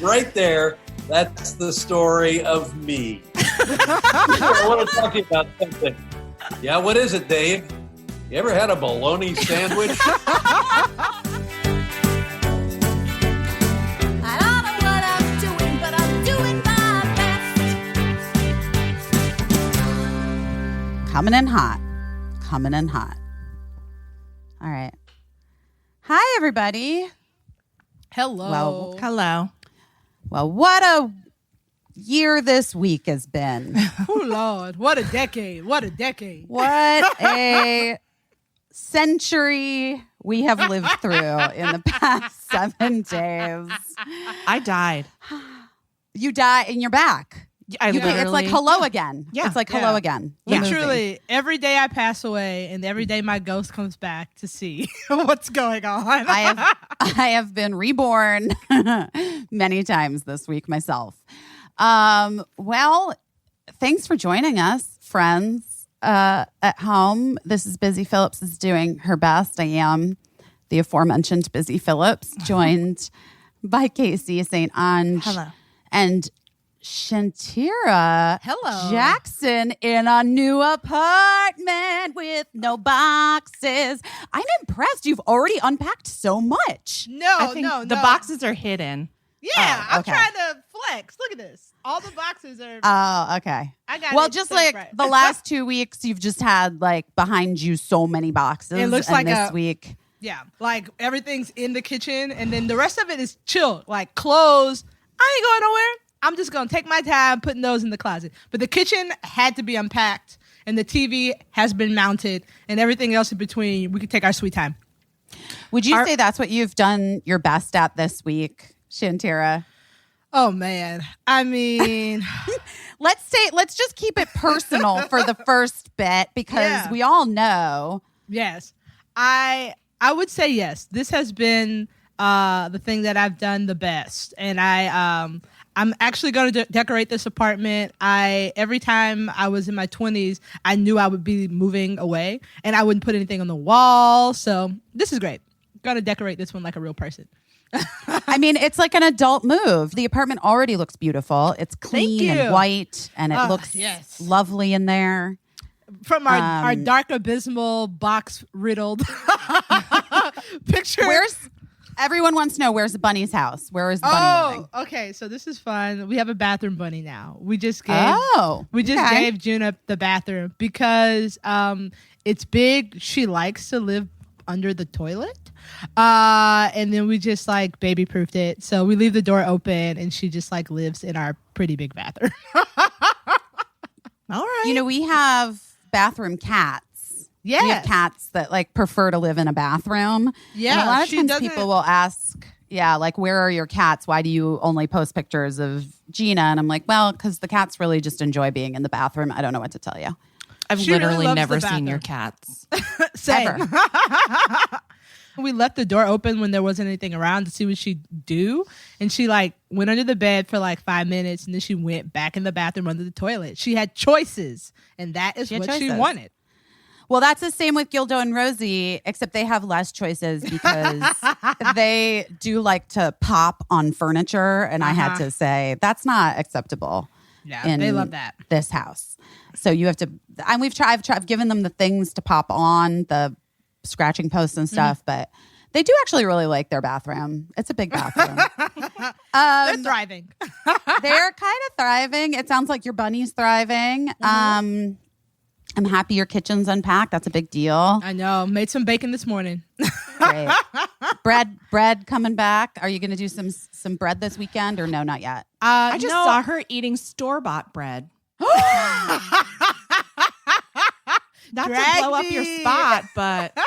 right there, that's the story of me. I want to talk to you about something. Yeah, what is it, Dave? You ever had a bologna sandwich? I don't know what I'm doing, but I'm doing my best. Coming in hot. Coming in hot. All right. Hi, everybody. Hello. Hello. Well, what a year this week has been. Oh, Lord. What a decade. What a decade. What a century we have lived through in the past 7 days. I died. You die and you're back. It's like hello again. Yeah. It's like hello again. Literally, every day I pass away and every day my ghost comes back to see what's going on. I have been reborn many times this week myself. Well, thanks for joining us, friends, at home. This is Busy Phillips is doing her best. I am the aforementioned Busy Phillips, joined by Caissie St. Ange. Hello. And Shantira Hello. Jackson in a new apartment with no boxes. I'm impressed. You've already unpacked so much. No, The boxes are hidden. Yeah, Oh, I'm okay. trying to flex. Look at this. All the boxes are. Oh, okay. I got Well, it just set like right. the last 2 weeks, you've just had like behind you so many boxes. It looks and like this a- week. Yeah, like everything's in the kitchen, and then the rest of it is chill. Like clothes, I ain't going nowhere. I'm just gonna take my time putting those in the closet. But the kitchen had to be unpacked, and the TV has been mounted, and everything else in between. We could take our sweet time. Would you say that's what you've done your best at this week, Shantira? Oh man, I mean, Let's just keep it personal for the first bit because we all know. yes, I would say yes. This has been the thing that I've done the best, and I'm actually going to decorate this apartment. Every time I was in my 20s, I knew I would be moving away, and I wouldn't put anything on the wall. So this is great. Going to decorate this one like a real person. I mean, it's like an adult move. The apartment already looks beautiful. It's clean you. and white, and it looks lovely in there. From our dark, abysmal, box-riddled picture. Everyone wants to know, where's the bunny's house? Where is the bunny living? Okay. So this is fun. We have a bathroom bunny now. We just gave June the bathroom because it's big. She likes to live under the toilet. And then we just like baby proofed it. So we leave the door open and she just like lives in our pretty big bathroom. All right. You know, we have bathroom cats. Yes. We have cats that like prefer to live in a bathroom. Yeah, And a lot of she times doesn't- people will ask, like, where are your cats? Why do you only post pictures of Gina? And I'm like, well, because the cats really just enjoy being in the bathroom. I don't know what to tell you. I've She really literally loves never the seen bathroom. your cats. Same. Ever. We left the door open when there wasn't anything around to see what she'd do. And she like went under the bed for like 5 minutes and then she went back in the bathroom under the toilet. She had choices and that is what she wanted. Well, that's the same with Gildo and Rosie, except they have less choices because they do like to pop on furniture. And I had to say, that's not acceptable. Yeah, they love that. This house. So you have to, and I've given them the things to pop on, the scratching posts and stuff, but they do actually really like their bathroom. It's a big bathroom. They're thriving. They're kind of thriving. It sounds like your bunny's thriving. I'm happy your kitchen's unpacked. That's a big deal. I know. Made some bacon this morning. Great. Bread coming back. Are you going to do some bread this weekend or no, not yet? I just saw her eating store-bought bread. Not to blow up your spot, but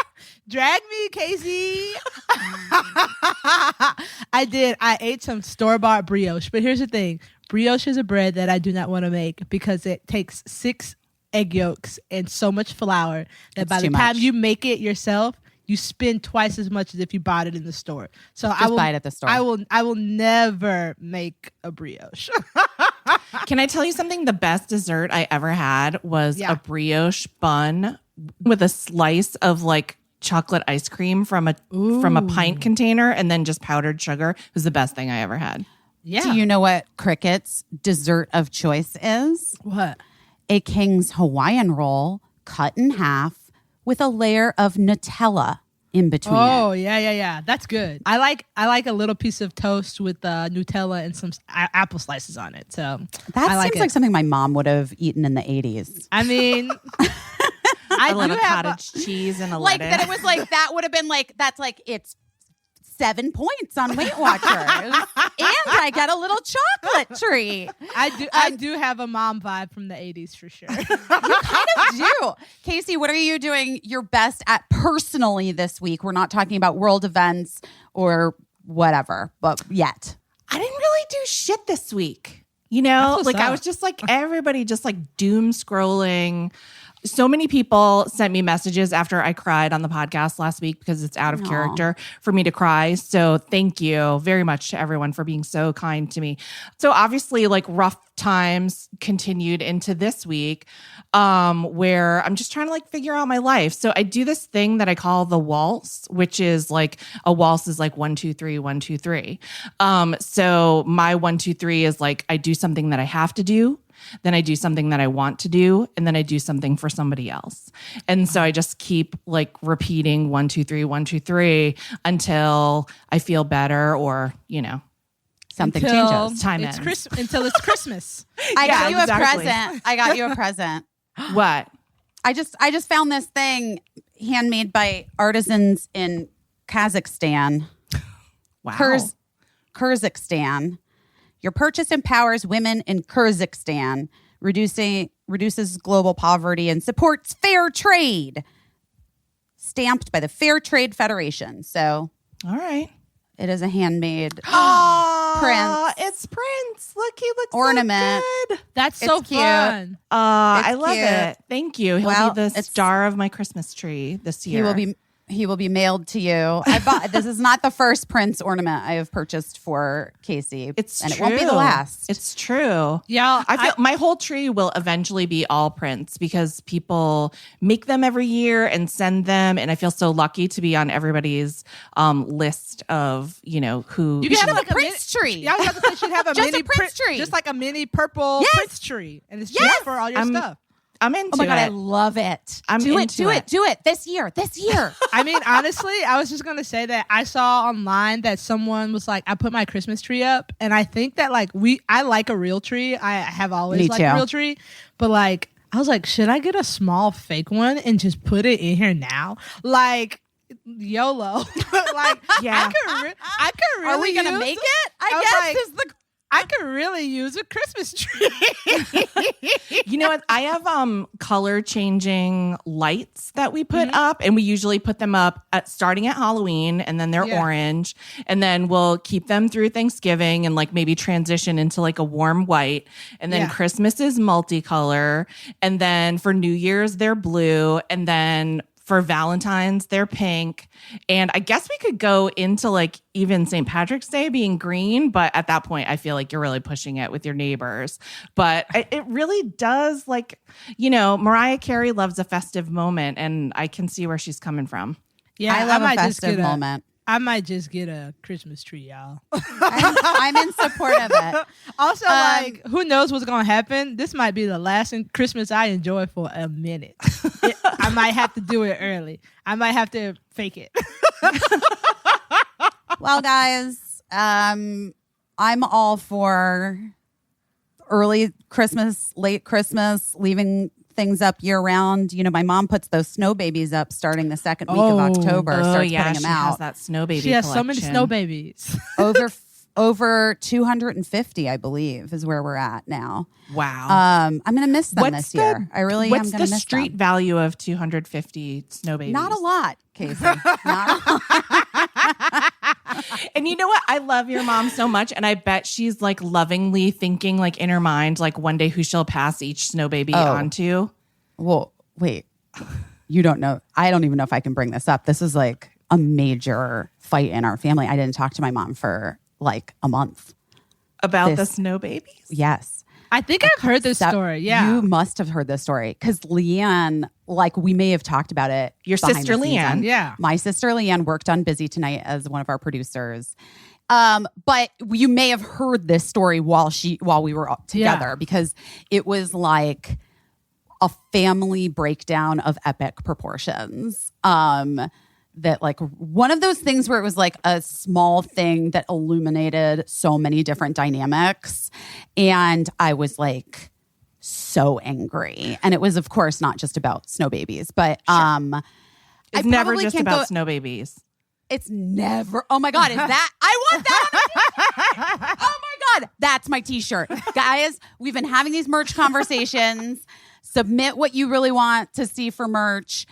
drag me, Caissie. I did. I ate some store-bought brioche, but here's the thing: brioche is a bread that I do not want to make because it takes 6 egg yolks and so much flour that by the time you make it yourself, you spend twice as much as if you bought it in the store. So I will buy it at the store. I will never make a brioche. Can I tell you something? The best dessert I ever had was a brioche bun with a slice of like chocolate ice cream from a pint container and then just powdered sugar. It was the best thing I ever had. Yeah. Do you know what Cricket's dessert of choice is? What? A King's Hawaiian roll cut in half with a layer of Nutella in between Oh, it. yeah. That's good. I like a little piece of toast with Nutella and some apple slices on it. So That I seems like something my mom would have eaten in the 80s. I mean, I A little do have cottage cheese and a Like lettuce. that it was like, that would have been like, that's like, it's 7 points on Weight Watchers. And I get a little chocolate treat. I do have a mom vibe from the 80s for sure. You kind of do. Caissie, what are you doing your best at personally this week? We're not talking about world events or whatever, but yet. I didn't really do shit this week. You know, That's what's like I up. was just like everybody just like doom scrolling. So many people sent me messages after I cried on the podcast last week because it's out of Aw. character for me to cry. So thank you very much to everyone for being so kind to me. So obviously like rough times continued into this week where I'm just trying to like figure out my life. So I do this thing that I call the waltz, which is like a waltz is like 1, 2, 3, 1, 2, 3. So my 1, 2, 3 is like I do something that I have to do. Then I do something that I want to do, and then I do something for somebody else. And so I just keep like repeating 1, 2, 3, 1, 2, 3 until I feel better or, you know, Something Until changes. Time it's ends. until it's Christmas. I Yeah, got you exactly. a present. I got you a present. What? I just found this thing handmade by artisans in Kazakhstan. Wow. Kyrgyzstan. Your purchase empowers women in Kyrgyzstan, reduces global poverty and supports fair trade. Stamped by the Fair Trade Federation. So All right. it is a handmade Oh, Prince. It's Prince. Look, he looks Ornament. so good. That's so It's cute. fun. I It's love cute. it. Thank you. He'll Well, be the it's- star of my Christmas tree this year. he will be mailed to you. This is not the first Prince ornament I have purchased for Caissie. It's and true. it won't be the last. It's true. Yeah, I feel my whole tree will eventually be all Prince because people make them every year and send them, and I feel so lucky to be on everybody's list of who. You You can should have have like a a Prince tree. Yeah, I was about to say you should have a Just a mini Prince tree. just like a mini purple Yes. Prince tree, and it's Yes. just for all your stuff. I'm into Oh my God, I it. love it. I'm do into it. Do it this year. I mean, honestly, I was just gonna say that I saw online that someone was like, I put my Christmas tree up, and I think that I like a real tree. I have always Me liked too. a real tree, but like I was like, should I get a small fake one and just put it in here now? Like YOLO. Like Yeah. I could really Are we gonna use- make it? I I was guess like- is the. I could really use a Christmas tree. You know what? I have color changing lights that we put up, and we usually put them up starting at Halloween, and then they're Yeah. orange, and then we'll keep them through Thanksgiving, and like maybe transition into like a warm white, and then Yeah. Christmas is multicolor, and then for New Year's they're blue, and then for Valentine's, they're pink. And I guess we could go into like even St. Patrick's Day being green, but at that point, I feel like you're really pushing it with your neighbors. But it really does, like, Mariah Carey loves a festive moment, and I can see where she's coming from. Yeah, I love a might just festive get moment. I might just get a Christmas tree, y'all. I'm in support of it. Also, like, who knows what's gonna happen? This might be the last Christmas I enjoy for a minute. I might have to do it early. I might have to fake it. Well, guys, I'm all for early Christmas, late Christmas, leaving things up year round. My mom puts those snow babies up starting the second week of October. Starts yeah, putting she them has out. that snow baby She has so many collection. snow babies. over 250, I believe, is where we're at now. Wow. I'm gonna miss them this year. I really am What's gonna the miss street them. value of 250 snow babies? Not a lot, Caissie. Not a lot. And you know what? I love your mom so much, and I bet she's like lovingly thinking, like in her mind, like one day who she'll pass each snow baby on to. Well, wait. You don't know. I don't even know if I can bring this up. This is like a major fight in our family. I didn't talk to my mom for like a month. About the This- snow babies? Yes. I think I've heard this story. Yeah. You must have heard this story because Leanne, like we may have talked about it. Your behind sister the scenes. Leanne. Yeah. My sister Leanne worked on Busy Tonight as one of our producers. But you may have heard this story while we were together because it was like a family breakdown of epic proportions. That like one of those things where it was like a small thing that illuminated so many different dynamics. And I was like so angry. And it was, of course, not just about snow babies, but it's never just about snow babies. It's never. Oh my God. Is that? I want that on a t-shirt. Oh my God. That's my t-shirt. Guys, we've been having these merch conversations. Submit what you really want to see for merch.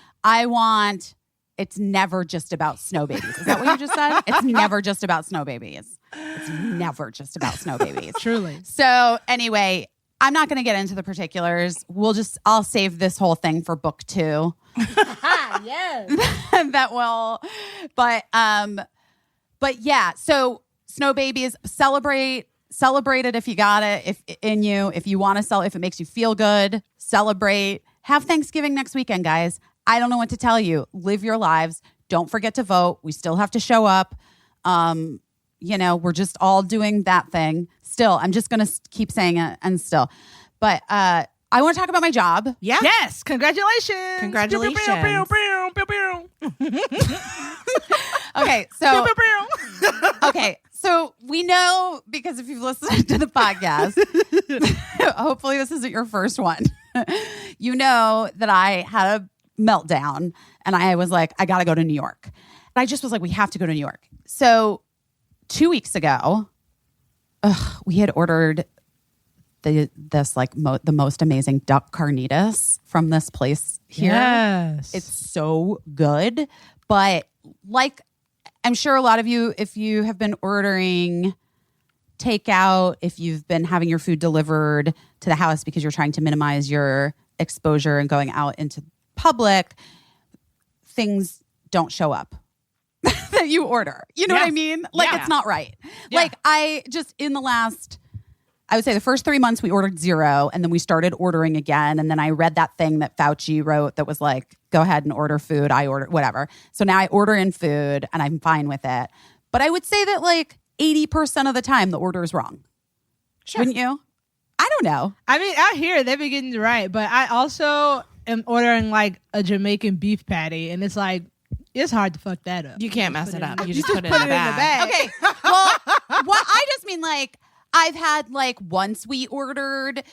It's never just about snow babies. Is that what you just said? It's never just about snow babies. It's never just about snow babies. Truly. So anyway, I'm not going to get into the particulars. I'll save this whole thing for book 2. Yes. But yeah, so snow babies, celebrate it if you got it, if you want to if it makes you feel good, celebrate. Have Thanksgiving next weekend, guys. I don't know what to tell you. Live your lives. Don't forget to vote. We still have to show up. We're just all doing that thing. Still, I'm just going to keep saying it and still. But I want to talk about my job. Yeah. Yes. Congratulations. Congratulations. Okay, so we know, because if you've listened to the podcast, hopefully this isn't your first one. You know that I had a meltdown and I was like, I got to go to New York. I just was like, we have to go to New York. So 2 weeks ago, we had ordered the most amazing duck carnitas from this place here. Yes. It's so good. But like, I'm sure a lot of you, if you have been ordering takeout, if you've been having your food delivered to the house because you're trying to minimize your exposure and going out into public, things don't show up that you order. You know what I mean? Like, it's not right. Yeah. Like, I would say the first 3 months we ordered 0, and then we started ordering again. And then I read that thing that Fauci wrote that was like, go ahead and order food. I order whatever. So now I order in food and I'm fine with it. But I would say that like 80% of the time the order is wrong. Sure. Wouldn't you? I don't know. I mean, out here they've been getting it right, but I also am ordering like a Jamaican beef patty, and it's like, it's hard to fuck that up. You can't mess it up. You just put put it in the bag. Okay. Well, I just mean like, I've had like once we ordered,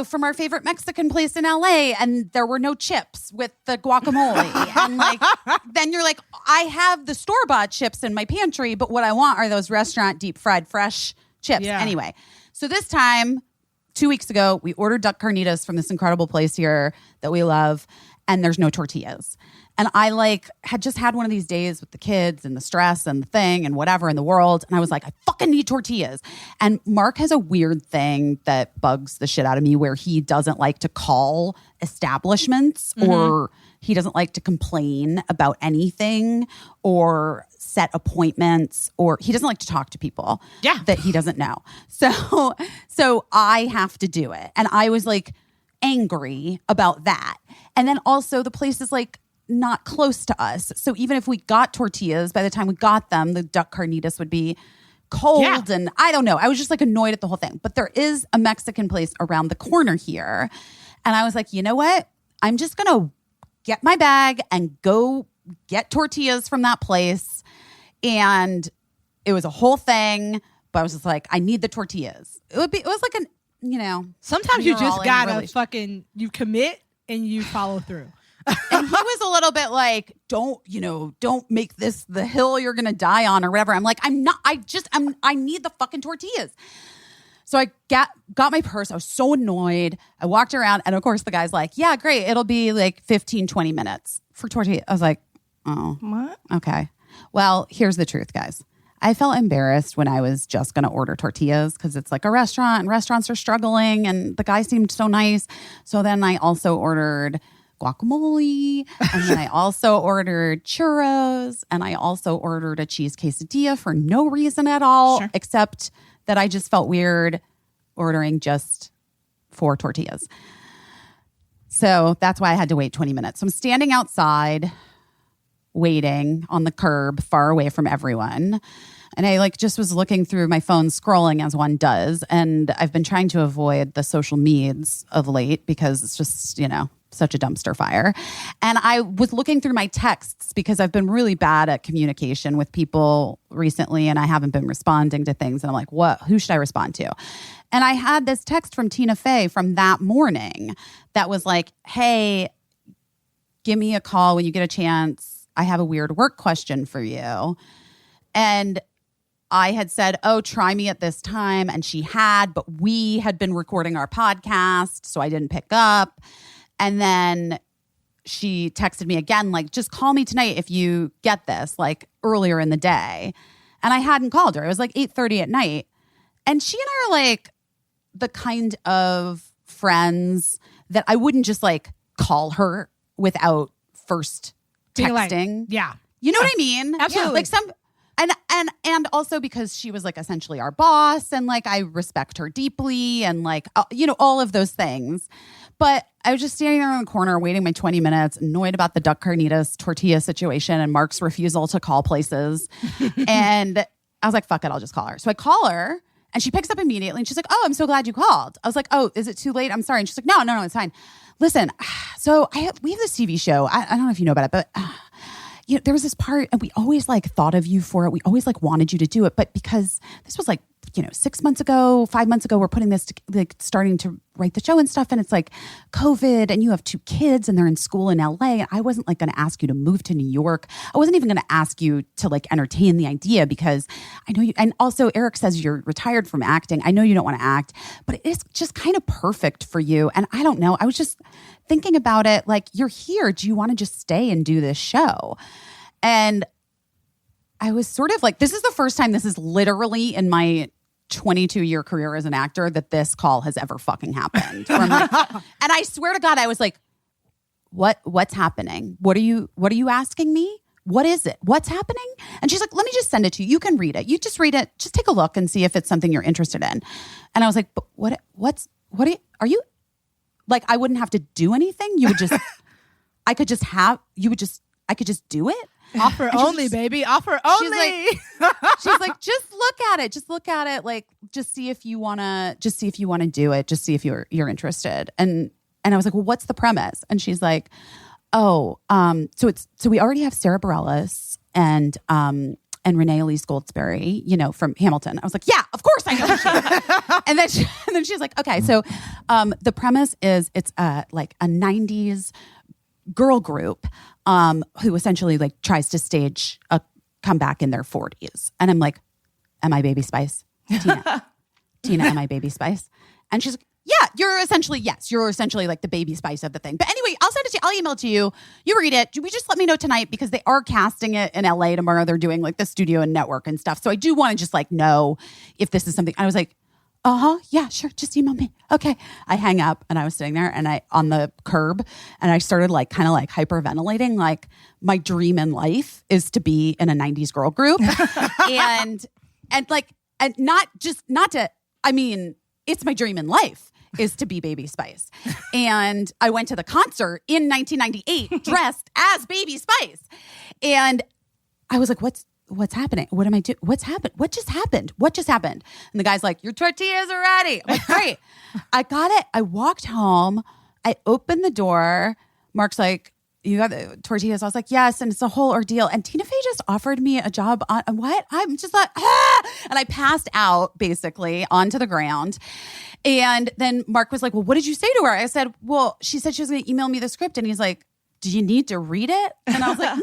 from our favorite Mexican place in LA, and there were no chips with the guacamole. And like, then you're like, I have the store-bought chips in my pantry, but what I want are those restaurant deep fried fresh chips. Yeah. Anyway, so this time, 2 weeks ago, we ordered duck carnitas from this incredible place here that we love, and there's no tortillas. And I had just had one of these days with the kids and the stress and the thing and whatever in the world. And I was like, I fucking need tortillas. And Mark has a weird thing that bugs the shit out of me where he doesn't like to call establishments or he doesn't like to complain about anything or set appointments, or he doesn't like to talk to people that he doesn't know. So I have to do it. And I was like angry about that. And then also the place is like not close to us. So even if we got tortillas, by the time we got them, the duck carnitas would be cold. Yeah. And I don't know. I was just like annoyed at the whole thing. But there is a Mexican place around the corner here. And I was like, you know what? I'm just going to get my bag and go get tortillas from that place. And it was a whole thing. But I was just like, I need the tortillas. It was like sometimes you just gotta you commit and you follow through. And he was a little bit like, don't make this the hill you're going to die on or whatever. I'm like, I need the fucking tortillas. So I got my purse. I was so annoyed. I walked around, and of course the guy's like, yeah, great. It'll be like 15, 20 minutes for tortillas. I was like, oh, what? Okay. Well, here's the truth, guys. I felt embarrassed when I was just going to order tortillas because it's like a restaurant and restaurants are struggling, and the guy seemed so nice. So then I also ordered guacamole, and then I also ordered churros, and I also ordered a cheese quesadilla for no reason at all, except that I just felt weird ordering just 4 tortillas. So that's why I had to wait 20 minutes. So I'm standing outside waiting on the curb far away from everyone. And I like just was looking through my phone, scrolling as one does. And I've been trying to avoid the social medias of late because it's just, such a dumpster fire. And I was looking through my texts because I've been really bad at communication with people recently and I haven't been responding to things. And I'm like, who should I respond to? And I had this text from Tina Fey from that morning that was like, hey, give me a call when you get a chance. I have a weird work question for you. And I had said, try me at this time. And she had, but we had been recording our podcast, so I didn't pick up. And then she texted me again, like, just call me tonight if you get this, like earlier in the day. And I hadn't called her. It was like 8:30 at night. And she and I are like the kind of friends that I wouldn't just like call her without first texting. Yeah. You know what I mean? Absolutely. Like and also because she was like essentially our boss and like I respect her deeply and like, all of those things. But I was just standing there in the corner waiting my 20 minutes, annoyed about the duck carnitas tortilla situation and Mark's refusal to call places. And I was like, fuck it, I'll just call her. So I call her and she picks up immediately and she's like, I'm so glad you called. I was like, is it too late? I'm sorry. And she's like, no, it's fine. Listen, so we have this TV show. I don't know if you know about it, but there was this part and we always like thought of you for it. We always like wanted you to do it. But because this was like, 6 months ago, 5 months ago, we're putting this, starting to write the show and stuff. And it's like COVID and you have 2 kids and they're in school in LA. And I wasn't like going to ask you to move to New York. I wasn't even going to ask you to like entertain the idea because I know you. And also Eric says you're retired from acting. I know you don't want to act, but it is just kind of perfect for you. And I don't know. I was just thinking about it. Like, you're here. Do you want to just stay and do this show? And I was sort of like, this is the first time, this is literally in my 22-year career as an actor that this call has ever fucking happened. Where I'm like, and I swear to God, I was like, what's happening? What are you asking me? What is it? What's happening? And she's like, let me just send it to you. You can read it. You just read it. Just take a look and see if it's something you're interested in. And I was like, but are you like, I wouldn't have to do anything. You would just, I could just do it. Offer only, baby. Offer only. She's like, just look at it. Just look at it. Like, just see if you want to do it. Just see if you're interested. And I was like, well, what's the premise? And she's like, so we already have Sarah Bareilles and Renee Elise Goldsberry, from Hamilton. I was like, yeah, of course I know who she is. and then she's like, okay, so the premise is it's like a 90s girl group who essentially like tries to stage a comeback in their 40s. And I'm like, am I Baby Spice? Tina, am I Baby Spice? And she's like, yeah, you're essentially like the Baby Spice of the thing. But anyway, I'll send it to you. I'll email it to you. You read it. We just let me know tonight because they are casting it in LA tomorrow. They're doing like the studio and network and stuff. So I do want to just like know if this is something. I was like, yeah, sure. Just email me. Okay. I hang up and I was sitting there and on the curb and I started like kind of like hyperventilating. Like, my dream in life is to be in a 90s girl group it's my dream in life is to be Baby Spice. And I went to the concert in 1998 dressed as Baby Spice. And I was like, what's happening? What am I doing? What's happened? What just happened? And the guy's like, your tortillas are ready. I'm like, great. I got it. I walked home. I opened the door. Mark's like, you got the tortillas? I was like, yes. And it's a whole ordeal. And Tina Fey just offered me a job on what? I'm just like, and I passed out basically onto the ground. And then Mark was like, well, what did you say to her? I said, well, she said she was going to email me the script. And he's like, do you need to read it? And I was like, no,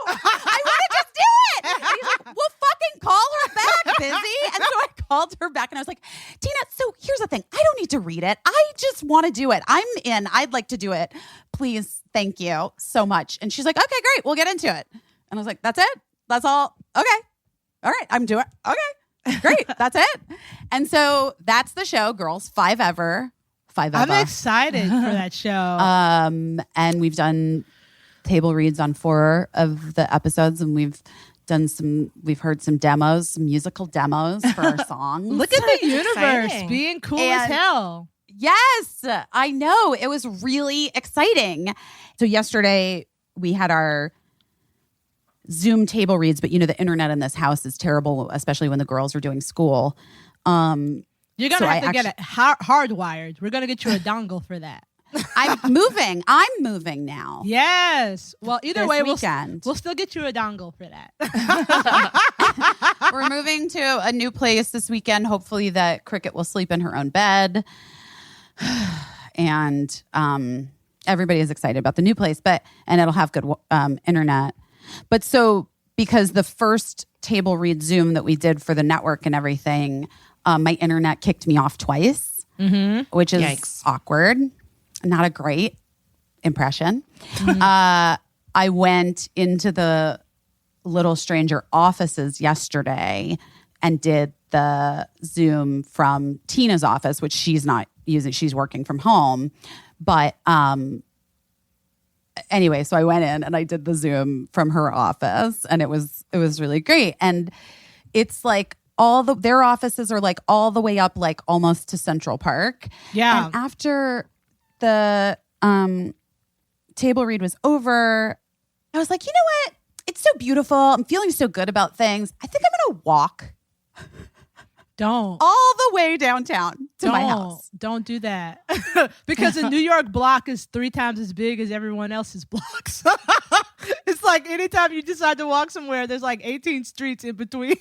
I want to just do it. And he's like, well, fucking call her back, busy. And so I called her back and I was like, Tina, so here's the thing. I don't need to read it. I just want to do it. I'm in. I'd like to do it. Please. Thank you so much. And she's like, okay, great. We'll get into it. And I was like, that's it? That's all? Okay. All right. I'm doing it. Okay. Great. That's it. And so that's the show, Girls 5 Ever. I'm excited for that show. And we've done table reads on 4 of the episodes, and we've heard some demos, some musical demos for our songs. Look at the universe Exciting. being cool as hell. Yes, I know. It was really exciting. So yesterday we had our Zoom table reads, but the internet in this house is terrible, especially when the girls are doing school. You're gonna have to get it hardwired. We're gonna get you a dongle for that. I'm moving now. Yes. Well, either This way, weekend. we'll still get you a dongle for that. We're moving to a new place this weekend. Hopefully that Cricket will sleep in her own bed. And everybody is excited about the new place, and it'll have good internet. But so because the first table read Zoom that we did for the network and everything, my internet kicked me off twice, which is Yikes. awkward. Not a great impression. I went into the Little Stranger offices yesterday and did the Zoom from Tina's office, which she's not using. She's working from home. But anyway, so I went in and I did the Zoom from her office, and it was really great. And it's like their offices are like all the way up, like almost to Central Park. Yeah. And after the table read was over, I was like, you know what? It's so beautiful. I'm feeling so good about things. I think I'm going to walk Don't. all the way downtown to my house. Don't do that. Because the New York block is 3 times as big as everyone else's blocks. It's like anytime you decide to walk somewhere, there's like 18 streets in between.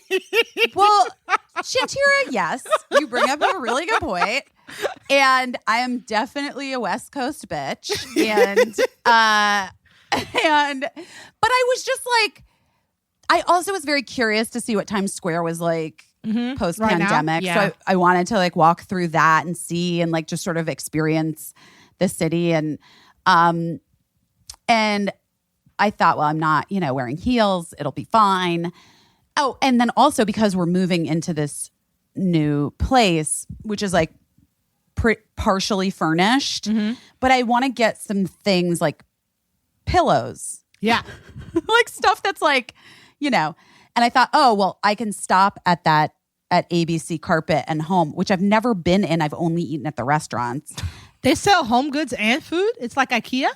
Well, Shantira, yes, you bring up a really good point. And I am definitely a West Coast bitch. But I was just like, I also was very curious to see what Times Square was like post-pandemic. Right now? Yeah. So I wanted to like walk through that and see and like just sort of experience the city. And I thought, well, I'm not, wearing heels. It'll be fine. Oh, and then also because we're moving into this new place, which is like partially furnished, but I want to get some things like pillows. Yeah. Like stuff that's like, and I thought, oh, well, I can stop at ABC Carpet and Home, which I've never been in. I've only eaten at the restaurants. They sell home goods and food. It's like IKEA.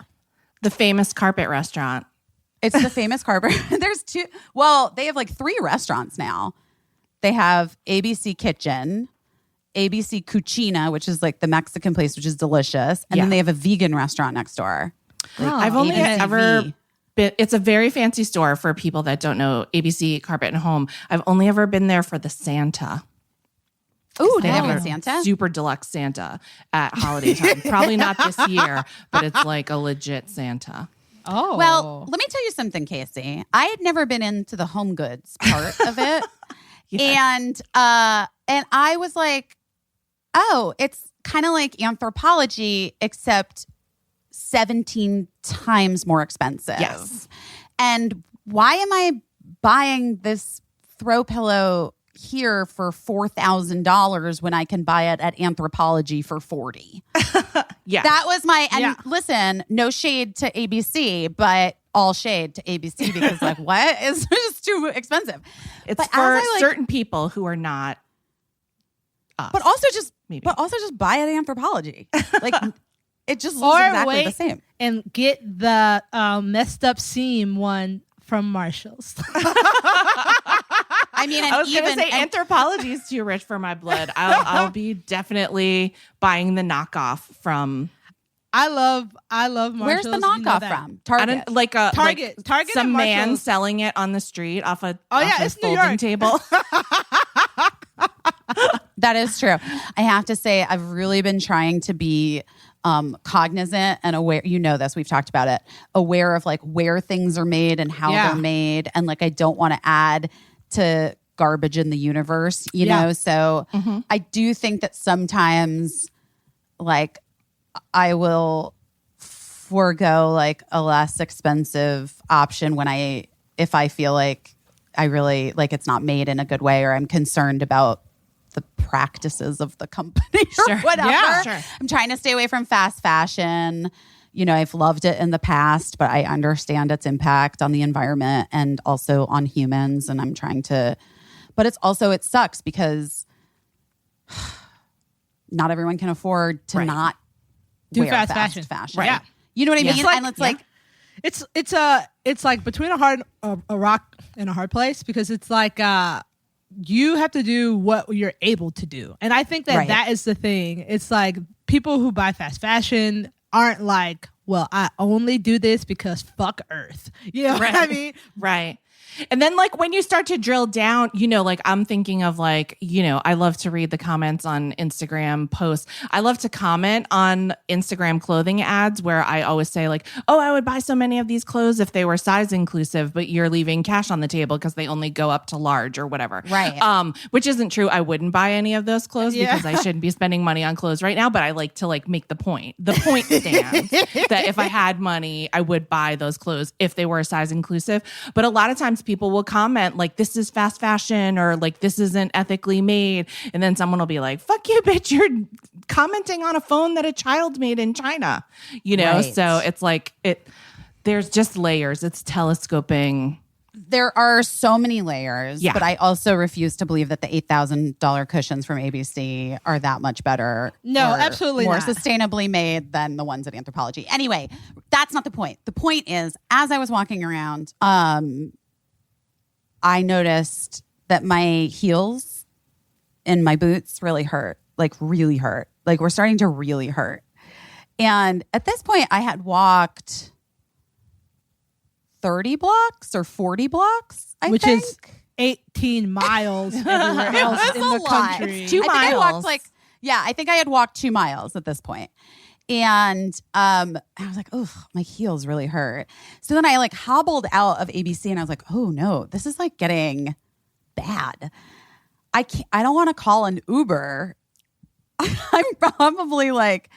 The famous carpet restaurant. It's the famous carpet. There's 2. Well, they have like 3 restaurants now. They have ABC Kitchen, ABC Cucina, which is like the Mexican place, which is delicious. And then they have a vegan restaurant next door. I've only ever been, it's a very fancy store for people that don't know ABC Carpet and Home. I've only ever been there for the Santa. Ooh, they have have a a Santa? super deluxe Santa at holiday time. Probably not this year, but it's like a legit Santa. Oh. Well, let me tell you something, Caissie. I had never been into the home goods part of it. And I was like, oh, it's kind of like Anthropologie, except 17 times more expensive. Yes. And why am I buying this throw pillow here for $4,000 when I can buy it at Anthropologie for $40? Yeah. That was listen, no shade to ABC, but all shade to ABC because like, what? It's just too expensive. It's but for certain people who are not us. But also just maybe. buy it at Anthropologie. Like it just looks exactly the same. And get the messed up seam one from Marshall's. I mean, I was going to say Anthropologie is too rich for my blood. I'll be definitely buying the knockoff from. I love Marshall's. Where's the knockoff from? Target. Target some and man Marshall's. selling it on the street off a It's New folding York. table. That is true. I have to say, I've really been trying to be cognizant and aware. You know this, we've talked about it. Aware of like where things are made and how they're made, and like I don't want to add to garbage in the universe. You know, so I do think that sometimes, like, I will forego like a less expensive option if I feel like I really like it's not made in a good way, or I'm concerned about the practices of the company or whatever. Yeah, sure. I'm trying to stay away from fast fashion. You know, I've loved it in the past, but I understand its impact on the environment and also on humans. And I'm trying to, but it sucks because not everyone can afford to not do wear fast fashion. Right. Yeah. You know what I mean? It's like, and it's like, It's like between a rock and a hard place, because it's like you have to do what you're able to do. And I think that that is the thing. It's like people who buy fast fashion aren't like, well, I only do this because fuck Earth. You know what I mean? Right. And then like when you start to drill down, you know, like I'm thinking of like, you know, I love to read the comments on Instagram posts. I love to comment on Instagram clothing ads where I always say like, oh, I would buy so many of these clothes if they were size inclusive, but you're leaving cash on the table because they only go up to large or whatever. Right. Which isn't true. I wouldn't buy any of those clothes because I shouldn't be spending money on clothes right now, but I like to like make the point. The point stands that if I had money, I would buy those clothes if they were size inclusive. But a lot of times people will comment like, this is fast fashion, or like, this isn't ethically made. And then someone will be like, fuck you, bitch, you're commenting on a phone that a child made in China, you know? Right. So it's like, there's just layers. It's telescoping. There are so many layers, Yeah. but I also refuse to believe that the $8,000 cushions from ABC are that much better. No, or absolutely more not. sustainably made than the ones at Anthropologie. Anyway, that's not the point. The point is, as I was walking around, I noticed that my heels and my boots really hurt, like really hurt. Like we're starting to really hurt. And at this point, I had walked 30 blocks or 40 blocks, Which think. is 18 miles everywhere else That's in a the lot. country. It's 2 miles. I think I had walked 2 miles at this point. And I was like, oh, my heels really hurt. So then I like hobbled out of ABC and I was like, oh no, this is like getting bad. I don't want to call an Uber. I'm probably like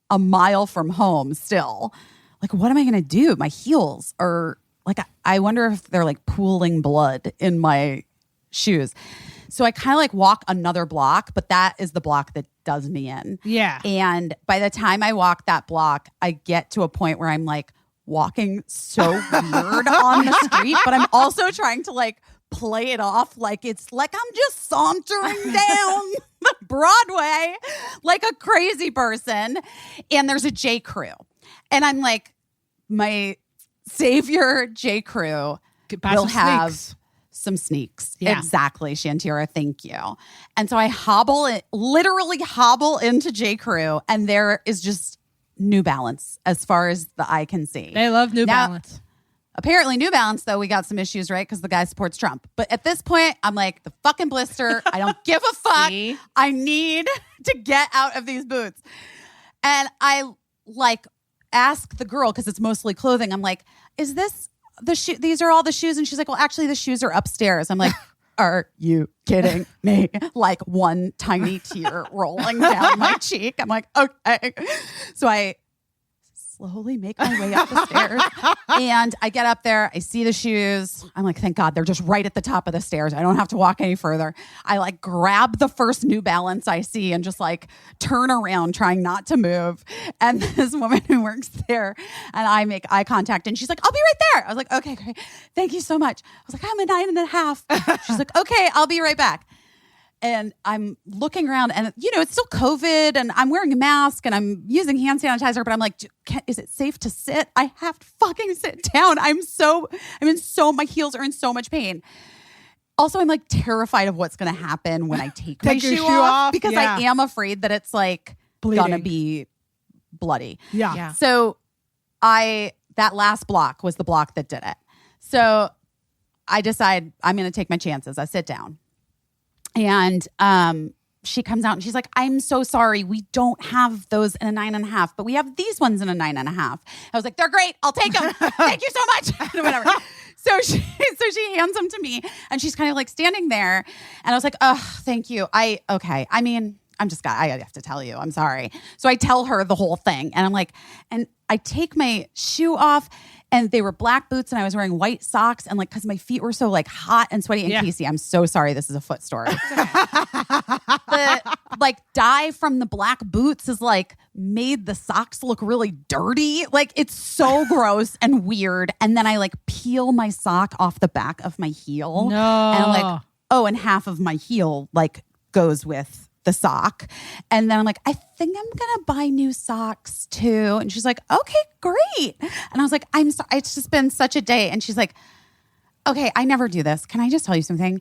a mile from home still. Like, what am I going to do? My heels are like, I wonder if they're like pooling blood in my shoes. So I kind of like walk another block, but that is the block that does me in. Yeah. And by the time I walk that block, I get to a point where I'm like walking so weird on the street, but I'm also trying to like play it off like it's like I'm just sauntering down Broadway like a crazy person. And there's a J. Crew. And I'm like, my savior J. Crew Buy will some have sneaks. some sneaks. Yeah. Exactly, Shantira. Thank you. And so I literally hobble into J. Crew, and there is just New Balance as far as the eye can see. They love New Now- Balance. Apparently, New Balance, though, we got some issues, right? Because the guy supports Trump. But at this point, I'm like, the fucking blister. I don't give a fuck. See? I need to get out of these boots. And I like ask the girl, because it's mostly clothing. I'm like, is this the shoe? These are all the shoes? And she's like, well, actually, the shoes are upstairs. I'm like, are you kidding me? Like one tiny tear rolling down my cheek. I'm like, okay. So I slowly make my way up the stairs. And I get up there. I see the shoes. I'm like, thank God, they're just right at the top of the stairs. I don't have to walk any further. I like grab the first New Balance I see and just like turn around trying not to move. And this woman who works there and I make eye contact and she's like, I'll be right there. I was like, okay, great. Thank you so much. I was like, I'm a 9.5. She's like, okay, I'll be right back. And I'm looking around and, you know, it's still COVID and I'm wearing a mask and I'm using hand sanitizer, but I'm like, is it safe to sit? I have to fucking sit down. My heels are in so much pain. Also, I'm like terrified of what's going to happen when I take my your shoe shoe off? because Yeah. I am afraid that it's like Bleeding. going to be bloody. Yeah. Yeah. So that last block was the block that did it. So I decide I'm going to take my chances. I sit down. And she comes out and she's like, I'm so sorry. We don't have those in a 9.5, but we have these ones in a 9.5. I was like, they're great. I'll take them. Thank you so much. Whatever. So she hands them to me and she's kind of like standing there. And I was like, oh, thank you. I have to tell you, I'm sorry. So I tell her the whole thing and I'm like, and I take my shoe off and they were black boots and I was wearing white socks and like, cause my feet were so like hot and sweaty. And Yeah. Caissie, I'm so sorry. This is a foot story. The like dye from the black boots is like made the socks look really dirty. Like it's so gross and weird. And then I like peel my sock off the back of my heel. No. And I'm like, oh, and half of my heel like goes with the sock. And then I'm like, I think I'm going to buy new socks too. And she's like, okay, great. And I was like, I'm sorry. It's just been such a day. And she's like, okay, I never do this. Can I just tell you something?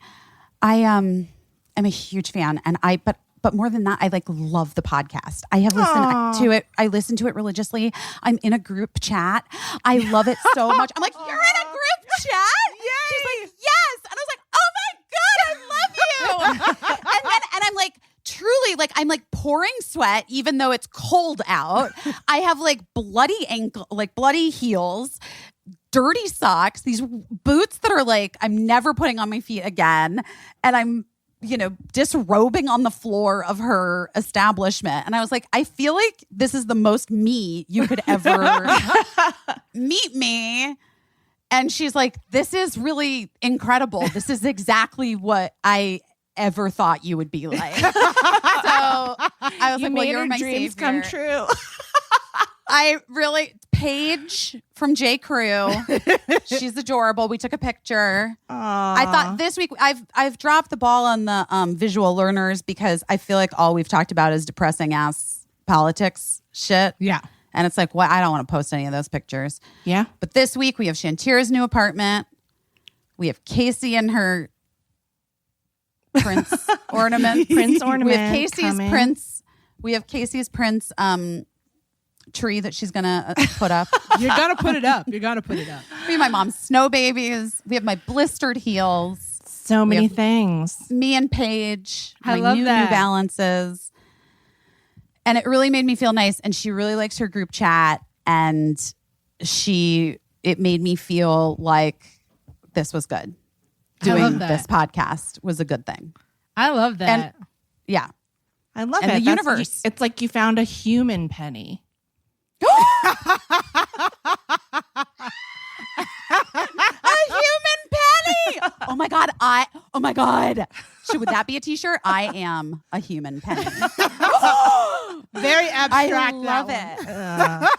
I am a huge fan. And but more than that, I like love the podcast. I have listened to it. I listen to it religiously. I'm in a group chat. I love it so much. I'm like, you're in a group chat? Yay. She's like, yes. And I was like, oh my God, I love you. and I'm like, truly, like, I'm like pouring sweat, even though it's cold out. I have like bloody heels, dirty socks, these boots that are like, I'm never putting on my feet again. And I'm, disrobing on the floor of her establishment. And I was like, I feel like this is the most me you could ever meet me. And she's like, this is really incredible. This is exactly what I ever thought you would be like. So I was like, well, you're my dreams savior. come true. Paige from J. Crew. She's adorable. We took a picture. Aww. I thought this week I've dropped the ball on the visual learners because I feel like all we've talked about is depressing ass politics shit. Yeah. And it's like, I don't want to post any of those pictures. Yeah. But this week we have Shantira's new apartment. We have Caissie and her Prince ornament. Prince ornament. We have Caissie's coming. Prince. We have Caissie's Prince tree that she's gonna put up. You're gonna put it up. You're gonna put it up. We have my mom's snow babies. We have my blistered heels. So many have- things. Me and Paige. I my love New that. Balances. And it really made me feel nice. And she really likes her group chat. And it made me feel like this was good. I love Doing that. this podcast was a good thing. I love that. And yeah. I love And it. the universe. It's like you found a human penny. A human penny. Oh my God. Oh my God. Would that be a t-shirt? I am a human penny. Very abstract. I love that it.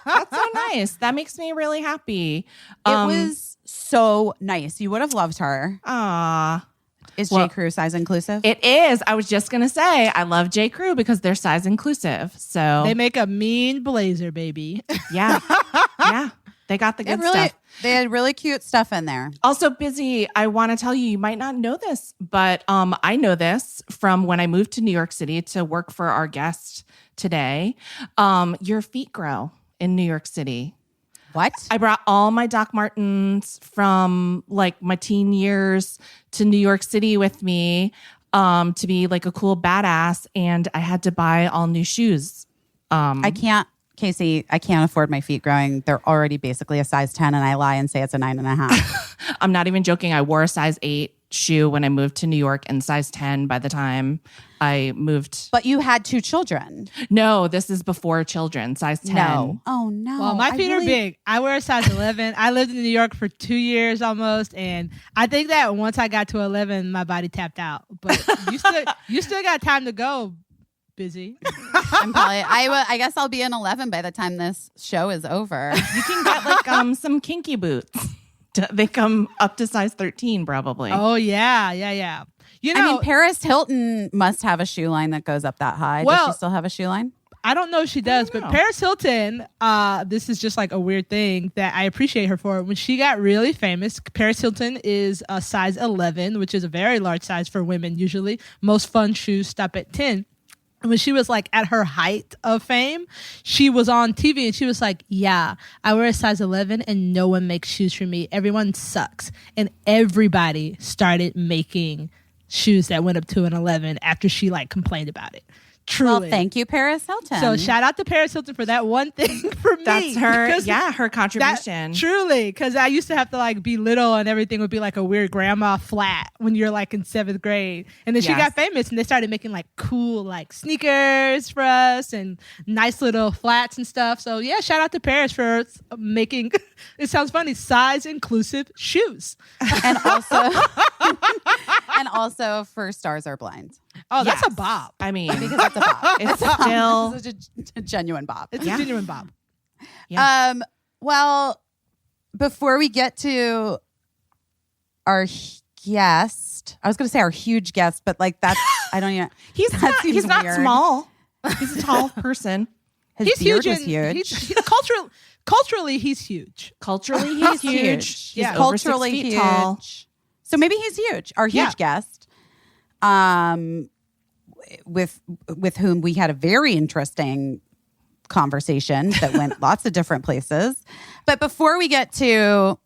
That's so nice. That makes me really happy. It was so nice. You would have loved her. Aw. Is Well, J. Crew size inclusive? It is. I was just going to say, I love J. Crew because they're size inclusive. So, They make a mean blazer, baby. yeah. Yeah. They got the good stuff. They had really cute stuff in there. Also, Busy, I want to tell you, you might not know this, but I know this from when I moved to New York City to work for our guest today. Your feet grow in New York City. What? I brought all my Doc Martens from like my teen years to New York City with me to be like a cool badass. And I had to buy all new shoes. I can't, Caissie, I can't afford my feet growing. They're already basically a size 10 and I lie and say it's a 9.5. I'm not even joking. I wore a size 8 shoe when I moved to New York and size 10 by the time I moved. But you had 2 children. No, this is before children, size 10. No. Oh, no. Well, my I feet are really- big. I wear a size 11. I lived in New York for 2 years almost, and I think that once I got to 11, my body tapped out. But you still got time to go. Busy. I'm probably, I guess I'll be in 11 by the time this show is over. You can get like some kinky boots. They come up to size 13 probably. Oh yeah. You know, I mean, Paris Hilton must have a shoe line that goes up that high. Does Well- she still have a shoe line? I don't know if she does, but know. Paris Hilton, this is just like a weird thing that I appreciate her for. When she got really famous, Paris Hilton is a size 11, which is a very large size for women usually. Most fun shoes stop at 10. When she was like at her height of fame, she was on TV and she was like, yeah, I wear a size 11 and no one makes shoes for me. Everyone sucks. And everybody started making shoes that went up to an 11 after she like complained about it. Truly. Well, thank you, Paris Hilton. So shout out to Paris Hilton for that one thing for me. That's her, because her contribution. Truly, because I used to have to like be little and everything would be like a weird grandma flat when you're like in 7th grade. And then she Yes. got famous and they started making like cool like sneakers for us and nice little flats and stuff. So yeah, shout out to Paris for making, it sounds funny, size inclusive shoes. and also, and also for Stars Are Blind. Oh, that's a Yes. bop. I mean, Because it's a bop. it's still, It's a genuine bop. It's a genuine bop. Well, before we get to our guest. I was going to say our huge guest, but like that's I don't even. He's not weird. small. He's a tall person. His He's beard huge. was huge. Culturally, he's huge. Culturally, he's huge. Yeah. He's over 6 Culturally feet huge. tall. So maybe he's huge. Our huge guest, with whom we had a very interesting conversation that went lots of different places. But before we get to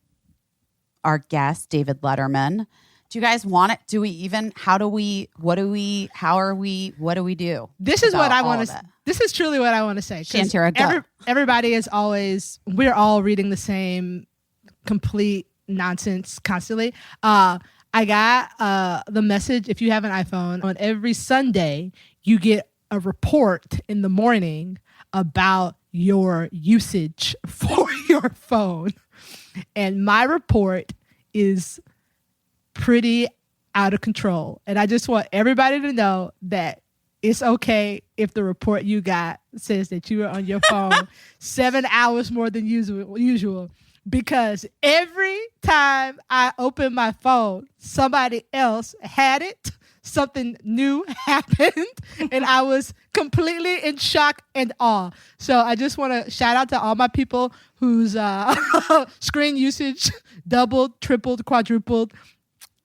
our guest, David Letterman, do you guys want it? Do we even? How do we? What do we? How are we? What do we do? This is what about I all want of to. it? This is truly what I want to say. 'Cause Shantira, go. everybody is always. We're all reading the same complete nonsense constantly. I got the message. If you have an iPhone, on every Sunday you get a report in the morning about your usage for your phone, and my report is pretty out of control. And I just want everybody to know that it's okay if the report you got says that you were on your phone 7 hours more than usual, because every time I open my phone, somebody else had it. Something new happened, and I was completely in shock and awe. So I just want to shout out to all my people whose screen usage doubled, tripled, quadrupled.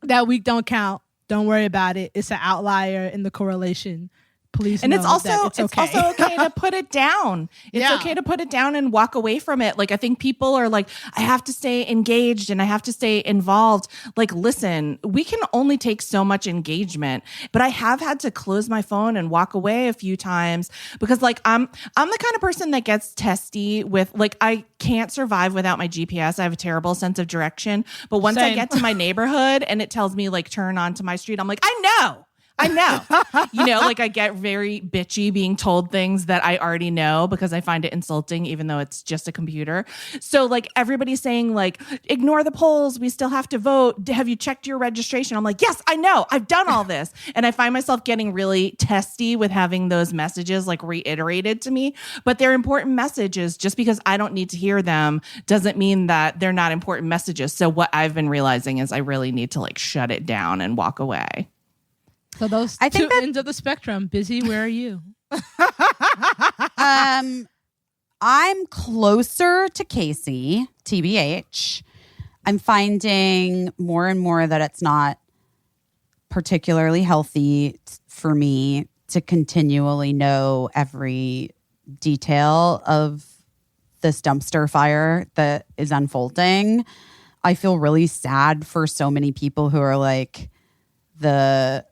That week don't count. Don't worry about it. It's an outlier in the correlation. Please, and know it's also that it's okay. it's also okay to put it down. It's Yeah. okay to put it down and walk away from it. Like I think people are like, I have to stay engaged and I have to stay involved. Like, listen, we can only take so much engagement, but I have had to close my phone and walk away a few times because like I'm the kind of person that gets testy with like I can't survive without my GPS. I have a terrible sense of direction. But once I Same. get to my neighborhood and it tells me like turn onto my street, I'm like, I know. Like I get very bitchy being told things that I already know because I find it insulting, even though it's just a computer. So like everybody's saying like, ignore the polls. We still have to vote. Have you checked your registration? I'm like, yes, I know. I've done all this. And I find myself getting really testy with having those messages like reiterated to me. But they're important messages. Just because I don't need to hear them doesn't mean that they're not important messages. So what I've been realizing is I really need to like shut it down and walk away. So those I think two that- ends of the spectrum. Busy, where are you? I'm closer to Caissie, TBH. I'm finding more and more that it's not particularly healthy for me to continually know every detail of this dumpster fire that is unfolding. I feel really sad for so many people who are like the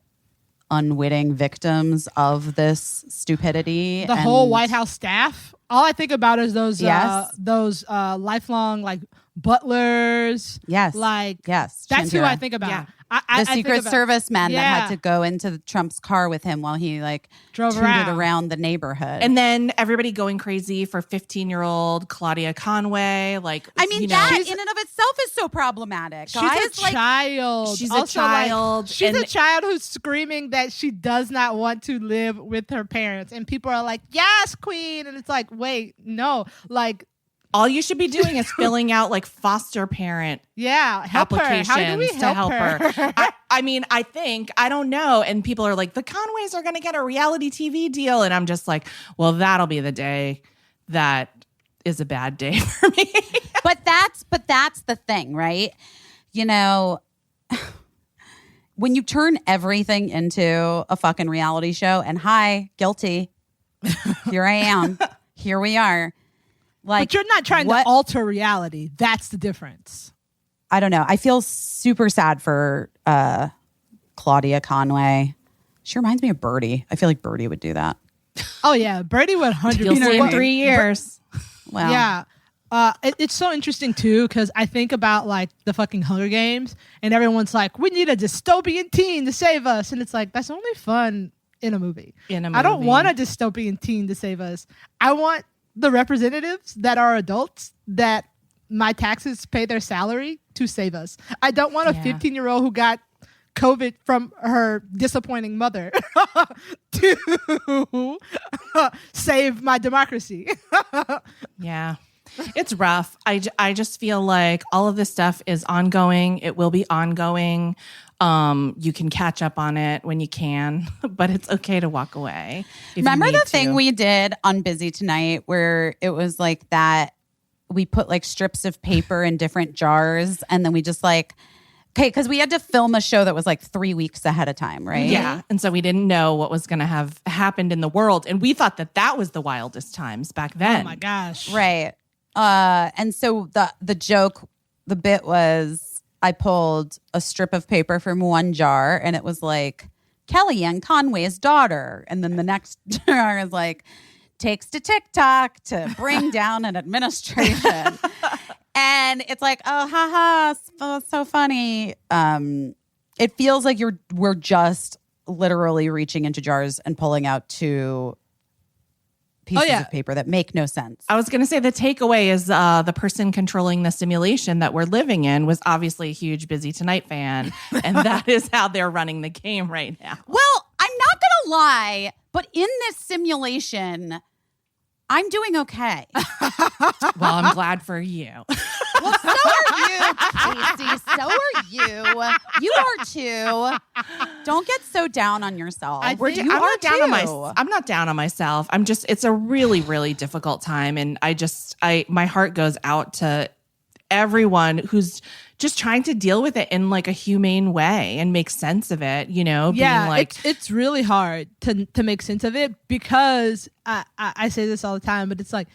unwitting victims of this stupidity. The whole White House staff. All I think about is those Yes. lifelong like butlers. Yes. Like Yes. that's who Shantira. I think about. Yeah. I The think Secret about- Service men that Yeah. had to go into Trump's car with him while he like Drove tooted around. around the neighborhood. And then everybody going crazy for 15-year-old Claudia Conway. Like, I mean, you know, that she's- in and of itself is so problematic. She's Guys, a like, child. she's a Also, like, child, she's a and- child who's screaming that she does not want to live with her parents, and people are like, "Yes, queen," and it's like, wait, no, like, all you should be doing is filling out like foster parent yeah, help her. applications How do we to help her. I don't know. And people are like, the Conways are going to get a reality TV deal. And I'm just like, well, that'll be the day that is a bad day for me. but that's the thing, right? You know, when you turn everything into a fucking reality show, and hi, guilty. Here I am. Here we are. Like, But you're not trying what- to alter reality. That's the difference. I don't know. I feel super sad for Claudia Conway. She reminds me of Birdie. I feel like Birdie would do that. Oh yeah, Birdie would 100%. You'll see in 3 years. Well, Yeah. It's so interesting too, because I think about like the fucking Hunger Games, and everyone's like, we need a dystopian teen to save us, and it's like, that's only fun in a movie. I don't movie. want a dystopian teen to save us. I want the representatives that are adults that my taxes pay their salary to save us. I don't want a Yeah. 15-year-old who got COVID from her disappointing mother to save my democracy. Yeah. It's rough. I just feel like all of this stuff is ongoing. It will be ongoing. You can catch up on it when you can, but it's okay to walk away. Remember the thing we did on Busy Tonight where it was like that we put like strips of paper in different jars and then we just like, okay, because we had to film a show that was like 3 weeks ahead of time, right? Yeah. And so we didn't know what was going to have happened in the world. And we thought that was the wildest times back then. Oh my gosh. Right. And so the bit was I pulled a strip of paper from one jar and it was like Kellyanne Conway's daughter. And then the next jar is like, takes to TikTok to bring down an administration. And it's like, oh, haha, so funny. It feels like we're just literally reaching into jars and pulling out two pieces of paper that make no sense. I was going to say the takeaway is the person controlling the simulation that we're living in was obviously a huge Busy Tonight fan. And that is how they're running the game right now. Well, I'm not going to lie, but in this simulation, I'm doing okay. Well, I'm glad for you. Well, so are you, Caissie. So are you. You are too. Don't get so down on yourself. I'm not down on myself. It's a really, really difficult time. And my heart goes out to everyone who's just trying to deal with it in like a humane way and make sense of it, Yeah, being like, it's really hard to make sense of it because I say this all the time, but it's like,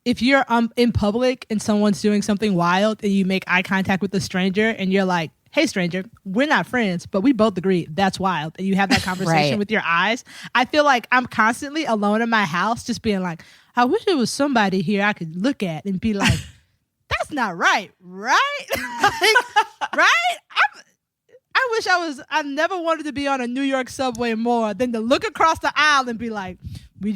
if you're in public and someone's doing something wild and you make eye contact with a stranger and you're like, hey, stranger, we're not friends, but we both agree that's wild. And you have that conversation with your eyes. I feel like I'm constantly alone in my house just being like, I wish there was somebody here I could look at and be like, that's not right, right? Right? I never wanted to be on a New York subway more than to look across the aisle and be like, we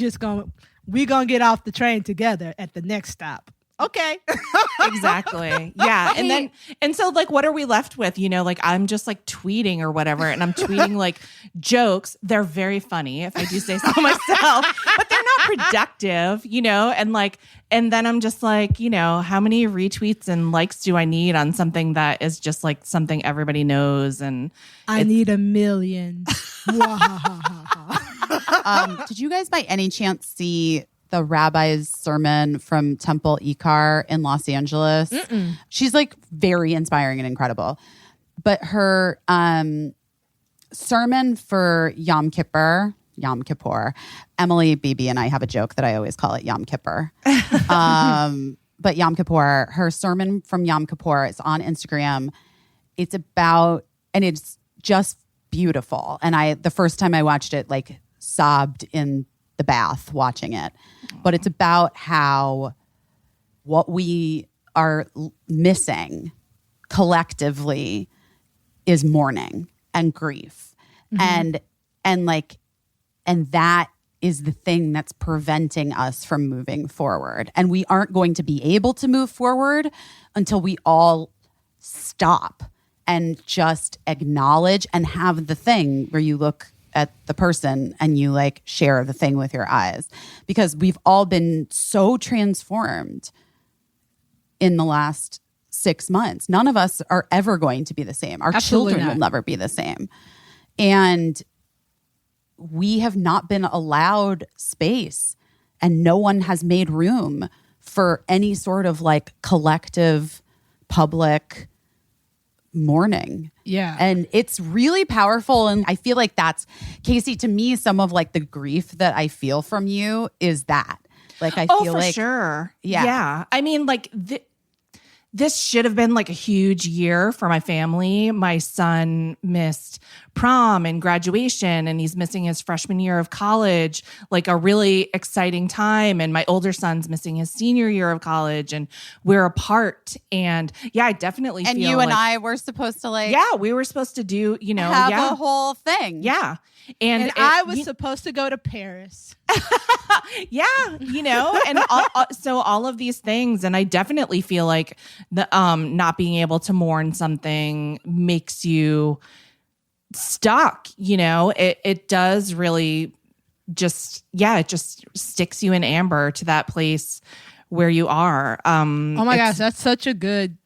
gonna get off the train together at the next stop. Okay. Exactly. Yeah. And so like, what are we left with? Like I'm just like tweeting or whatever. And I'm tweeting like jokes. They're very funny if I do say so myself, but they're not productive, and then I'm just like, how many retweets and likes do I need on something that is just like something everybody knows? And I need 1 million. Did you guys by any chance see the rabbi's sermon from Temple Ikar in Los Angeles? Mm-mm. She's like very inspiring and incredible. But her sermon for Yom Kippur, Emily, Beebe, and I have a joke that I always call it Yom Kippur. But Yom Kippur, her sermon from Yom Kippur is on Instagram. It's just beautiful. And the first time I watched it, like sobbed in the bath watching it. But it's about how what we are missing collectively is mourning and grief. Mm-hmm. And that is the thing that's preventing us from moving forward. And we aren't going to be able to move forward until we all stop and just acknowledge and have the thing where you look at the person and you like share the thing with your eyes, because we've all been so transformed in the last 6 months. None of us are ever going to be the same. Our Absolutely children not. will never be the same. And we have not been allowed space, and no one has made room for any sort of like collective public mourning. Yeah. And it's really powerful. And I feel like that's, Caissie, to me, some of like the grief that I feel from you is that. Like, I feel for like. sure. Yeah. Yeah. I mean, like, this should have been like a huge year for my family. My son missed prom and graduation, and he's missing his freshman year of college, like a really exciting time. And my older son's missing his senior year of college, and we're apart. And yeah, I definitely And feel you and like, I were supposed to like. yeah, we were supposed to do, have a whole thing. Yeah. And I was supposed to go to Paris. Yeah, and so all of these things. And I definitely feel like the not being able to mourn something makes you stuck. It does really just, it just sticks you in amber to that place where you are. Oh my gosh, that's such a good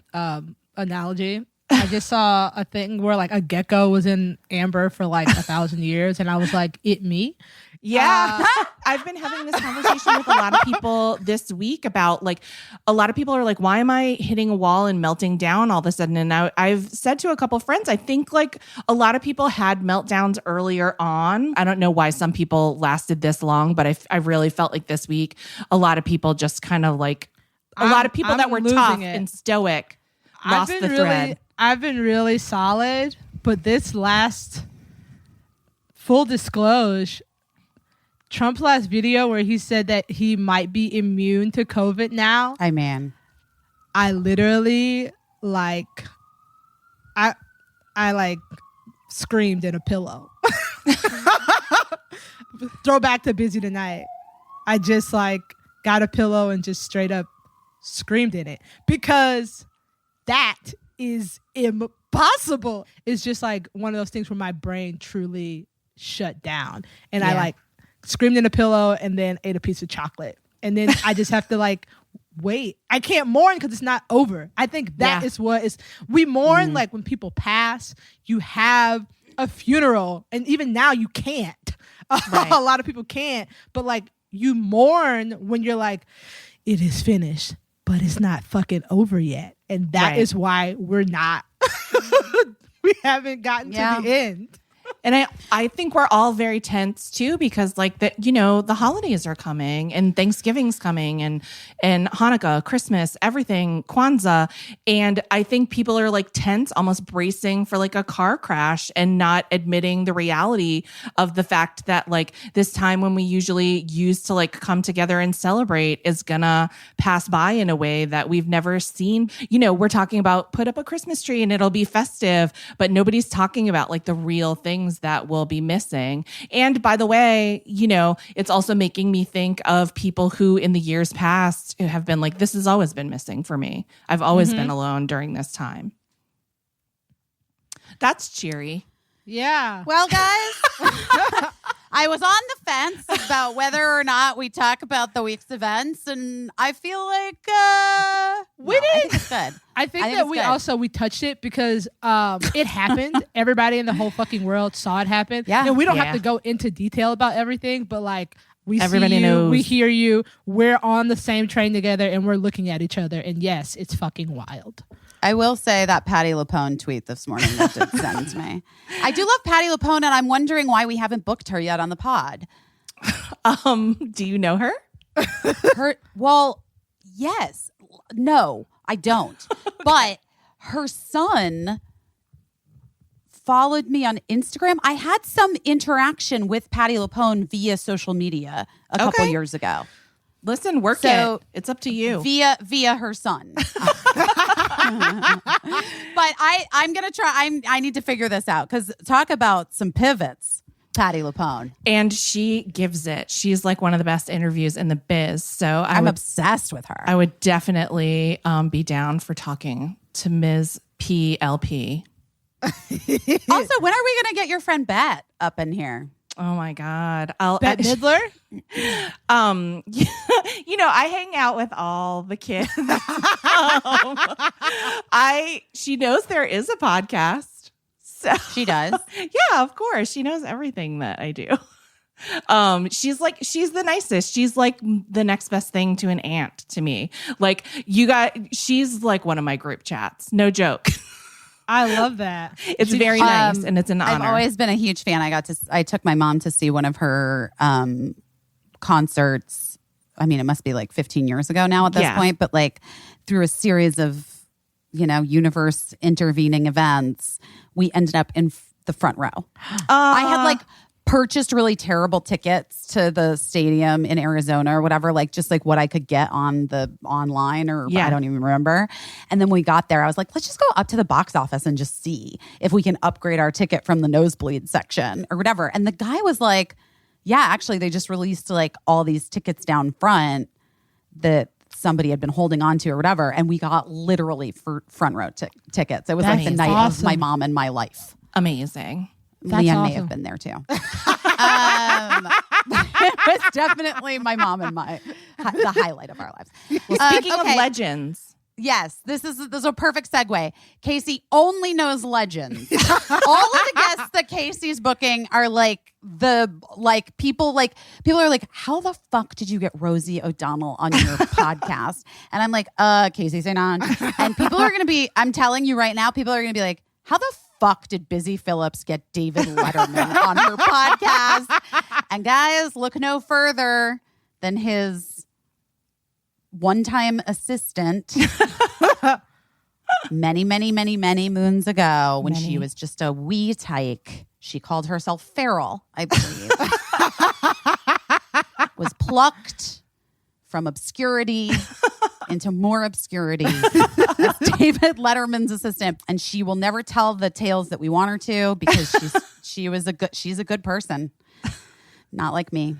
analogy. I just saw a thing where like a gecko was in amber for like 1,000 years, and I was like, "It me." Yeah. I've been having this conversation with a lot of people this week about like, a lot of people are like, why am I hitting a wall and melting down all of a sudden? And I've said to a couple of friends, I think like a lot of people had meltdowns earlier on. I don't know why some people lasted this long, but I really felt like this week, a lot of people just kind of like, a lot of people that were tough and stoic lost the thread. I've been really solid, but this last, full disclosure, Trump's last video where he said that he might be immune to COVID now. I literally like, I like screamed in a pillow. Throw back to busy tonight. I just like got a pillow and just straight up screamed in it because that is impossible. It's just like one of those things where my brain truly shut down, and I like screamed in a pillow and then ate a piece of chocolate, and then I just have to like wait. I can't mourn because it's not over. I think that is what is. We mourn like when people pass. You have a funeral, and even now you can't. Right. A lot of people can't, but like you mourn when you're like, it is finished, but it's not fucking over yet, and that is why we're not. We haven't gotten to the end. And I think we're all very tense too, because like the holidays are coming, and Thanksgiving's coming, and Hanukkah, Christmas, everything, Kwanzaa. And I think people are like tense, almost bracing for like a car crash and not admitting the reality of the fact that like this time when we usually used to like come together and celebrate is gonna pass by in a way that we've never seen. We're talking about put up a Christmas tree and it'll be festive, but nobody's talking about like the real things that will be missing. And by the way, it's also making me think of people who in the years past have been like, this has always been missing for me. I've always been alone during this time. That's cheery. Yeah. Well, guys, I was on the fence about whether or not we talk about the week's events, and I feel like I think it's good. I think that we touched it because it happened. Everybody in the whole fucking world saw it happen. Yeah. And we don't have to go into detail about everything, but like everybody see you, knows. We hear you, we're on the same train together, and we're looking at each other. And yes, it's fucking wild. I will say that Patti LuPone tweet this morning that did send me. I do love Patti LuPone, and I'm wondering why we haven't booked her yet on the pod. Do you know her? Well, yes. No, I don't. But her son followed me on Instagram. I had some interaction with Patti LuPone via social media a couple years ago. Listen, work it. It's up to you. Via her son. But I'm going to try. I need to figure this out, because talk about some pivots, Patti LuPone. And she gives it. She's like one of the best interviews in the biz. So I'm obsessed with her. I would definitely be down for talking to Ms. PLP. Also, when are we going to get your friend Bet up in here? Oh my God. Bette Midler? I hang out with all the kids. She knows there is a podcast. So she does. Yeah, of course. She knows everything that I do. She's the nicest. She's like the next best thing to an aunt to me. Like she's like one of my group chats. No joke. I love that. It's very nice, and it's an honor. I've always been a huge fan. I took my mom to see one of her concerts. I mean, it must be like 15 years ago now at this point, but like through a series of, universe intervening events, we ended up in the front row. I had like purchased really terrible tickets to the stadium in Arizona or whatever, like just like what I could get on the online or I don't even remember. And then when we got there, I was like, let's just go up to the box office and just see if we can upgrade our ticket from the nosebleed section or whatever. And the guy was like, yeah, actually they just released like all these tickets down front that somebody had been holding on to or whatever. And we got literally for front row tickets. It was like the night of my mom and my life. Amazing. Leanne may have been there too. It was definitely my mom and my the highlight of our lives. Well, speaking okay. of legends. Yes, this is a perfect segue. Caissie only knows legends. All of the guests that Caissie's booking are people are like, how the fuck did you get Rosie O'Donnell on your podcast? And I'm like, Caissie St. Ange. And people are gonna be, I'm telling you right now, people are gonna be like, how the fuck did Busy Phillips get David Letterman on her podcast? And guys, look no further than his one-time assistant many moons ago when she was just a wee tyke. She called herself feral, I believe. Was plucked from obscurity into more obscurity as David Letterman's assistant. And she will never tell the tales that we want her to because she's a good person. Not like me.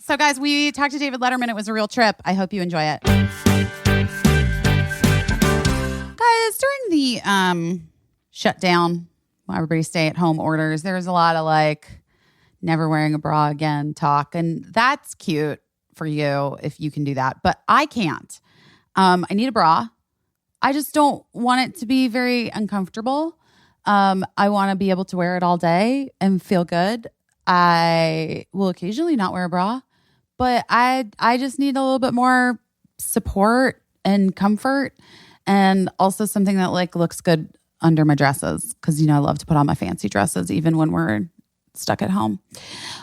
So, guys, we talked to David Letterman. It was a real trip. I hope you enjoy it. Guys, during the shutdown, while everybody stay-at-home orders, there was a lot of, never wearing a bra again talk. And that's cute for you if you can do that. But I can't. I need a bra. I just don't want it to be very uncomfortable. I want to be able to wear it all day and feel good. I will occasionally not wear a bra, but I just need a little bit more support and comfort, and also something that looks good under my dresses because I love to put on my fancy dresses even when we're stuck at home.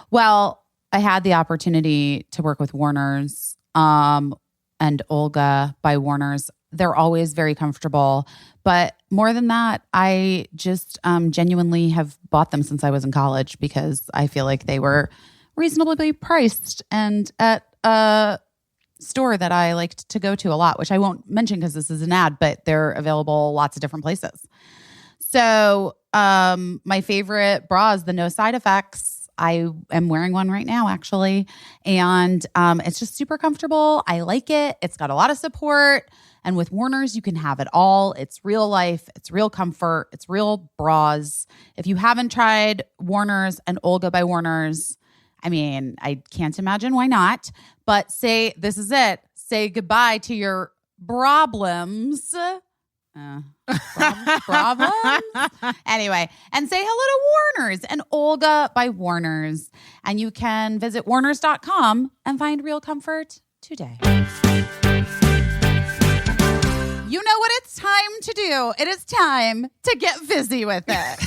Well, I had the opportunity to work with Warner's and Olga by Warner's. They're always very comfortable. But more than that, I just genuinely have bought them since I was in college because I feel like they were reasonably priced and at a store that I liked to go to a lot, which I won't mention because this is an ad, but they're available lots of different places. So my favorite bra is the No Side Effects. I am wearing one right now, actually. And it's just super comfortable. I like it. It's got a lot of support. And with Warner's, you can have it all. It's real life. It's real comfort. It's real bras. If you haven't tried Warner's and Olga by Warner's, I mean, I can't imagine why not. But this is it. Say goodbye to your problems. Problems? Anyway, and say hello to Warner's and Olga by Warner's. And you can visit warners.com and find real comfort today. You know what it's time to do. It is time to get busy with it.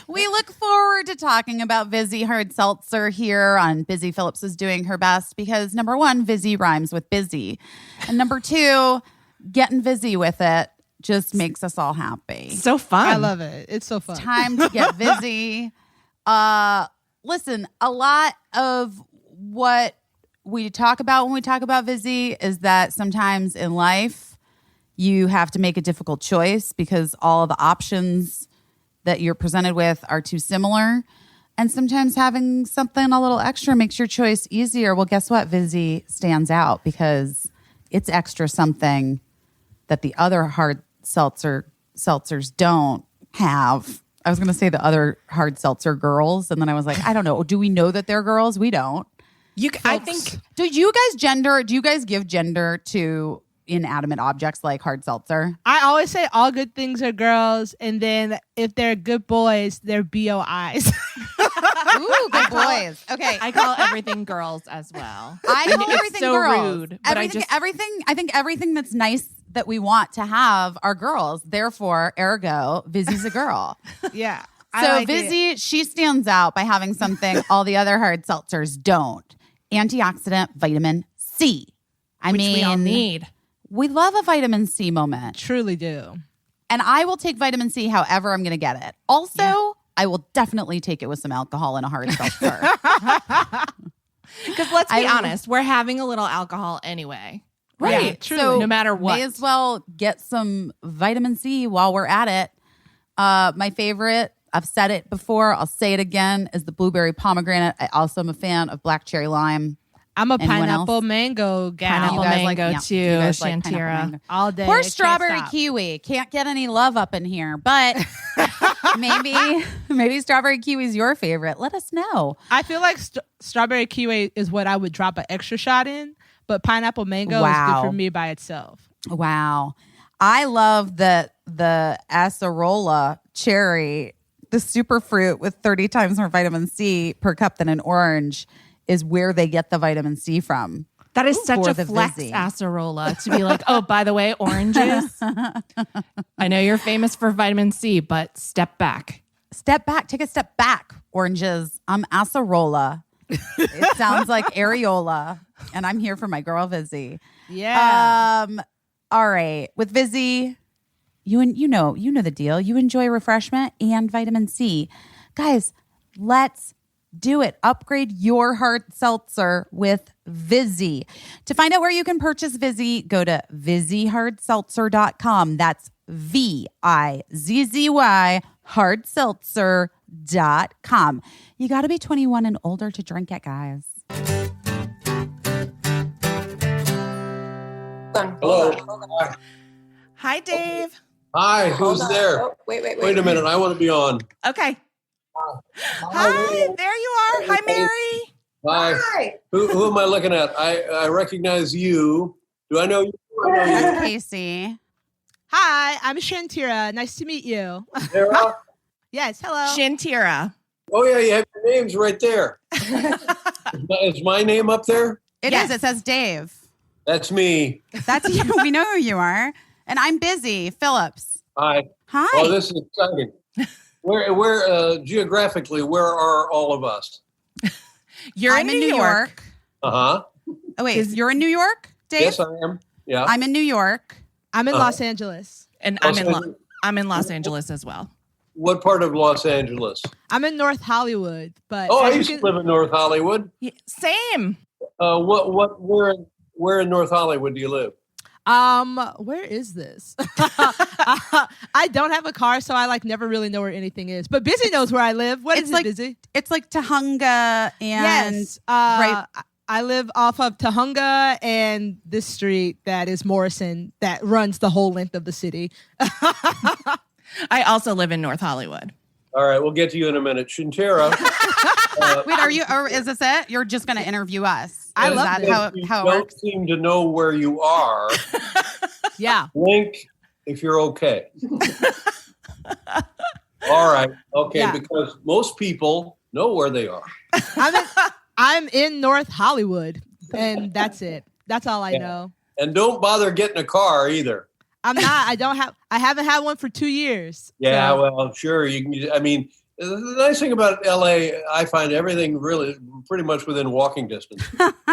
We look forward to talking about Vizzy Hard Seltzer here on Busy Phillips is Doing Her Best because, number one, Vizzy rhymes with busy. And number two, getting busy with it just makes us all happy. So fun. I love it. It's so fun. It's time to get busy. Listen, a lot of what we talk about when we talk about Vizzy is that sometimes in life you have to make a difficult choice because all of the options that you're presented with are too similar. And sometimes having something a little extra makes your choice easier. Well, guess what? Vizzy stands out because it's extra something that the other hard seltzers don't have. I was going to say the other hard seltzer girls. And then I was like, I don't know. Do we know that they're girls? We don't. I think. Do you guys give gender to inanimate objects like hard seltzer? I always say all good things are girls, and then if they're good boys, they're BOIs. Ooh, good boys. Okay. I call everything girls as well. I call everything it's so girls. rude. But I think everything that's nice that we want to have are girls. Therefore, ergo, Vizzy's a girl. Yeah. So Vizzy, she stands out by having something all the other hard seltzers don't. Antioxidant vitamin C. Which we all need. We love a vitamin C moment. Truly do. And I will take vitamin C however I'm going to get it. Also, I will definitely take it with some alcohol and a hard seltzer. Because let's be honest, we're having a little alcohol anyway. Right. Yeah, truly. So no matter what. May as well get some vitamin C while we're at it. My favorite, I've said it before, I'll say it again, is the blueberry pomegranate. I also am a fan of black cherry lime. I'm a Anyone pineapple else? mango gal. Pineapple You guys mango yeah, too, you guys like pineapple Shantira. mango. all day. Poor Can't strawberry stop. kiwi. Can't get any love up in here, but maybe strawberry kiwi is your favorite. Let us know. I feel like strawberry kiwi is what I would drop an extra shot in, but pineapple mango is Wow. good for me by itself. Wow. I love the acerola cherry, the super fruit with 30 times more vitamin C per cup than an orange is where they get the vitamin C from. That is such for a the flex Vizzy. acerola to be like, oh, by the way, oranges. I know you're famous for vitamin C, but step back. Step back. Take a step back, oranges. I'm acerola. It sounds like areola. And I'm here for my girl Vizzy. Yeah. All right. With Vizzy, you know the deal. You enjoy refreshment and vitamin C. Guys, let's do it. Upgrade your hard seltzer with Vizzy. To find out where you can purchase Vizzy, go to VizzyHardSeltzer.com. That's VIZZY hardseltzer.com. You got to be 21 and older to drink it, guys. Hello. Hi, Dave. Hi, who's there? Oh, wait. Wait a minute. I want to be on. Okay. Hi, there you are. Hi, Mary. Hi. Hi. Who am I looking at? I recognize you. Do I know you? I know you. That's Caissie. Hi, I'm Shantira. Nice to meet you. Sarah? Yes, hello. Shantira. Oh, yeah, you have your names right there. Is my name up there? It Yes. is. It says Dave. That's me. That's you. We know who you are. And I'm busy. Phillips. Hi. Hi. Oh, this is exciting. Where geographically, where are all of us? You're I'm in New York. Uh-huh. Oh, wait. You're in New York, Dave? Yes, I am. Yeah. I'm in New York. I'm in Los Angeles. And Los I'm Angeles. in Los Angeles as well. What part of Los Angeles? I'm in North Hollywood, but Oh, I as you used to can- live in North Hollywood. Yeah, same. Where in North Hollywood do you live? where is this? I don't have a car, so I never really know where anything is. But Busy knows where I live. What It's is like- it, Busy? It's like Tahunga and Yes. right. I live off of Tahunga and this street that is Morrison that runs the whole length of the city. I also live in North Hollywood. All right, we'll get to you in a minute. Shantira. Wait, are you or is this it? You're just gonna interview us. I Is love that it. how you it don't works? seem to know where you are. Yeah. Blink if you're okay. All right. Okay, Yeah. because most people know where they are. I'm in North Hollywood, and that's it. That's all I Yeah. know. And don't bother getting a car either. I'm not. I haven't had one for 2 years. Yeah, So, well, sure. I mean, the nice thing about LA, I find everything really pretty much within walking distance.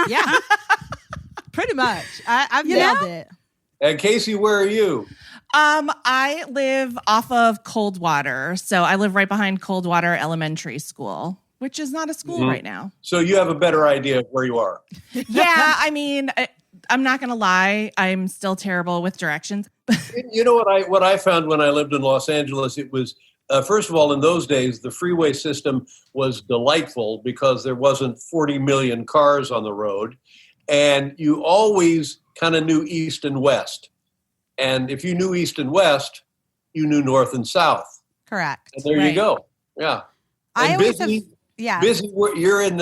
yeah. Pretty much. I've You nailed know? it. And Caissie, where are you? I live off of Coldwater. So I live right behind Coldwater Elementary School, which is not a school Mhm. right now. So you have a better idea of where you are. Yeah, I mean, I'm not going to lie. I'm still terrible with directions. You know what I found when I lived in Los Angeles? It was first of all, in those days, the freeway system was delightful because there wasn't 40 million cars on the road, and you always kind of knew east and west. And if you knew east and west, you knew north and south. Correct. And there you Right. go. Yeah. I And always busy, have. Yeah, busy. You're in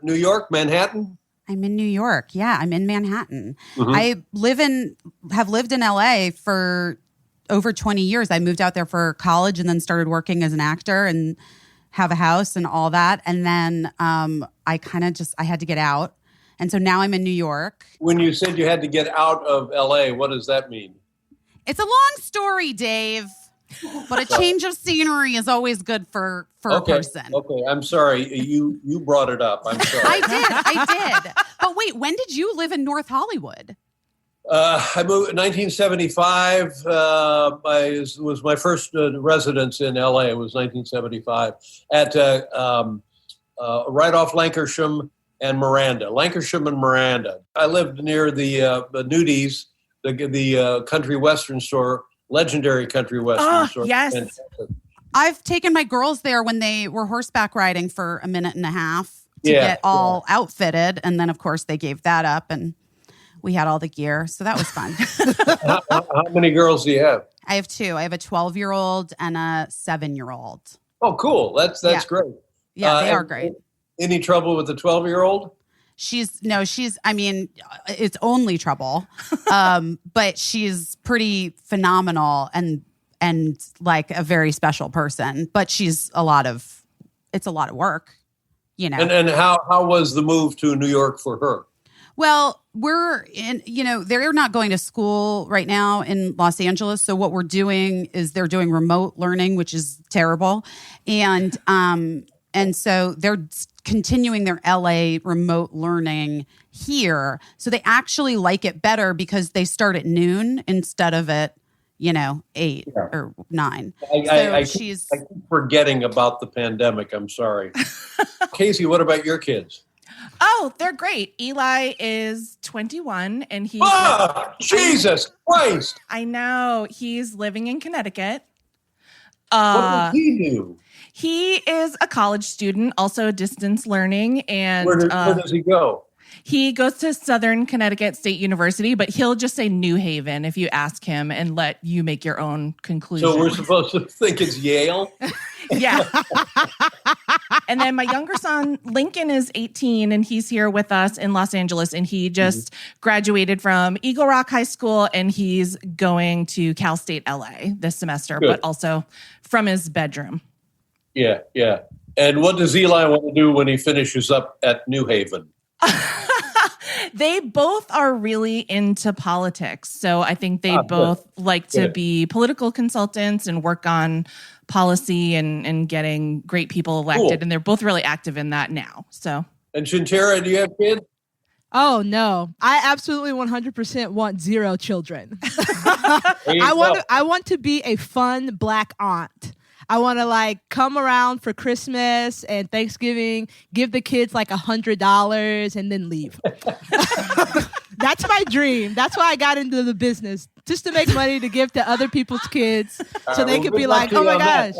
New York, Manhattan. I'm in New York. Yeah, I'm in Manhattan. Mhm. I have lived in LA for over 20 years. I moved out there for college and then started working as an actor and have a house and all that. And then I had to get out. And so now I'm in New York. When you said you had to get out of LA, what does that mean? It's a long story, Dave, but a change of scenery is always good for a person. Okay, I'm sorry. You brought it up. I'm sorry. I did. But wait, when did you live in North Hollywood? I moved in 1975. Was my first residence in LA. It was 1975 at right off Lankershim and Miranda. Lankershim and Miranda. I lived near the Nudies, the country western store, legendary country western store. yes. Fantastic. I've taken my girls there when they were horseback riding for a minute and a half. to Yeah, get all outfitted. And then, of course, they gave that up and we had all the gear. So that was fun. How many girls do you have? I have two. I have a 12-year-old and a 7-year-old. Oh, cool. That's Yeah. great. Yeah, they are and great. Any trouble with the 12-year-old? I mean, it's only trouble. But she's pretty phenomenal and like a very special person, but it's a lot of work, you know. And how was the move to New York for her? Well, they're not going to school right now in Los Angeles. So what we're doing is they're doing remote learning, which is terrible. And so they're continuing their LA remote learning here. So they actually like it better because they start at noon instead of at, 8 or 9. I keep forgetting about the pandemic. I'm sorry. Caissie, what about your kids? Oh, they're great. Eli is 21 and he's Jesus Christ. I know. He's living in Connecticut. What does he do? He is a college student, also distance learning. And where does he go? He goes to Southern Connecticut State University, but he'll just say New Haven if you ask him and let you make your own conclusion. So we're supposed to think it's Yale? Yeah. And then my younger son, Lincoln, is 18 and he's here with us in Los Angeles. And he just graduated from Eagle Rock High School and he's going to Cal State LA this semester, but also from his bedroom. Yeah, yeah. And what does Eli want to do when he finishes up at New Haven? They both are really into politics. So I think they both like to be political consultants and work on policy and getting great people elected. Cool. And they're both really active in that now. So. And Shantira, do you have kids? Oh, no. I absolutely 100% want 0 children. I want to be a fun Black aunt. I want to come around for Christmas and Thanksgiving, give the kids $100 and then leave. That's my dream. That's why I got into the business, just to make money to give to other people's kids so they could be like, oh my gosh.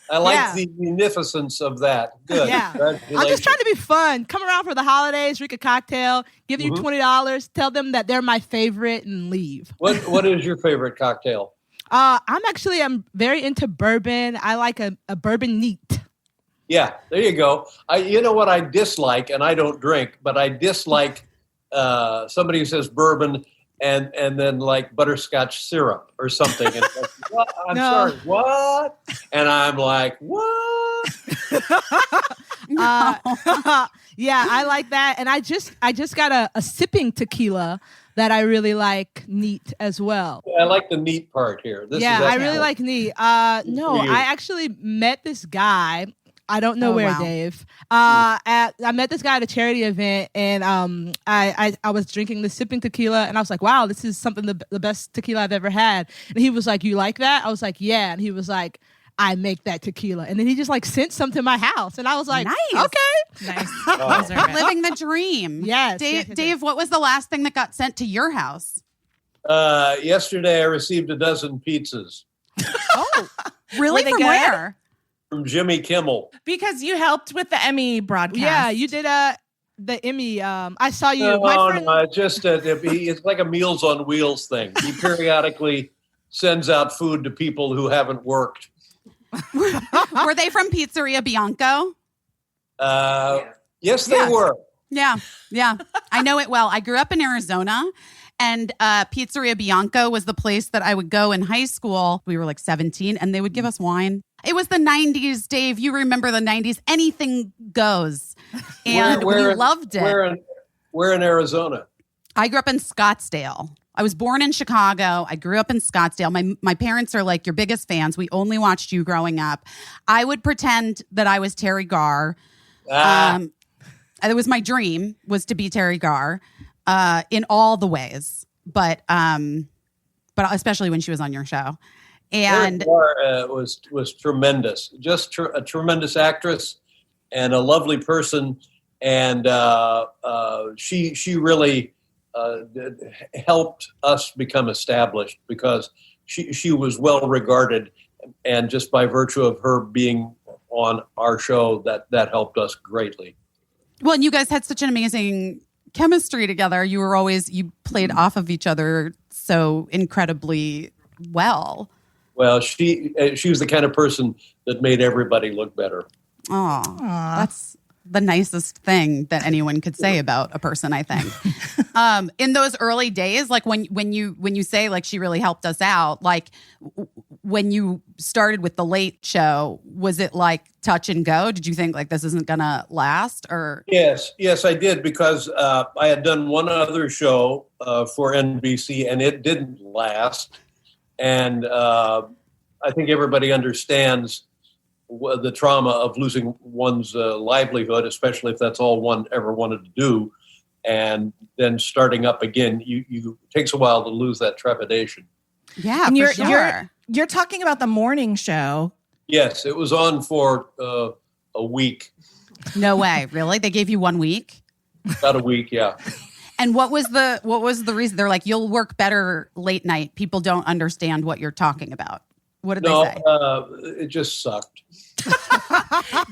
I like the munificence of that. Good. Yeah. I'm just trying to be fun. Come around for the holidays, drink a cocktail, give you $20, tell them that they're my favorite and leave. What is your favorite cocktail? I'm very into bourbon. I like a bourbon neat. Yeah, there you go. You know what I dislike, and I don't drink, but I dislike somebody who says bourbon and then butterscotch syrup or something. And I'm sorry, what? And I'm like, what? Yeah, I like that. And I just got a sipping tequila that I really like neat as well. I like the neat part here. I really like neat. No, I actually met this guy. I don't know where, Dave. I met this guy at a charity event, and I was drinking the sipping tequila, and I was like, wow, this is something the best tequila I've ever had. And he was like, you like that? I was like, yeah. And he was like, I make that tequila. And then he just sent some to my house. And I was like, nice. Okay. Nice. Living the dream. Yes. Dave, what was the last thing that got sent to your house? Yesterday I received a dozen pizzas. Oh, really? From where? From Jimmy Kimmel. Because you helped with the Emmy broadcast. Yeah, you did the Emmy. I saw you. No, it's like a Meals on Wheels thing. He periodically sends out food to people who haven't worked. Were they from Pizzeria Bianco? Yes, they were. Yeah. I know it well. I grew up in Arizona, and Pizzeria Bianco was the place that I would go in high school. We were 17, and they would give us wine. It was the 90s, Dave. You remember the 90s. Anything goes. And we loved it. Where in Arizona? I grew up in Scottsdale. I was born in Chicago. I grew up in Scottsdale. My parents are your biggest fans. We only watched you growing up. I would pretend that I was Terry Garr. It was my dream was to be Terry Garr in all the ways, but especially when she was on your show. And Terry Garr was tremendous. Just a tremendous actress and a lovely person. And she really helped us become established because she was well regarded, and just by virtue of her being on our show, that helped us greatly. Well, and you guys had such an amazing chemistry together. You played off of each other so incredibly well. Well, she was the kind of person that made everybody look better. Oh, that's the nicest thing that anyone could say about a person, I think. In those early days, like when you say like she really helped us out, like when you started with the Late Show, was it like touch and go? Did you think like this isn't gonna last? Or Yes, I did, because I had done one other show for NBC and it didn't last, and I think everybody understands the trauma of losing one's livelihood, especially if that's all one ever wanted to do, and then starting up again. It takes a while to lose that trepidation. yeah, And for sure. you're talking about the morning show. Yes, it was on for a week, No way, really? They gave you 1 week? about a week. Yeah. And what was the reason? They're like, you'll work better late night. People don't understand what you're talking about. What did they say? It just sucked.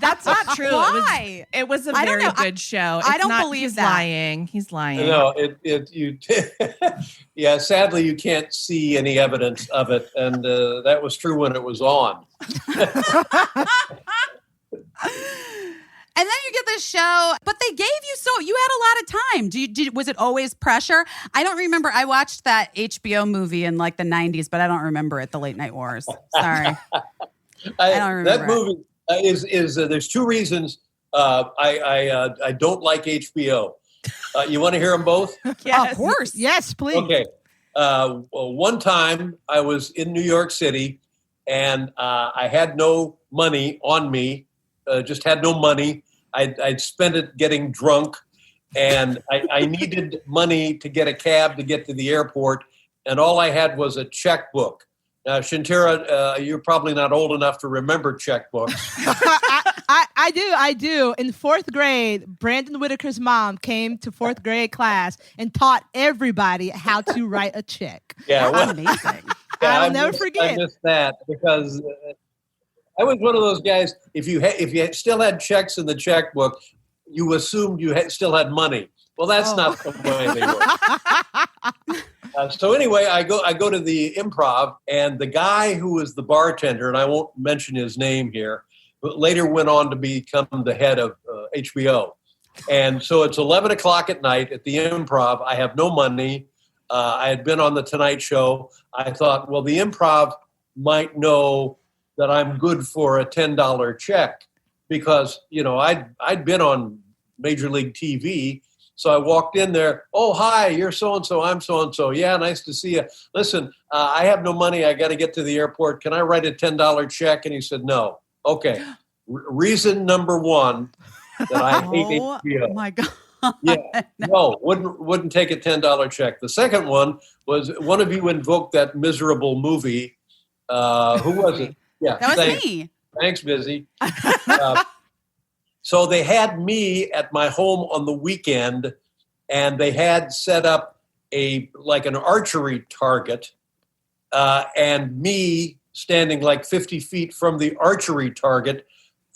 That's not true. Why? It was a I don't very know. good show. I It's don't not- believe he's that. lying. He's lying. No, yeah, sadly you can't see any evidence of it. And that was true when it was on. And then you get this show, but they gave you you had a lot of time. Was it always pressure? I don't remember. I watched that HBO movie in like the 90s, but I don't remember it, The Late Night Wars. Sorry. I don't remember That movie is there's two reasons I don't like HBO. You want to hear them both? Of course. Yes, please. Okay. Well, one time I was in New York City and I had no money on me, just had no money. I'd spent it getting drunk, and I needed money to get a cab to get to the airport, and all I had was a checkbook. Now, Shantira, you're probably not old enough to remember checkbooks. I do. In fourth grade, Brandon Whitaker's mom came to fourth grade class and taught everybody how to write a check. Yeah, That's amazing. I'll never forget. I missed that because I was one of those guys. If you still had checks in the checkbook, you assumed you still had money. Well, that's not the way they work. So anyway, I go to the Improv, and the guy who was the bartender, and I won't mention his name here, but later went on to become the head of HBO. And so it's 11 o'clock at night at the Improv. I have no money. I had been on the Tonight Show. I thought, well, the Improv might know that I'm good for a $10 check because, I'd been on Major League TV. So I walked in there. Oh, hi, you're so-and-so. I'm so-and-so. Yeah, nice to see you. Listen, I have no money. I got to get to the airport. Can I write a $10 check? And he said, no. Okay. Reason number one that I hate HBO. Oh my God. Yeah, no, wouldn't take a $10 check. The second one was one of you invoked that miserable movie. Who was it? Yeah, That was thanks. me. Thanks, Busy. So they had me at my home on the weekend, and they had set up an archery target, and me standing like 50 feet from the archery target,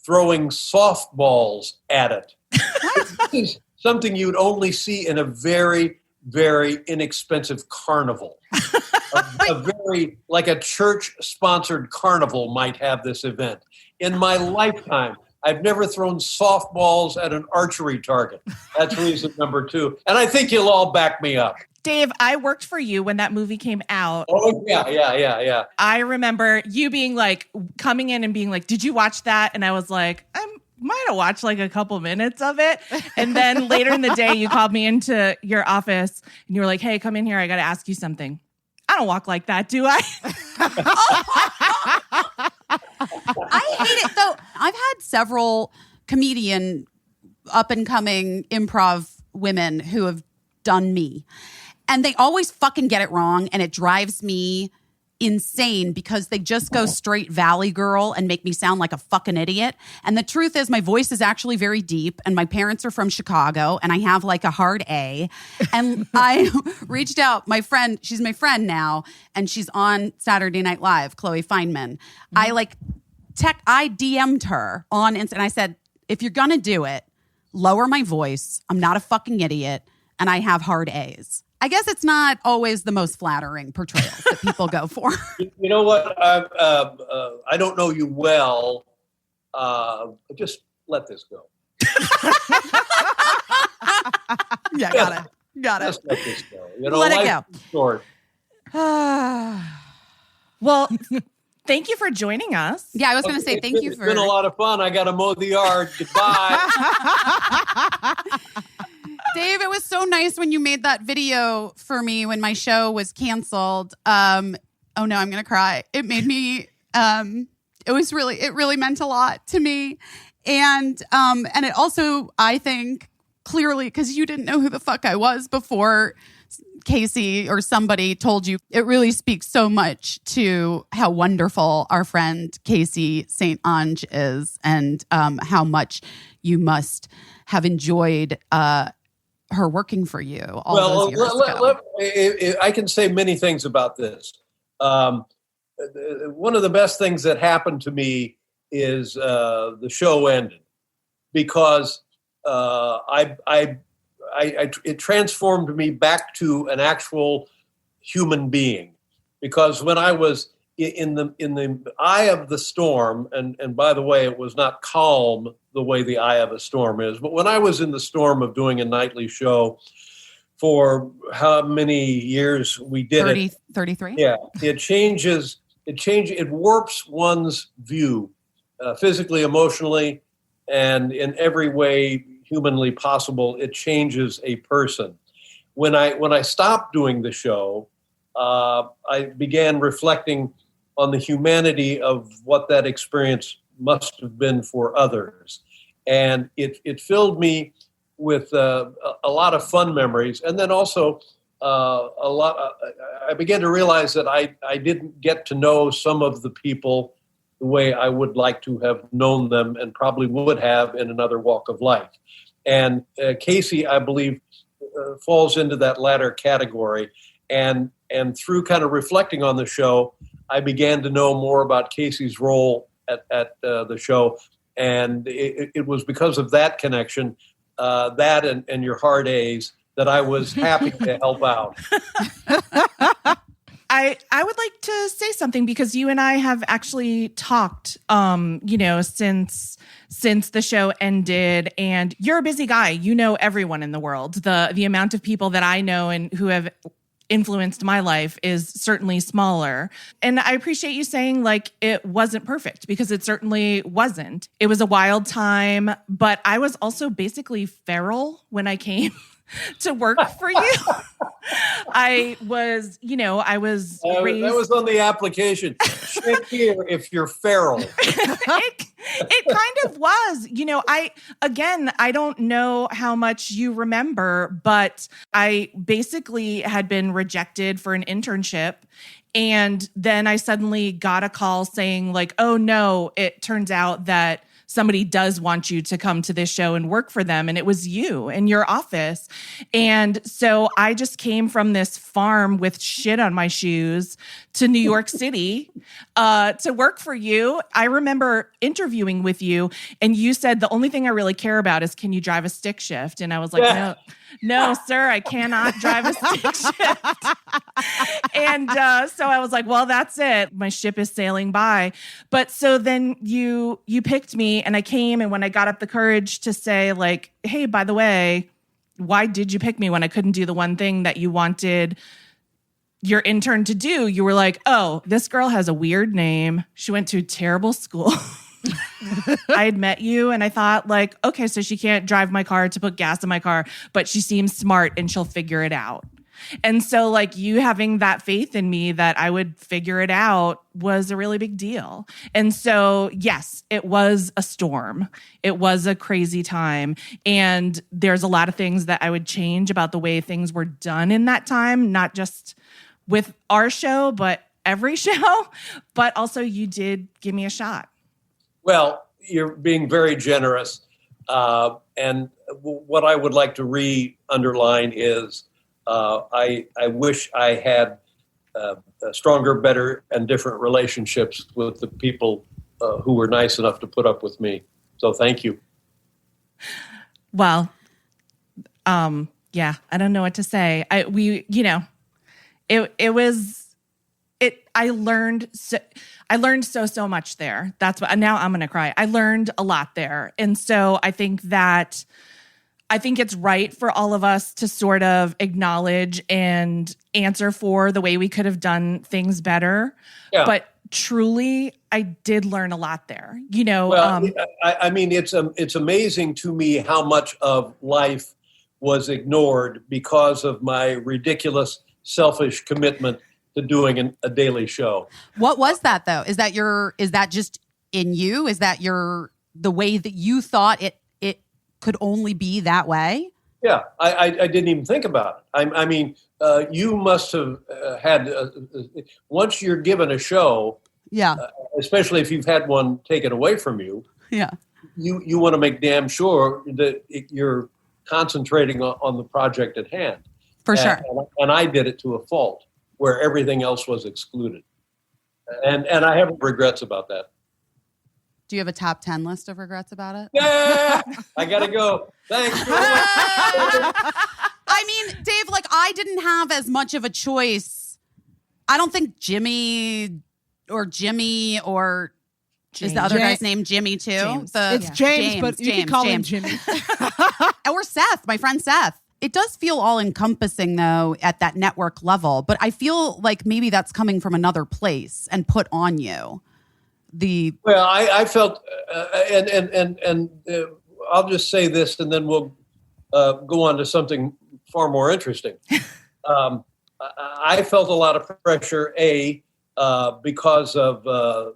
throwing softballs at it. This is something you'd only see in a very, very inexpensive carnival. A very, like a church-sponsored carnival might have this event. In my lifetime, I've never thrown softballs at an archery target. That's reason number two. And I think you'll all back me up. Dave, I worked for you when that movie came out. Oh, yeah. I remember you being like, coming in and being like, did you watch that? And I was like, I might have watched like a couple minutes of it. And then later in the day, you called me into your office and you were like, hey, come in here. I got to ask you something. I don't walk like that, do I? I hate it though. I've had several comedian up and coming improv women who have done me, and they always fucking get it wrong, and it drives me insane because they just go straight Valley Girl and make me sound like a fucking idiot. And the truth is my voice is actually very deep, and my parents are from Chicago, and I have like a hard A. And I reached out, my friend, she's my friend now, and she's on Saturday Night Live, Chloe Feynman. I DM'd her on Insta, and I said, if you're gonna do it, lower my voice. I'm not a fucking idiot. And I have hard A's. I guess it's not always the most flattering portrayals that people go for. You know what? I don't know you well. Just let this go. Yeah, got it. Just let this go. You know, Let it life is short. Well, thank you for joining us. Yeah, I was going to say thank you It's for... been a lot of fun. I got to mow the yard. Goodbye. Dave, it was so nice when you made that video for me when my show was canceled. Oh no, I'm going to cry. It made me, it really meant a lot to me. And it also, I think, clearly, because you didn't know who the fuck I was before Caissie or somebody told you, it really speaks so much to how wonderful our friend Caissie St. Ange is, and how much you must have enjoyed her working for you all those years ago. I can say many things about this. One of the best things that happened to me is the show ended, because it transformed me back to an actual human being. Because when I was in the eye of the storm, and by the way, it was not calm the way the eye of a storm is, but when I was in the storm of doing a nightly show for how many years we did 33? Yeah, it warps one's view physically, emotionally, and in every way humanly possible. It changes a person. When I stopped doing the show, I began reflecting on the humanity of what that experience must have been for others. And it filled me with a lot of fun memories. And then also I began to realize that I didn't get to know some of the people the way I would like to have known them, and probably would have in another walk of life. And Caissie, I believe, falls into that latter category. And through kind of reflecting on the show, I began to know more about Caissie's role at the show. And it was because of that connection, that and your hard A's, that I was happy to help out. I would like to say something, because you and I have actually talked, since the show ended, and you're a busy guy. You know everyone in the world. The amount of people that I know and who have influenced my life is certainly smaller. And I appreciate you saying, like, it wasn't perfect, because it certainly wasn't. It was a wild time, but I was also basically feral when I came to work for you. I was raised. That was on the application. Check here if you're feral. It kind of was. I don't know how much you remember, but I basically had been rejected for an internship. And then I suddenly got a call saying, like, oh no, it turns out that somebody does want you to come to this show and work for them. And it was you in your office. And so I just came from this farm with shit on my shoes to New York City to work for you. I remember interviewing with you, and you said, the only thing I really care about is, can you drive a stick shift? And I was like, no, sir, I cannot drive a stick shift. And so I was like, well, that's it. My ship is sailing by. But so then you picked me, and I came, and when I got up the courage to say, like, hey, by the way, why did you pick me when I couldn't do the one thing that you wanted your intern to do? You were like, oh, this girl has a weird name. She went to a terrible school. I had met you, and I thought, like, okay, so she can't drive my car to put gas in my car, but she seems smart and she'll figure it out. And so, like, you having that faith in me that I would figure it out was a really big deal. And so, yes, it was a storm. It was a crazy time. And there's a lot of things that I would change about the way things were done in that time, not just with our show, but every show. But also, you did give me a shot. Well, you're being very generous. And what I would like to re-underline is, I wish I had stronger, better, and different relationships with the people who were nice enough to put up with me. So thank you. Well, yeah, I don't know what to say. I learned so much there. That's what, now I'm going to cry. I learned a lot there. And so I think it's right for all of us to sort of acknowledge and answer for the way we could have done things better. Yeah. But truly, I did learn a lot there. Well, I mean, it's amazing to me how much of life was ignored because of my ridiculous, selfish commitment to doing a daily show. What was that though? Is that just in you? Is that the way that you thought it could only be that way? Yeah, I didn't even think about it. I mean, you must have had, once you're given a show, yeah, especially if you've had one taken away from you, yeah, you want to make damn sure that you're concentrating on the project at hand. For sure. And I did it to a fault where everything else was excluded. And I have regrets about that. Do you have a top 10 list of regrets about it? Yeah, I got to go. Thanks. I mean, Dave, I didn't have as much of a choice. I don't think Jimmy or James. Is the other guy's name Jimmy too? James. It's James, but you can call him Jimmy. Or Seth, my friend Seth. It does feel all encompassing though at that network level, but I feel like maybe that's coming from another place and put on you. Well, I felt, and I'll just say this, and then we'll go on to something far more interesting. I felt a lot of pressure, because of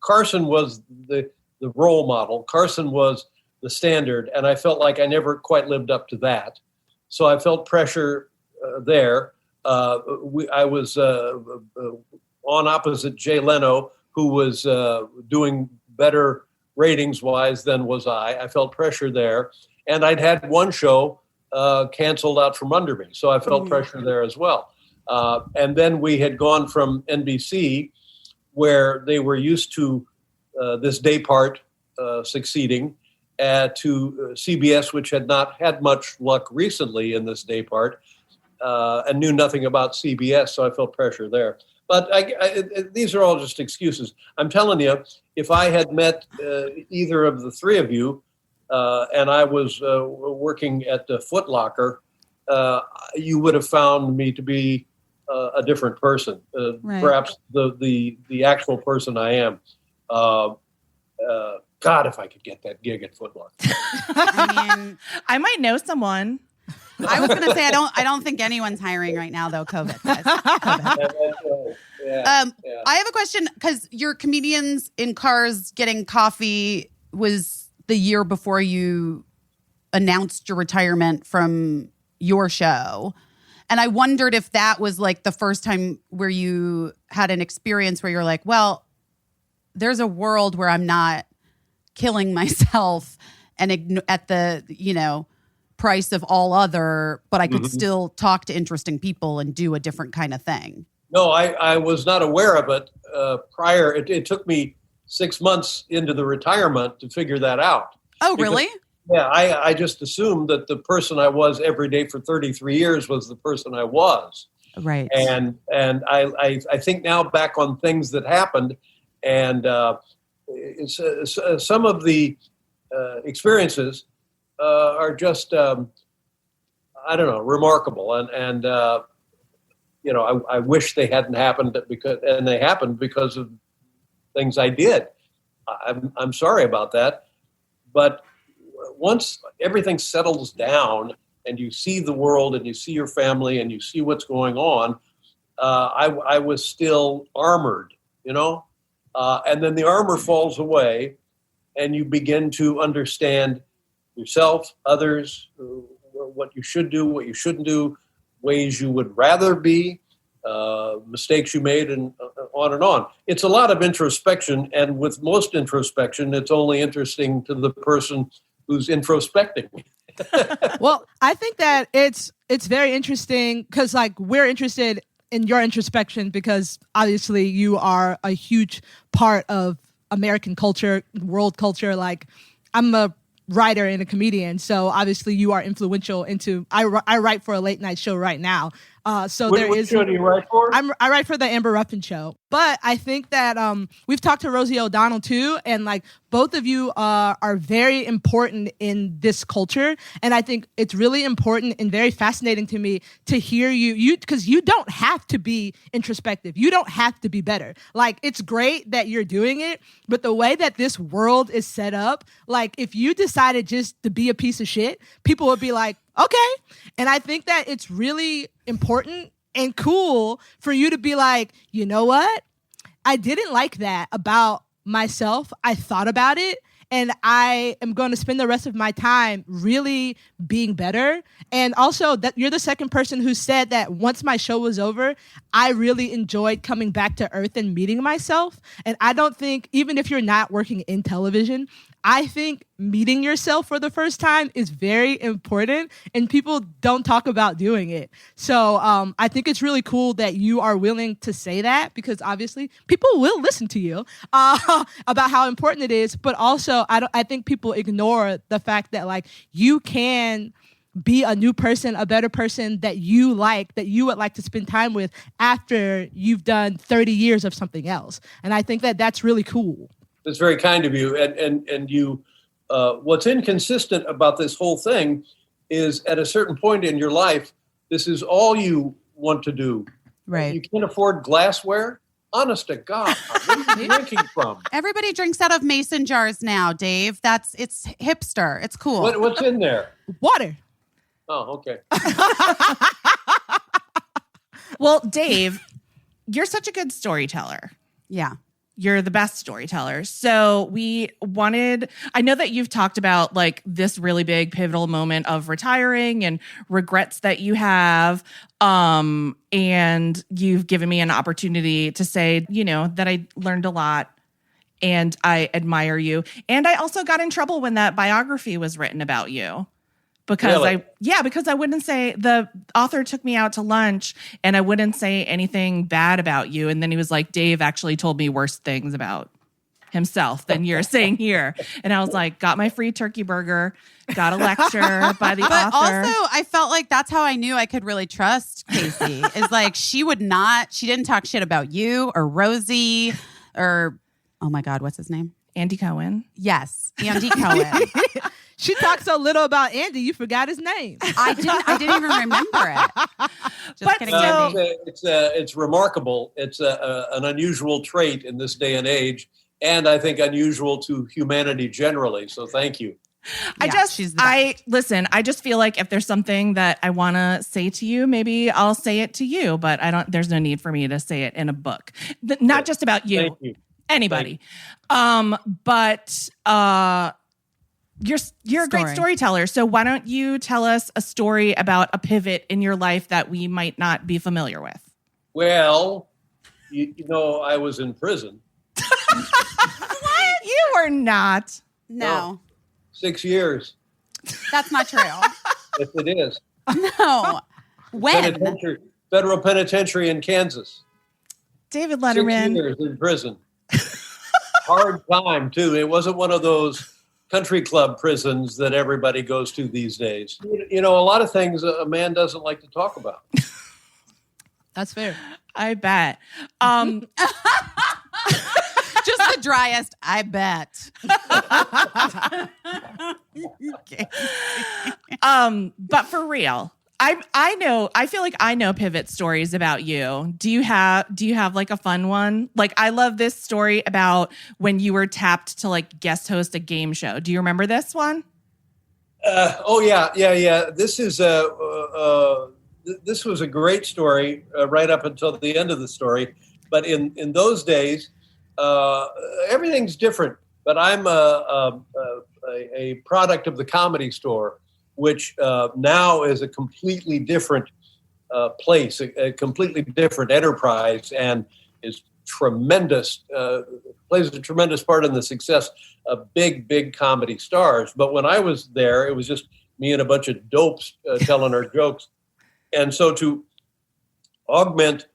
Carson was the role model. Carson was the standard, and I felt like I never quite lived up to that. So I felt pressure there. I was on opposite Jay Leno, who was doing better ratings-wise than was I. I felt pressure there. And I'd had one show canceled out from under me, so I felt pressure there as well. And then we had gone from NBC, where they were used to this day part succeeding, to CBS, which had not had much luck recently in this day part, and knew nothing about CBS, so I felt pressure there. But these are all just excuses. I'm telling you, if I had met either of the three of you, and I was working at the Foot Locker, you would have found me to be a different person, right. Perhaps the actual person I am. God, if I could get that gig at Foot Locker. I mean, I might know someone. I was going to say I don't think anyone's hiring right now though. COVID. Guys. COVID. Yeah. I have a question because your Comedians in Cars Getting Coffee was the year before you announced your retirement from your show, and I wondered if that was like the first time where you had an experience where you're like, well, there's a world where I'm not killing myself and at the price of all other, but I could still talk to interesting people and do a different kind of thing. No, I was not aware of it prior. It took me 6 months into the retirement to figure that out. Oh, really? Yeah, I just assumed that the person I was every day for 33 years was the person I was. Right. And I think now back on things that happened, and some of the experiences are just, I don't know, remarkable. And I wish they hadn't happened and they happened because of things I did. I'm sorry about that. But once everything settles down and you see the world and you see your family and you see what's going on, I was still armored, and then the armor falls away and you begin to understand yourself, others, what you should do, what you shouldn't do, ways you would rather be, mistakes you made, and on and on. It's a lot of introspection, and with most introspection, it's only interesting to the person who's introspecting. Well, I think that it's very interesting because we're interested in your introspection because obviously you are a huge part of American culture, world culture. I'm a writer and a comedian. So obviously you are influential into, I write for a late night show right now. So Which show do you write for? I write for the Amber Ruffin Show. But I think that we've talked to Rosie O'Donnell too, and like both of you are very important in this culture. And I think it's really important and very fascinating to me to hear you because you don't have to be introspective. You don't have to be better. Like, it's great that you're doing it, but the way that this world is set up, like if you decided just to be a piece of shit, people would be like, okay. And I think that it's really important and cool for you to be like, you know what? I didn't like that about myself. I thought about it, and I am going to spend the rest of my time really being better. And also that you're the second person who said that once my show was over, I really enjoyed coming back to earth and meeting myself. And I don't think, even if you're not working in television, I think meeting yourself for the first time is very important, and people don't talk about doing it. So I think it's really cool that you are willing to say that, because obviously people will listen to you about how important it is. But also, I think people ignore the fact that like you can be a new person, a better person that you would like to spend time with after you've done 30 years of something else. And I think that that's really cool. That's very kind of you. And you, what's inconsistent about this whole thing is at a certain point in your life, this is all you want to do. Right. You can't afford glassware. Honest to God, where are you drinking from? Everybody drinks out of mason jars now, Dave. It's hipster. It's cool. What's in there? Water. Oh, okay. Well, Dave, you're such a good storyteller. Yeah. You're the best storyteller. So I know that you've talked about like this really big pivotal moment of retiring and regrets that you have. And you've given me an opportunity to say, that I learned a lot and I admire you. And I also got in trouble when that biography was written about you. Because really? because I wouldn't say, the author took me out to lunch and I wouldn't say anything bad about you. And then he was like, Dave actually told me worse things about himself than you're saying here. And I was like, got my free turkey burger, got a lecture by the But author. also, I felt like that's how I knew I could really trust Caissie. Is like she didn't talk shit about you or Rosie or, oh my God, what's his name? Andy Cohen. Yes, Andy Cohen. She talked so little about Andy, you forgot his name. I didn't even remember it. Just But kidding, so- Andy. It's remarkable. It's an unusual trait in this day and age, and I think unusual to humanity generally. So thank you. She's the best. I just feel like if there's something that I want to say to you, maybe I'll say it to you, but there's no need for me to say it in a book. Not just about you. Thank you. Anybody. You're a great storyteller. So why don't you tell us a story about a pivot in your life that we might not be familiar with? Well, I was in prison. What? You were not. No, 6 years. that's not true. Yes, it is. No. When? Federal penitentiary in Kansas. David 6 Letterman. years in prison. Hard time, too. It wasn't one of those country club prisons that everybody goes to these days. A lot of things a man doesn't like to talk about. That's fair. I bet. Just the driest, I bet. Okay. But for real, I feel like I know pivot stories about you. Do you have like a fun one? Like, I love this story about when you were tapped to like guest host a game show. Do you remember this one? Yeah. This was a great story right up until the end of the story. But in those days, everything's different. But I'm a product of the Comedy Store, which now is a completely different place, a completely different enterprise, and is tremendous, plays a tremendous part in the success of big comedy stars. But when I was there, it was just me and a bunch of dopes telling our jokes. And so to augment,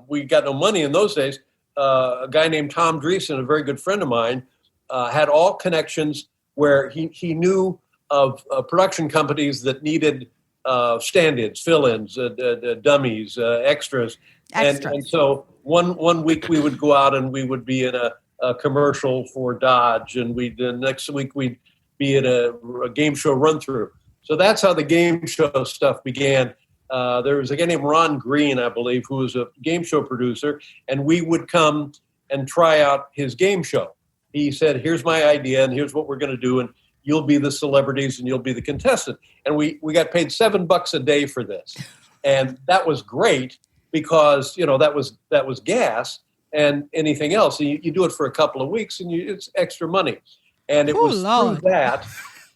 we got no money in those days. A guy named Tom Dreesen, a very good friend of mine, had all connections where he knew of production companies that needed stand-ins, fill-ins, dummies, extras. And so one week we would go out and we would be in a commercial for Dodge, and the next week we'd be in a game show run-through. So that's how the game show stuff began. There was a guy named Ron Green, I believe, who was a game show producer, and we would come and try out his game show. He said, here's my idea, and here's what we're going to do, and you'll be the celebrities, and you'll be the contestant. And we got paid $7 a day for this. And that was great because, that was gas and anything else. And you do it for a couple of weeks, and it's extra money. And it was through that.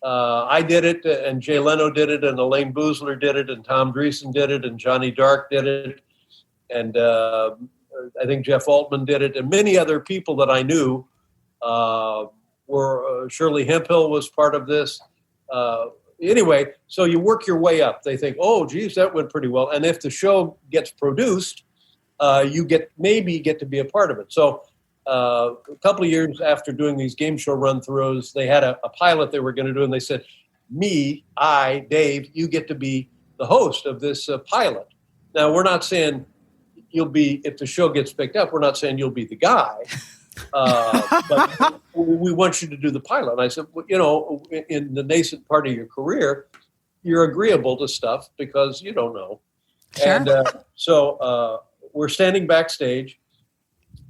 I did it, and Jay Leno did it, and Elaine Boozler did it, and Tom Dreesen did it, and Johnny Dark did it, and I think Jeff Altman did it, and many other people that I knew were. Shirley Hemphill was part of this. Anyway, so you work your way up. They think, oh, geez, that went pretty well. And if the show gets produced, you maybe get to be a part of it. So a couple of years after doing these game show run-throughs, they had a pilot they were going to do, and they said, Dave, you get to be the host of this pilot. Now, we're not saying you'll be, if the show gets picked up, we're not saying you'll be the guy, but we want you to do the pilot. And I said, well, in the nascent part of your career, you're agreeable to stuff because you don't know. Sure. And so we're standing backstage,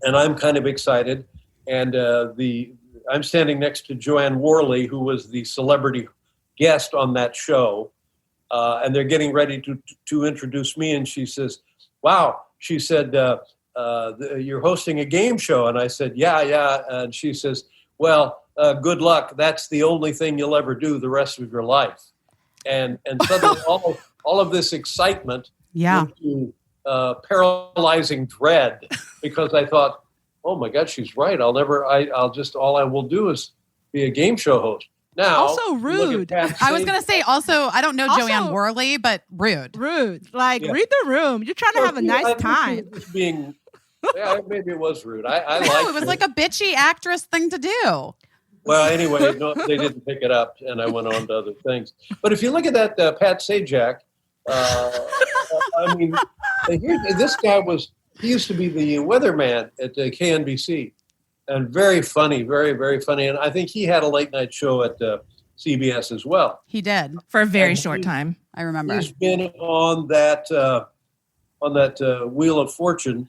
and I'm kind of excited. And I'm standing next to Joanne Worley, who was the celebrity guest on that show. And they're getting ready to introduce me. And she says, wow, she said, you're hosting a game show. And I said, yeah. And she says, well, good luck. That's the only thing you'll ever do the rest of your life. And suddenly all of this excitement went to paralyzing dread, because I thought, oh my God, she's right. all I will do is be a game show host. Now, also rude. I was going to say, also, I don't know Joanne Worley, but rude. Rude. Like, read the room. You're trying to have a nice time. Maybe it was rude. I No, it was like a bitchy actress thing to do. Well, anyway, no, they didn't pick it up, and I went on to other things. But if you look at that Pat Sajak, I mean, this guy he used to be the weatherman at KNBC. And very funny, very, very funny. And I think he had a late night show at CBS as well. He did. For a very short time. I remember. He's been on that Wheel of Fortune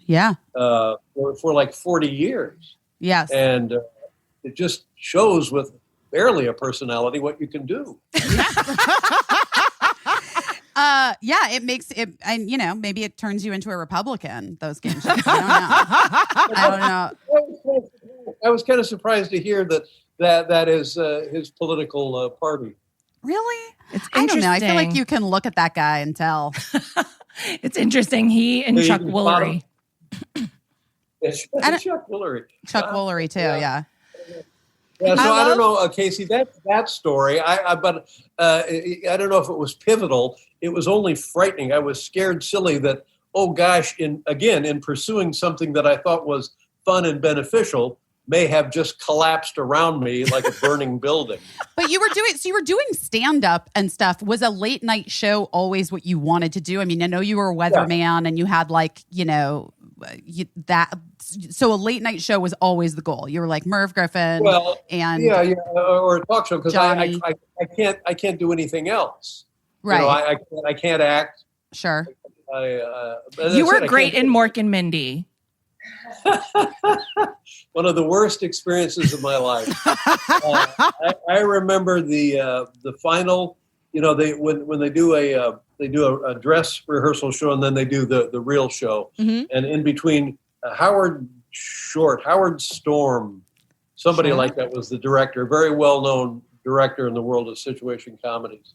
for like 40 years. Yes. And it just shows with barely a personality what you can do. It makes it, and maybe it turns you into a Republican, those game shows. I don't know. I was kind of surprised to hear that is his political party. Really? It's I don't interesting. know. I feel like you can look at that guy and tell. It's interesting. He and Chuck Woolery. Chuck Woolery. Chuck Woolery too, yeah. Yeah, so I don't know, Caissie, that story, but I don't know if it was pivotal. It was only frightening. I was scared silly that, oh gosh, in pursuing something that I thought was fun and beneficial, may have just collapsed around me like a burning building. But you were doing stand-up and stuff. Was a late night show always what you wanted to do? I mean, I know you were a weatherman and you had so a late night show was always the goal. You were like Merv Griffin or a talk show, because I can't do anything else. Right. I can't act. Sure. You were great in Mork and Mindy. One of the worst experiences of my life. I remember the final. When they do a dress rehearsal show, and then they do the real show, and in between Howard Storm, somebody like that was the director, a very well known director in the world of situation comedies,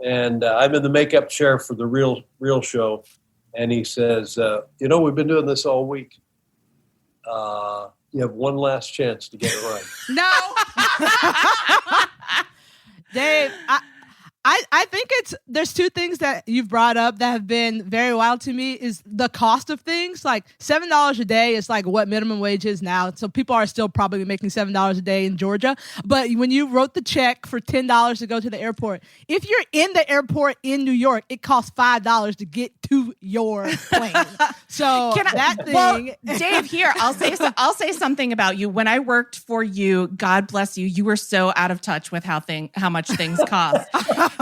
and I'm in the makeup chair for the real show, and he says, we've been doing this all week. You have one last chance to get it right. No. Dave, I think there's two things that you've brought up that have been very wild to me is the cost of things. Like $7 a day is like what minimum wage is now. So people are still probably making $7 a day in Georgia. But when you wrote the check for $10 to go to the airport, if you're in the airport in New York, it costs $5 to get to your plane. So Dave, here I'll say something about you. When I worked for you, God bless you, you were so out of touch with how much things cost.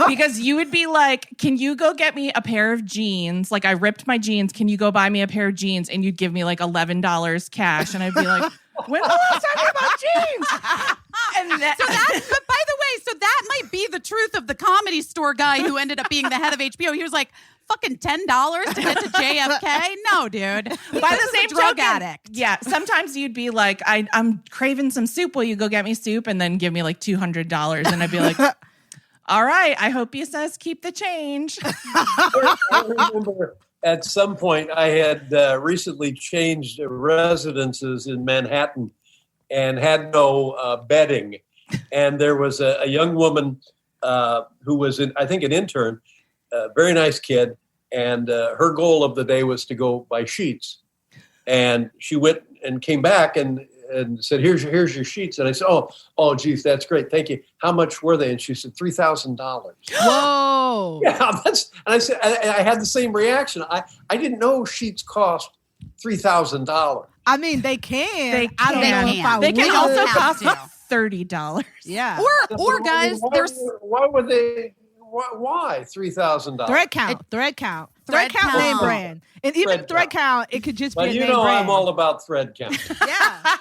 Because you would be like, can you go get me a pair of jeans? Like I ripped my jeans. Can you go buy me a pair of jeans? And you'd give me like $11 cash. And I'd be like, when the last time you bought jeans? But by the way, so that might be the truth of the Comedy Store guy who ended up being the head of HBO. He was like, fucking $10 to get to JFK? No, dude. By the same drug token, addict. Yeah. Sometimes you'd be like, I'm craving some soup. Will you go get me soup? And then give me like $200. And I'd be like, all right, I hope he says keep the change. I remember at some point I had recently changed residences in Manhattan and had no bedding. And there was a young woman who was, I think, an intern, very nice kid. And her goal of the day was to go buy sheets. And she went and came back and said, here's your sheets. And I said, oh, geez, that's great. Thank you. How much were they? And she said, $3,000. Whoa. Yeah. And I said, I had the same reaction. I didn't know sheets cost $3,000. I mean, they can. They I don't know if I They can would. also have cost $30. Yeah. Or guys, Why would they? Why $3,000? Thread count. Thread count name count. brand. And even thread count, it could just be a But name you know brand. I'm all about thread count. Yeah.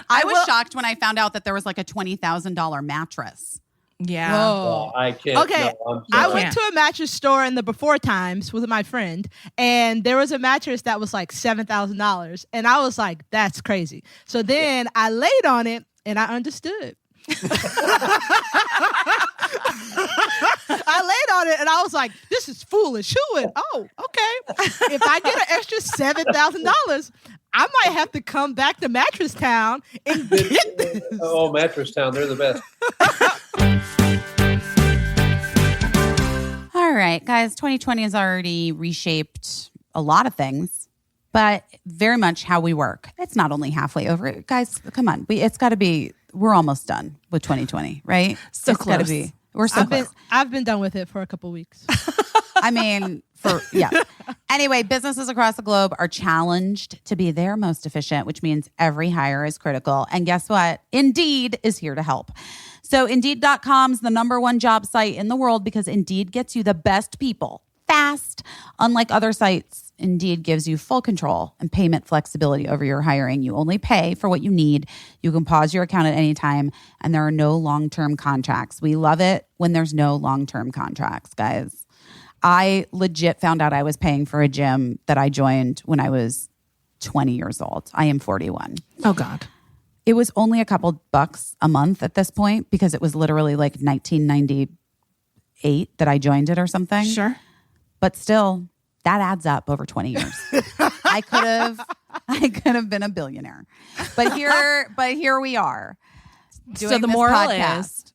I was shocked when I found out that there was like a $20,000 mattress. Yeah. Whoa. I can't. Okay, No, I'm I sorry. went to a mattress store in the before times with my friend, and there was a mattress that was like $7,000, and I was like, "That's crazy." So then I laid on it, and I understood. I laid on it, and I was like, "This is foolish." Who would? Oh, okay. If I get an extra $7,000, I might have to come back to Mattress Town and get this. Oh, Mattress Town, they're the best. All right, guys, 2020 has already reshaped a lot of things, but very much how we work. It's not only halfway over. Guys, come on. It's got to be, we're almost done with 2020, right? So It's gotta close. be. We're so close. I've been done with it for a couple weeks. I mean, Anyway, businesses across the globe are challenged to be their most efficient, which means every hire is critical. And guess what? Indeed is here to help. So Indeed.com is the #1 job site in the world because Indeed gets you the best people fast. Unlike other sites, Indeed gives you full control and payment flexibility over your hiring. You only pay for what you need. You can pause your account at any time, and there are no long-term contracts. We love it when there's no long-term contracts, guys. I legit found out I was paying for a gym that I joined when I was 20 years old. I am 41. Oh, God. It was only a couple bucks a month at this point because it was literally like 1998 that I joined it or something. Sure. But still, that adds up over 20 years. I could have been a billionaire. But here we are. So the moral is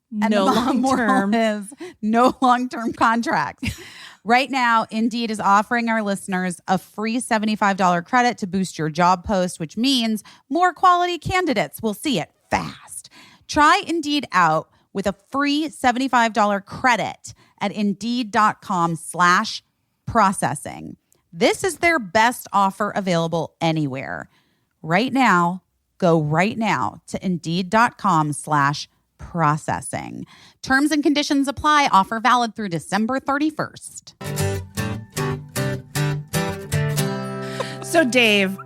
no long-term contracts. Right now, Indeed is offering our listeners a free $75 credit to boost your job post, which means more quality candidates will see it fast. Try Indeed out with a free $75 credit at Indeed.com/processing. This is their best offer available anywhere. Right now, go right now to Indeed.com/processing. Terms and conditions apply. Offer valid through December 31st. So, Dave,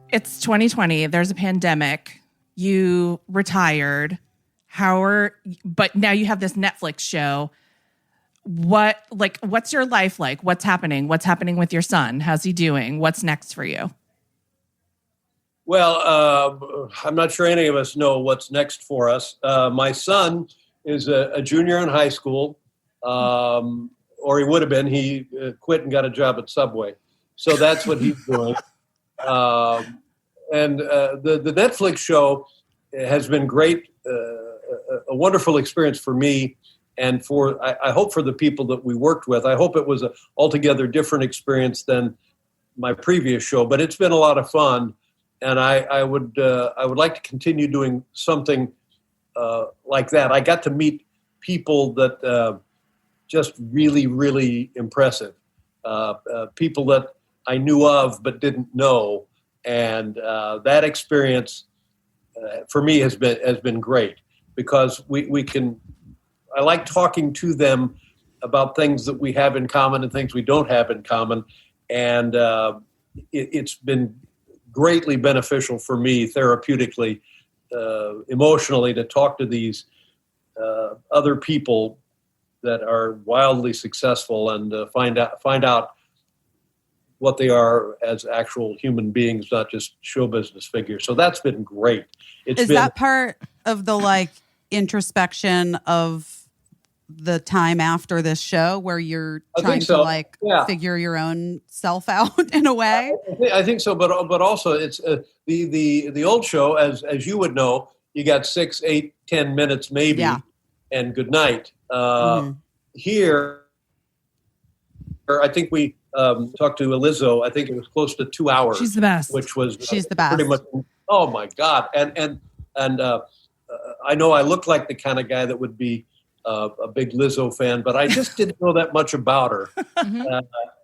it's 2020. There's a pandemic. You retired. But now you have this Netflix show. What's your life like? What's happening? What's happening with your son? How's he doing? What's next for you? Well, I'm not sure any of us know what's next for us. My son is a junior in high school, or he would have been. He quit and got a job at Subway. So that's what he's doing. And the Netflix show has been great, a wonderful experience for me And I hope for the people that we worked with, I hope it was an altogether different experience than my previous show, but it's been a lot of fun. And I would like to continue doing something like that. I got to meet people that just really, really impressive. People that I knew of but didn't know, and that experience for me has been great because we can. I like talking to them about things that we have in common and things we don't have in common, and it's been greatly beneficial for me therapeutically, emotionally, to talk to these other people that are wildly successful and find out what they are as actual human beings, not just show business figures. So that's been great. Is that part of the introspection of the time after this show where you're trying to figure your own self out in a way? I think so, but also it's the old show, as you would know, you got 6, 8, 10 minutes maybe, and good night. Here, I think we talked to Elizzo. I think it was close to 2 hours. She's the best. She's the best. Pretty much. Oh my God! And I know I look like the kind of guy that would be a big Lizzo fan, but I just didn't know that much about her.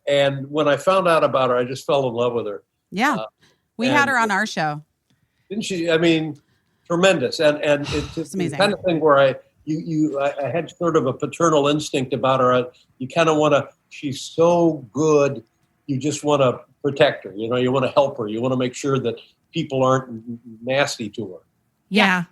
And when I found out about her, I just fell in love with her. Yeah, we had her on our show. Didn't she? I mean, tremendous. And it's amazing. The kind of thing where I had sort of a paternal instinct about her. You kind of want to. She's so good. You just want to protect her. You know, you want to help her. You want to make sure that people aren't nasty to her. Yeah.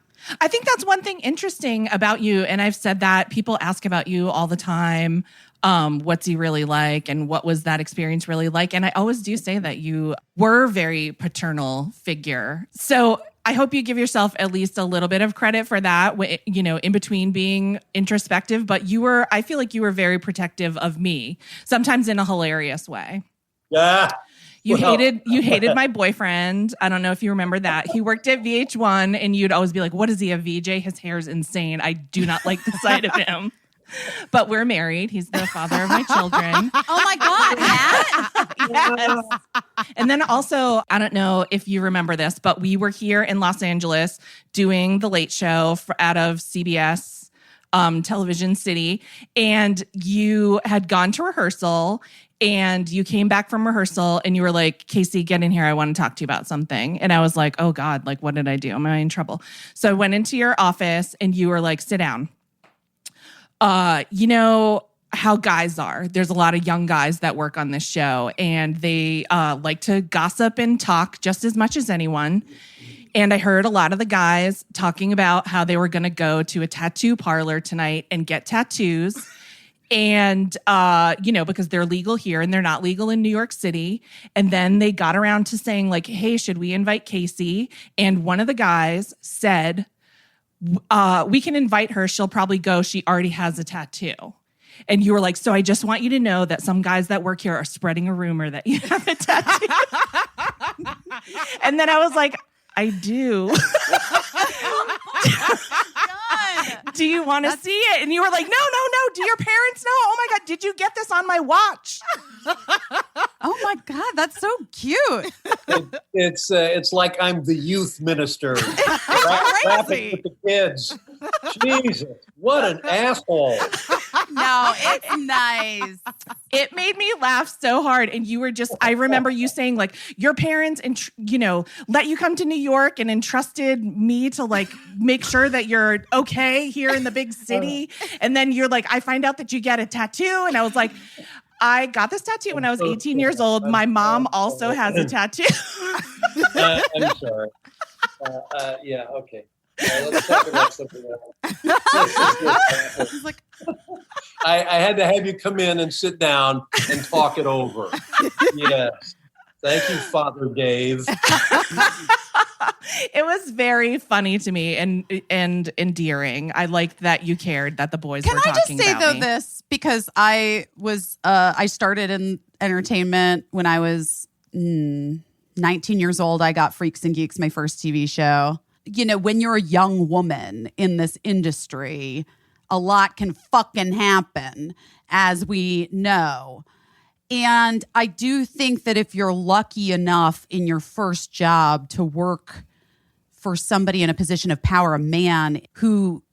I think that's one thing interesting about you. And I've said that people ask about you all the time. What's he really like? And what was that experience really like? And I always do say that you were a very paternal figure. So I hope you give yourself at least a little bit of credit for that, in between being introspective. But I feel like you were very protective of me, sometimes in a hilarious way. Yeah. You hated my boyfriend. I don't know if you remember that. He worked at VH1 and you'd always be like, what is he, a VJ? His hair's insane. I do not like the sight of him. But we're married. He's the father of my children. Oh my God, Matt. Yes. And then also, I don't know if you remember this, but we were here in Los Angeles doing The Late Show out of CBS Television City. And you had gone to rehearsal and you came back from rehearsal and you were like, Caissie, get in here. I want to talk to you about something. And I was like, oh God, what did I do? Am I in trouble? So I went into your office and you were like, sit down. You know how guys are. There's a lot of young guys that work on this show and they like to gossip and talk just as much as anyone. And I heard a lot of the guys talking about how they were going to go to a tattoo parlor tonight and get tattoos. And, because they're legal here and they're not legal in New York City. And then they got around to saying hey, should we invite Caissie? And one of the guys said, we can invite her. She'll probably go. She already has a tattoo. And you were like, so I just want you to know that some guys that work here are spreading a rumor that you have a tattoo. And then I was like, I do. Do you want to see it? And you were like, no. Do your parents know? Oh my God, did you get this on my watch? Oh my God, that's so cute. It's like I'm the youth minister. Rapping with the kids. Jesus, what an asshole. No, it's nice. It made me laugh so hard. And you were I remember you saying your parents, let you come to New York and entrusted me to make sure that you're okay here in the big city. And then you're like, I find out that you get a tattoo. And I was like, I got this tattoo when I was 18 years old. My mom also has a tattoo. I'm sorry. Yeah, okay. Let's talk about something else. I had to have you come in and sit down and talk it over. Yes. Thank you, Father Dave. It was very funny to me and endearing. I liked that you cared that the boys were talking about me. Can I just say, though, this? Because I started in entertainment when I was 19 years old. I got Freaks and Geeks, my first TV show. When you're a young woman in this industry, a lot can fucking happen, as we know. And I do think that if you're lucky enough in your first job to work for somebody in a position of power, a man who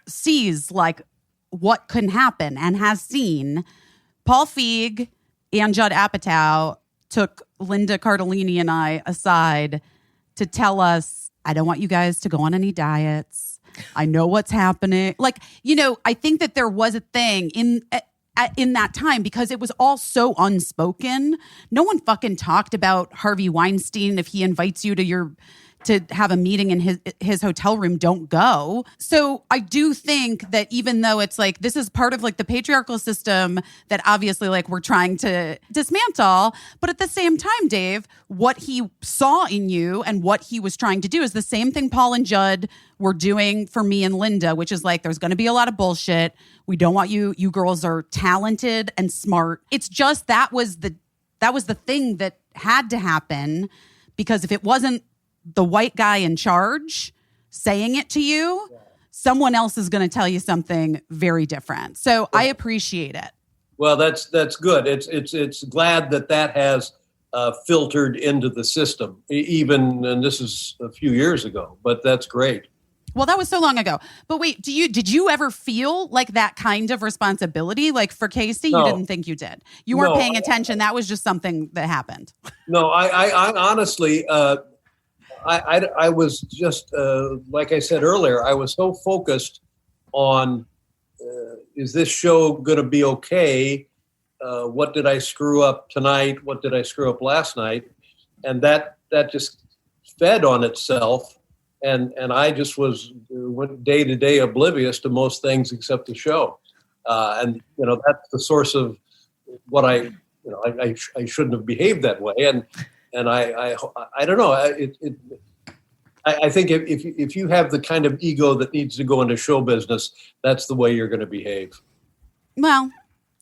sees like what can happen and has seen, Paul Feig and Judd Apatow took Linda Cardellini and I aside to tell us, I don't want you guys to go on any diets. I know what's happening. Like, I think that there was a thing in that time because it was all so unspoken. No one fucking talked about Harvey Weinstein. If he invites you to have a meeting in his hotel room, don't go. So I do think that even though it's like, this is part of like the patriarchal system that obviously like we're trying to dismantle, but at the same time, Dave, what he saw in you and what he was trying to do is the same thing Paul and Judd were doing for me and Linda, which is like, there's going to be a lot of bullshit. We don't want you girls are talented and smart. It's just, that was the thing that had to happen, because if it wasn't the white guy in charge saying it to you, someone else is going to tell you something very different. So I appreciate it. Well, that's good. It's glad that has filtered into the system, and this is a few years ago, but that's great. Well, that was so long ago. But wait, did you ever feel like that kind of responsibility? Like for Caissie, No. You didn't think you did. You weren't paying attention. That was just something that happened. No, I honestly, I was just, like I said earlier, I was so focused on, is this show going to be okay? What did I screw up tonight? What did I screw up last night? And that just fed on itself. And I just went day to day oblivious to most things except the show. And, that's the source of what I shouldn't have behaved that way. And I don't know. I think if you have the kind of ego that needs to go into show business, that's the way you're going to behave. Well,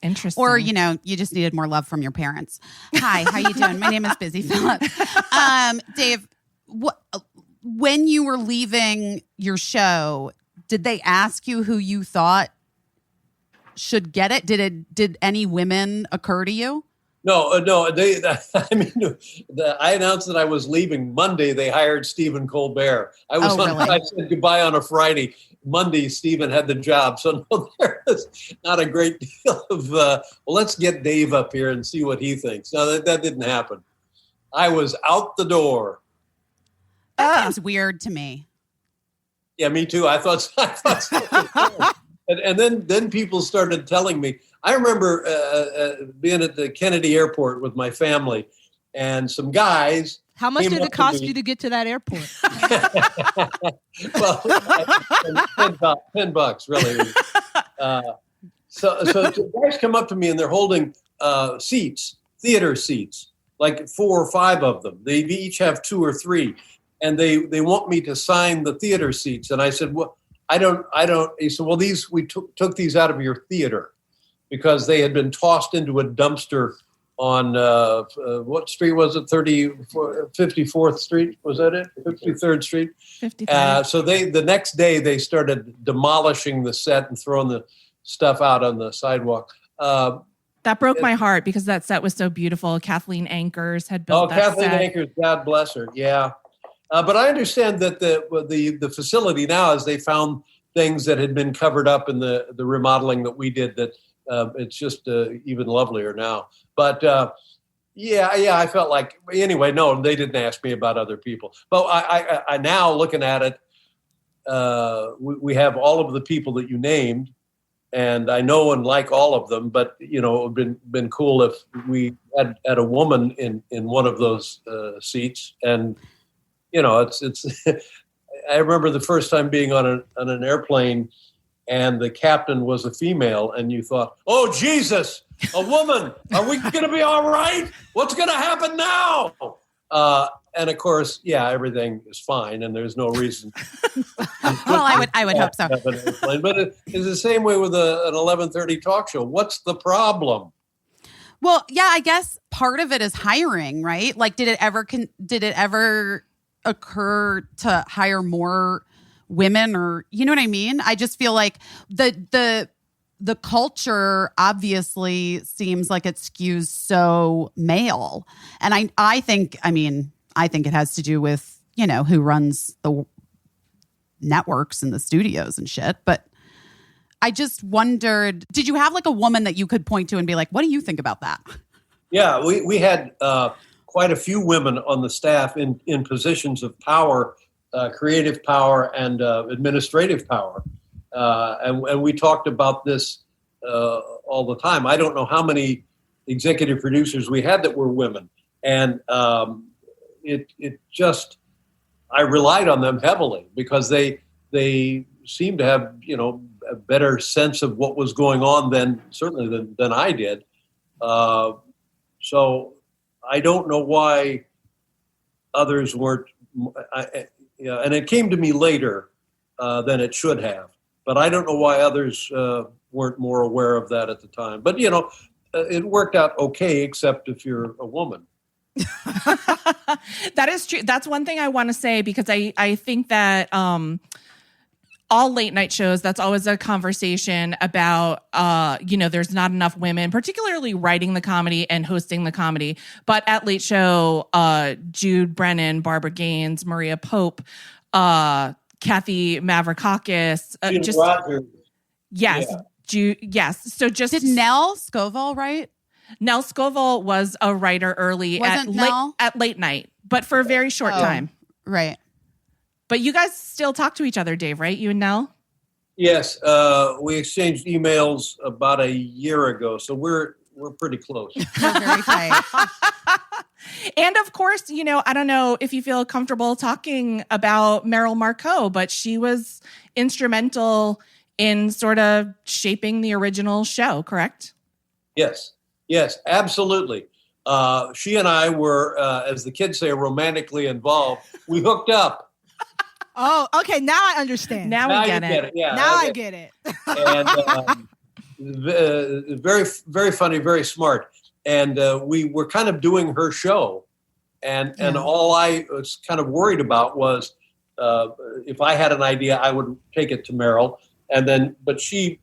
interesting. or, you just needed more love from your parents. Hi, how you doing? My name is Busy Phillips. Dave, when you were leaving your show, did they ask you who you thought should get it? Did any women occur to you? No. I announced that I was leaving Monday. They hired Stephen Colbert. Really? I said goodbye on a Friday. Monday, Stephen had the job. So no, there's not a great deal of, let's get Dave up here and see what he thinks. No, that didn't happen. I was out the door. That seems weird to me. Yeah, me too. I thought so. And then people started telling me. I remember being at the Kennedy Airport with my family, and some guys. How much did it cost you to get to that airport? Well, $10, really. So guys come up to me and they're holding theater seats, like 4 or 5 of them. They each have 2 or 3, and they want me to sign the theater seats. And I said, well, I don't. He said, well, we took these out of your theater because they had been tossed into a dumpster on what street was it? 54th Street, was that it? 53rd Street. 53rd. So the next day they started demolishing the set and throwing the stuff out on the sidewalk. That broke my heart because that set was so beautiful. Kathleen Ankers had built that Kathleen set. Ankers, God bless her. Yeah. But I understand that the facility now, as they found things that had been covered up in the remodeling that we did, that it's just even lovelier now. But yeah, I felt like, anyway, no, they didn't ask me about other people. But I now looking at it, we have all of the people that you named, and I know and like all of them. But it would have been cool if we had a woman in one of those seats. And it's. I remember the first time being on an airplane, and the captain was a female, and you thought, "Oh Jesus, a woman! Are we going to be all right? What's going to happen now?" And of course, yeah, everything is fine, and there's no reason. Well, I would hope so. But it's the same way with an 11:30 talk show. What's the problem? Well, yeah, I guess part of it is hiring, right? Like, did it ever occur to hire more women, or you know what I mean? I just feel like the culture obviously seems like it skews so male. And I think it has to do with, who runs the networks and the studios and shit. But I just wondered, did you have like a woman that you could point to and be like, what do you think about that? Yeah, we had quite a few women on the staff in positions of power, creative power and administrative power. And we talked about this all the time. I don't know how many executive producers we had that were women. And it just, I relied on them heavily because they seemed to have, a better sense of what was going on than I did. So I don't know why others weren't, and it came to me later than it should have. But I don't know why others weren't more aware of that at the time. But, it worked out okay, except if you're a woman. That is true. That's one thing I want to say, because I think that all late night shows, that's always a conversation about, there's not enough women, particularly writing the comedy and hosting the comedy. But at Late Show, Jude Brennan, Barbara Gaines, Maria Pope, Kathy Mavrakakis, Rogers. Yes. Yeah. Yes. So just did Nell Scoville write? Nell Scoville was a writer early at late night, but for a very short time. Right. But you guys still talk to each other, Dave, right? You and Nell? Yes. We exchanged emails about a year ago, so we're pretty close. We're very tight. And of course, I don't know if you feel comfortable talking about Meryl Marcoux, but she was instrumental in sort of shaping the original show, correct? Yes, absolutely. She and I were, as the kids say, romantically involved. We hooked up. Oh, okay. Now I understand. Now we get it. Yeah, now I get it. And very, very funny, very smart. And we were kind of doing her show. And all I was kind of worried about was if I had an idea, I would take it to Meryl. But she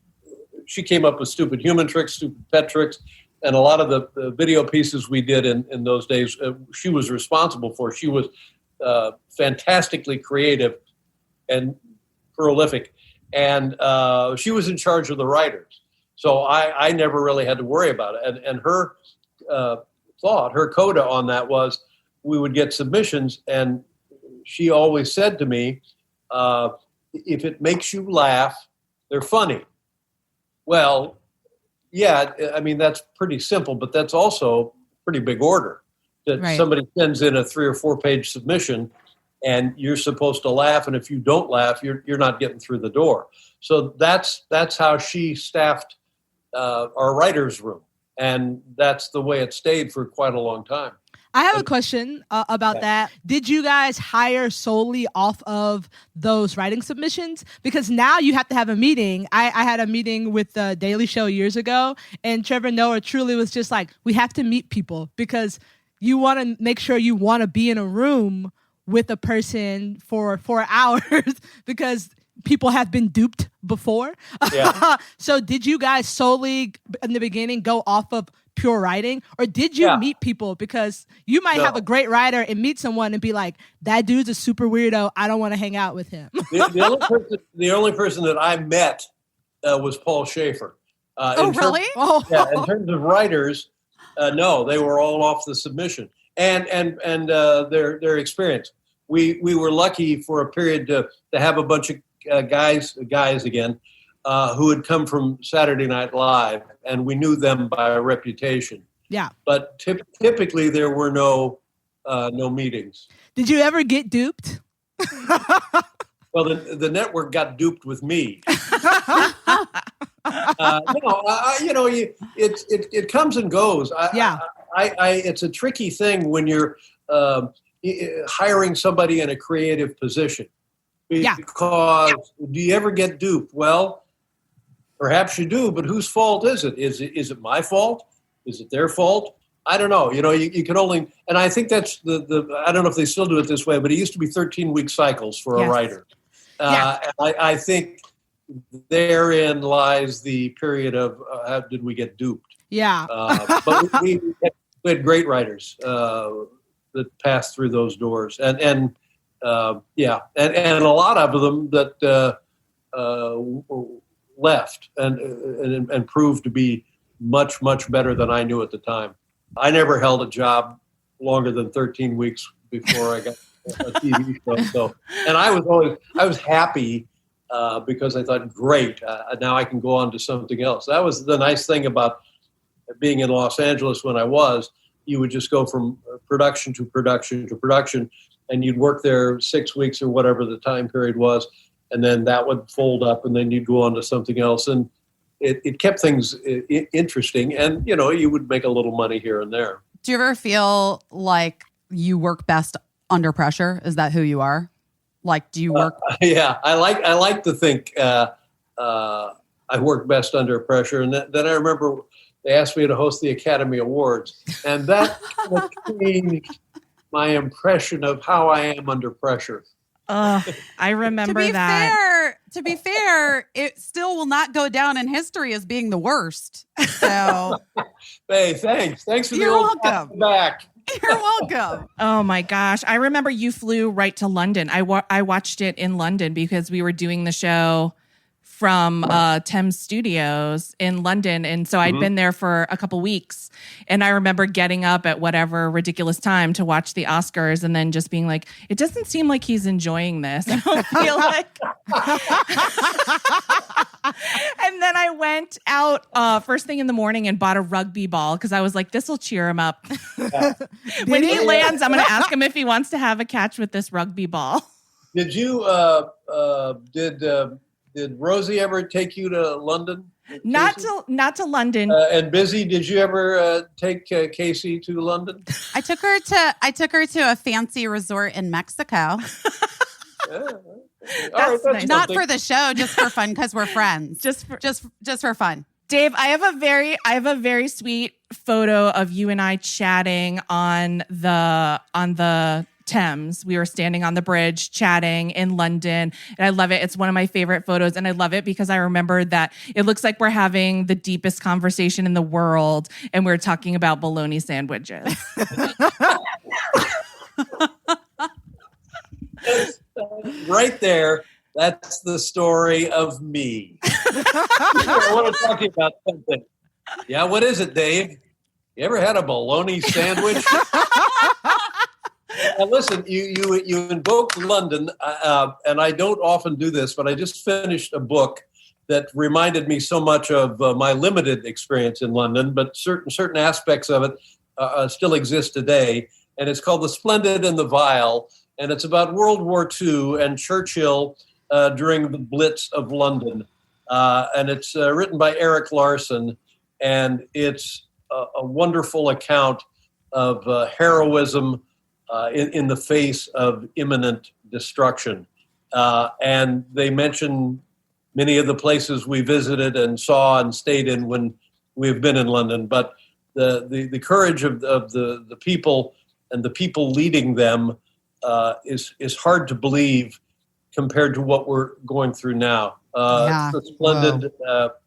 came up with stupid human tricks, stupid pet tricks. And a lot of the video pieces we did in those days, she was responsible for. She was fantastically creative and prolific. And she was in charge of the writers. So I never really had to worry about it. And her her coda on that was we would get submissions. And she always said to me, if it makes you laugh, they're funny. Well, yeah, I mean, that's pretty simple, but that's also pretty big order. That somebody sends in a 3 or 4 page submission and you're supposed to laugh. And if you don't laugh, you're not getting through the door. So that's how she staffed our writer's room. And that's the way it stayed for quite a long time. I have a question about that. Did you guys hire solely off of those writing submissions? Because now you have to have a meeting. I had a meeting with the Daily Show years ago, and Trevor Noah truly was just like, we have to meet people because you want to make sure you want to be in a room with a person for 4 hours because people have been duped before. Yeah. So did you guys solely in the beginning go off of pure writing, or did you meet people? Because you might have a great writer and meet someone and be like, that dude's a super weirdo, I don't want to hang out with him. The only person that I met was Paul Schaefer. Really? In terms of writers, no, they were all off the submission and their experience. We were lucky for a period to have a bunch of guys again, who had come from Saturday Night Live, and we knew them by reputation. Yeah. But typically there were no meetings. Did you ever get duped? Well, the network got duped with me. It comes and goes. It's a tricky thing when you're hiring somebody in a creative position. Because do you ever get duped? Well, perhaps you do, but whose fault is it? Is it my fault? Is it their fault? I don't know. You can only, and I think that's the I don't know if they still do it this way, but it used to be 13-week cycles for a writer. And I think therein lies the period of how did we get duped? Yeah. But we had great writers that passed through those doors, and a lot of them that left and proved to be much, much better than I knew at the time. I never held a job longer than 13 weeks before I got a TV show. So, and I was happy because I thought, great, now I can go on to something else. That was the nice thing about being in Los Angeles when I was. You would just go from production to production to production, and you'd work there 6 weeks or whatever the time period was, and then that would fold up, and then you'd go on to something else. And it kept things interesting, and, you would make a little money here and there. Do you ever feel like you work best under pressure? Is that who you are? Like, do you work? Yeah, I like to think I work best under pressure. And then I remember they asked me to host the Academy Awards, and that kind of changed my impression of how I am under pressure. I remember that. To be fair, it still will not go down in history as being the worst. So, hey, thanks for the You're old welcome. back. You're welcome. Oh my gosh. I remember you flew right to London. I watched it in London because we were doing the show from Thames Studios in London. And so I'd been there for a couple weeks. And I remember getting up at whatever ridiculous time to watch the Oscars and then just being like, it doesn't seem like he's enjoying this. I don't feel like. And then I went out first thing in the morning and bought a rugby ball because I was like, this will cheer him up. When he lands, I'm going to ask him if he wants to have a catch with this rugby ball. Did you, did Rosie ever take you to London? Not to London. And Busy, did you ever take Caissie to London? I took her to a fancy resort in Mexico. That's nice. Not for the show, just for fun because we're friends. Just for fun. Dave, I have a very sweet photo of you and I chatting on the Thames. We were standing on the bridge chatting in London, and I love it. It's one of my favorite photos, and I love it because I remember that it looks like we're having the deepest conversation in the world, and we're talking about bologna sandwiches. Right there, that's the story of me. I want to talk to you about something. Yeah, what is it, Dave? You ever had a bologna sandwich? Now listen, you invoked London, and I don't often do this, but I just finished a book that reminded me so much of my limited experience in London, but certain aspects of it still exist today, and it's called The Splendid and the Vile, and it's about World War II and Churchill during the Blitz of London, and it's written by Eric Larson, and it's a wonderful account of heroism in the face of imminent destruction. And they mention many of the places we visited and saw and stayed in when we've been in London. But the courage of the people and the people leading them is hard to believe compared to what we're going through now. Yeah. The Splendid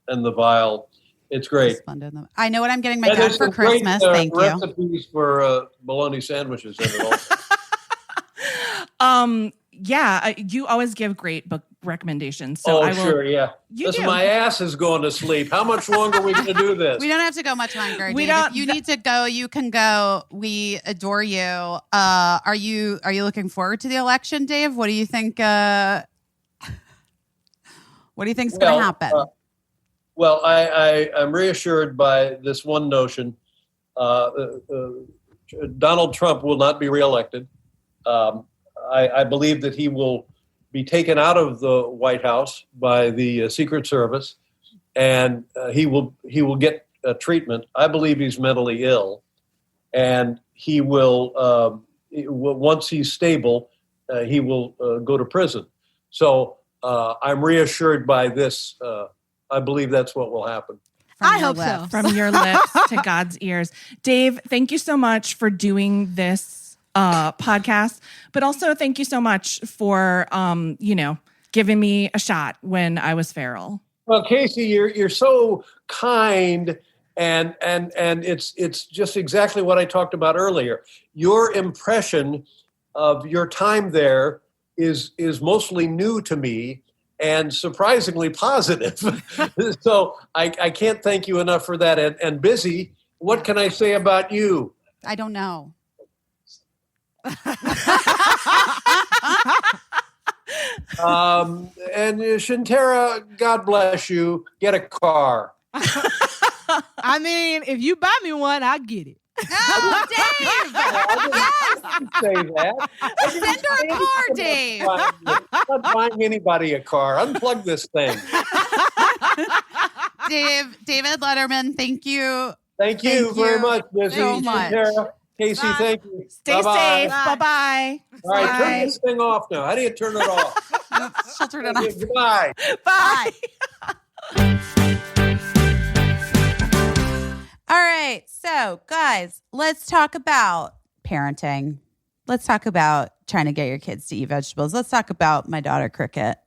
and the Vile. It's great. Splendid. I know what I'm getting my dad for Christmas. Thank you. Recipes for bologna sandwiches in it also. Yeah, you always give great book recommendations. So sure, yeah. Listen, my ass is going to sleep. How much longer are we going to do this? We don't have to go much longer. Dave. If you need to go, you can go. We adore you. Are you looking forward to the election, Dave? What do you think? What do you think is going to happen? Well, I'm reassured by this one notion. Donald Trump will not be reelected. I believe that he will be taken out of the White House by the Secret Service, and he will get treatment. I believe he's mentally ill, and he will once he's stable, he will go to prison. So I'm reassured by this. I believe that's what will happen. I hope so. From your lips to God's ears. Dave, thank you so much for doing this podcast, but also thank you so much for, giving me a shot when I was feral. Well, Caissie, you're so kind, and it's just exactly what I talked about earlier. Your impression of your time there is mostly new to me and surprisingly positive. So I can't thank you enough for that. And Busy, what can I say about you? I don't know. And Shantira, God bless you. Get a car. I mean, if you buy me one, I'll get it. Oh, Dave! I didn't say that. Send her a car, Dave. I'm not buying anybody a car. Unplug this thing. David Letterman, thank you. Thank you very much, Busy. so much. Shantira, Caissie, Bye. thank you. Stay Bye-bye. safe. Bye-bye. All right, Bye. turn this thing off now. How do you turn it off? She'll turn it off. Goodbye. Bye. All right. So, guys, let's talk about parenting. Let's talk about trying to get your kids to eat vegetables. Let's talk about my daughter, Cricket,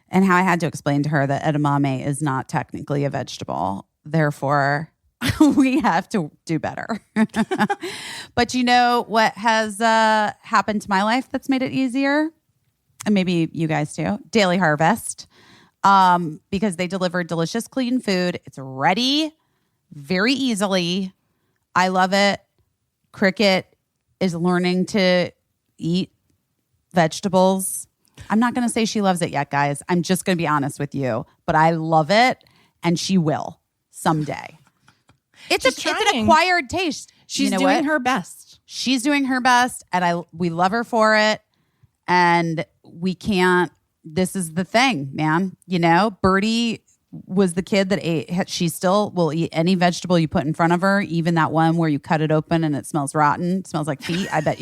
and how I had to explain to her that edamame is not technically a vegetable. Therefore, we have to do better. But you know what has happened to my life that's made it easier? And maybe you guys too. Daily Harvest. Because they deliver delicious, clean food. It's ready very easily. I love it. Cricket is learning to eat vegetables. I'm not going to say she loves it yet, guys. I'm just going to be honest with you. But I love it, and she will someday. It's an acquired taste. She's You know doing what? her best. She's doing her best, and we love her for it. And we can't. This is the thing, man. You know, Birdie was the kid that ate. She still will eat any vegetable you put in front of her, even that one where you cut it open and it smells rotten. It smells like feet. I bet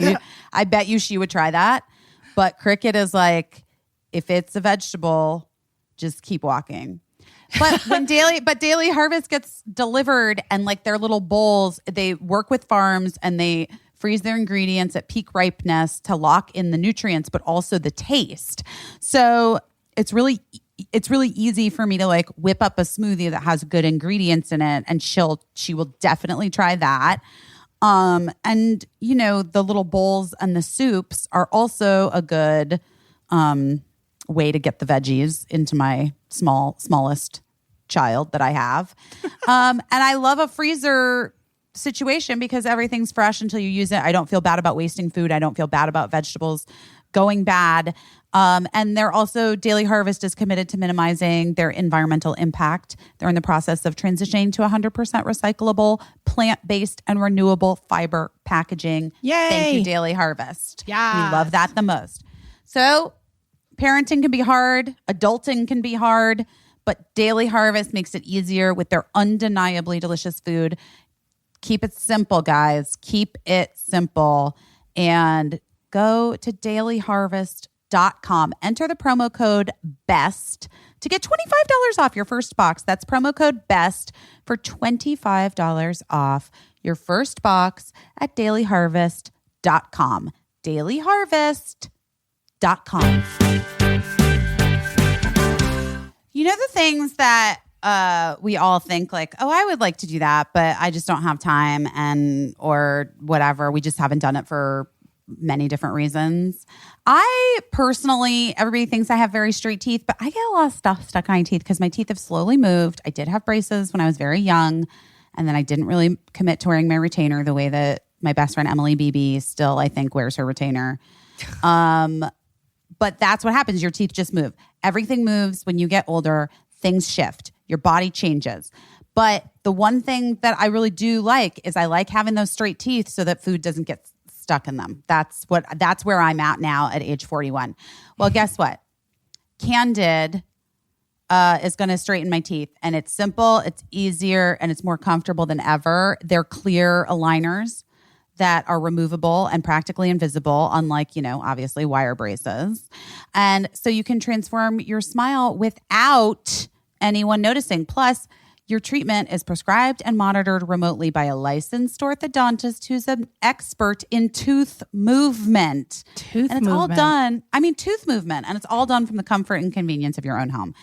you she would try that. But Cricket is like, if it's a vegetable, just keep walking. But Daily Harvest gets delivered, and like their little bowls, they work with farms and they freeze their ingredients at peak ripeness to lock in the nutrients, but also the taste. So it's really easy for me to like whip up a smoothie that has good ingredients in it, and she will definitely try that. And you know, the little bowls and the soups are also a good way to get the veggies into my smallest child that I have. And I love a freezer situation because everything's fresh until you use it. I don't feel bad about wasting food. I don't feel bad about vegetables going bad. And they're also, Daily Harvest is committed to minimizing their environmental impact. They're in the process of transitioning to 100% recyclable, plant-based, and renewable fiber packaging. Yay! Thank you, Daily Harvest. Yes. We love that the most. So parenting can be hard. Adulting can be hard. But Daily Harvest makes it easier with their undeniably delicious food. Keep it simple, guys. Keep it simple. And go to dailyharvest.com. Enter the promo code BEST to get $25 off your first box. That's promo code BEST for $25 off your first box at dailyharvest.com. Dailyharvest.com. You know the things that we all think like, oh, I would like to do that, but I just don't have time or whatever. We just haven't done it for many different reasons. I personally, everybody thinks I have very straight teeth, but I get a lot of stuff stuck on my teeth because my teeth have slowly moved. I did have braces when I was very young, and then I didn't really commit to wearing my retainer the way that my best friend Emily Beebe still, I think, wears her retainer. But that's what happens. Your teeth just move. Everything moves when you get older. Things shift. Your body changes. But the one thing that I really do like is I like having those straight teeth so that food doesn't get stuck in them. That's where I'm at now at age 41. Well, guess what? Candid is going to straighten my teeth, and it's simple, it's easier, and it's more comfortable than ever. They're clear aligners that are removable and practically invisible, unlike, obviously wire braces. And so you can transform your smile without anyone noticing. Plus, Your treatment is prescribed and monitored remotely by a licensed orthodontist who's an expert in tooth movement. Tooth and it's all movement. done. Tooth movement. And it's all done from the comfort and convenience of your own home.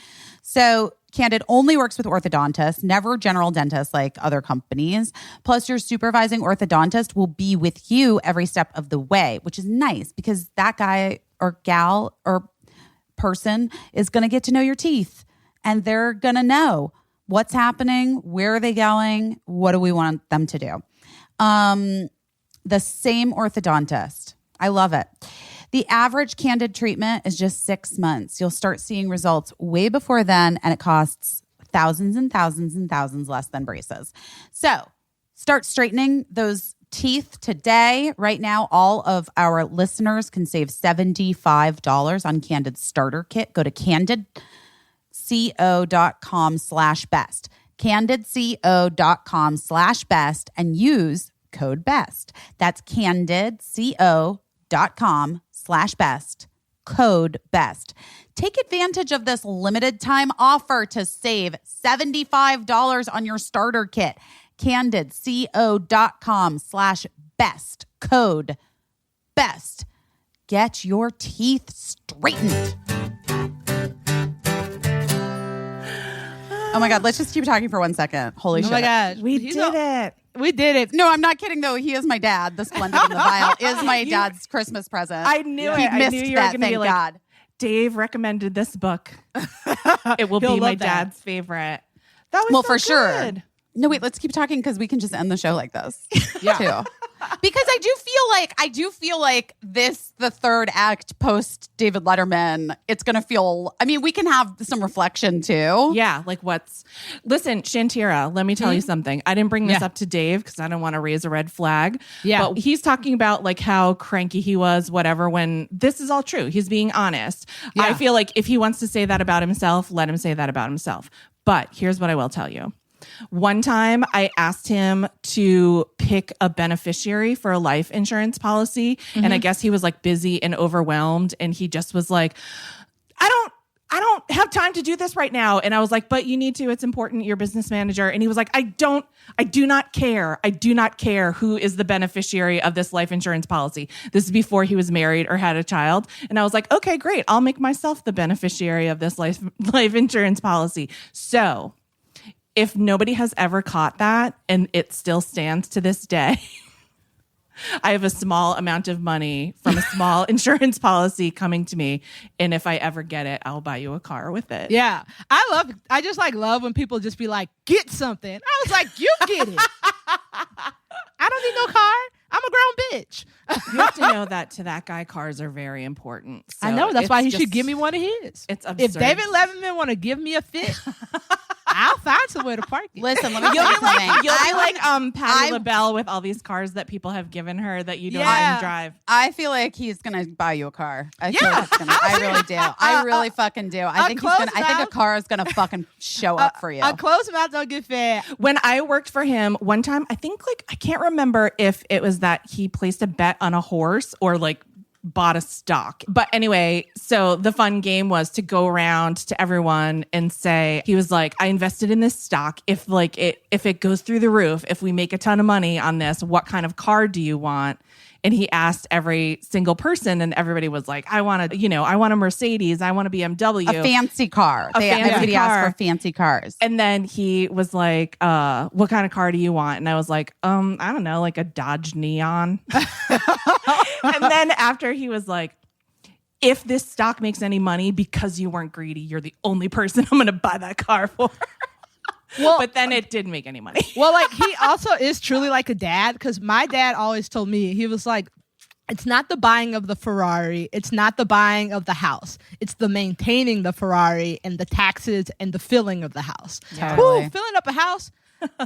So Candid only works with orthodontists, never general dentists like other companies. Plus, your supervising orthodontist will be with you every step of the way, which is nice because that guy or gal or person is going to get to know your teeth and they're going to know what's happening, where are they going, what do we want them to do. The same orthodontist. I love it. The average Candid treatment is just 6 months. You'll start seeing results way before then, and it costs thousands and thousands and thousands less than braces. So start straightening those teeth today. Right now, all of our listeners can save $75 on Candid Starter Kit. Go to candidco.com/best. candidco.com/best and use code BEST. That's candidco.com/best. Code BEST. Take advantage of this limited time offer to save $75 on your starter kit. candidco.com/best. Code BEST. Get your teeth straightened. Oh my God, let's just keep talking for 1 second. Holy shit. Oh my gosh. We did it. We did it. No, I'm not kidding though. He is my dad. The Splendid in the Vial is my dad's Christmas present. I knew He it. I missed knew you were that, going to be thank like, God. Dave recommended this book. It will He'll be my love that. dad's favorite. That was Well, so for sure. good. No, wait, let's keep talking because we can just end the show like this too. Because I do feel like this, the third act post David Letterman, it's going to feel, we can have some reflection too. Yeah, like listen, Shantira, let me tell you something. I didn't bring this Yeah. up to Dave because I don't want to raise a red flag. Yeah. But he's talking about like how cranky he was, whatever, when this is all true. He's being honest. Yeah. I feel like if he wants to say that about himself, let him say that about himself. But here's what I will tell you. One time I asked him to pick a beneficiary for a life insurance policy. And I guess he was like busy and overwhelmed. And he just was like, I don't have time to do this right now. And I was like, but you need to, it's important. You're business manager. And he was like, I do not care. I do not care who is the beneficiary of this life insurance policy. This is before he was married or had a child. And I was like, okay, great. I'll make myself the beneficiary of this life insurance policy. So if nobody has ever caught that and it still stands to this day, I have a small amount of money from a small insurance policy coming to me. And if I ever get it, I'll buy you a car with it. Yeah. I just love when people just be like, get something. I was like, you get it. I don't need no car. I'm a grown bitch. You have to know that to that guy, cars are very important. So I know. That's it's why he just- should give me one of his. It's absurd. If David Letterman want to give me a fit, I'll find somewhere to park it. Listen, let me You'll tell you be like, something. Patty LaBelle with all these cars that people have given her that you don't Yeah. even drive. I feel like he's gonna buy you a car. I feel Yeah. like it's gonna, I really do. I really fucking do. I think close I think a mouth- car is gonna fucking show up for you. A closed mouth don't get fed. When I worked for him one time, I think I can't remember if it was that he placed a bet on a horse or bought a stock. But anyway, so the fun game was to go around to everyone and say, he was like, I invested in this stock. If it goes through the roof, if we make a ton of money on this, what kind of car do you want? And he asked every single person and everybody was like, I want a Mercedes. I want a BMW. a fancy car. Everybody car. asks for fancy cars. And then he was like, what kind of car do you want? And I was like, I don't know, like a Dodge Neon. And then after he was like, if this stock makes any money because you weren't greedy, you're the only person I'm going to buy that car for. Well, But then it didn't make any money. well, he also is truly like a dad because my dad always told me, he was like, it's not the buying of the Ferrari. It's not the buying of the house. It's the maintaining the Ferrari and the taxes and the filling of the house. Totally. Woo, filling up a house.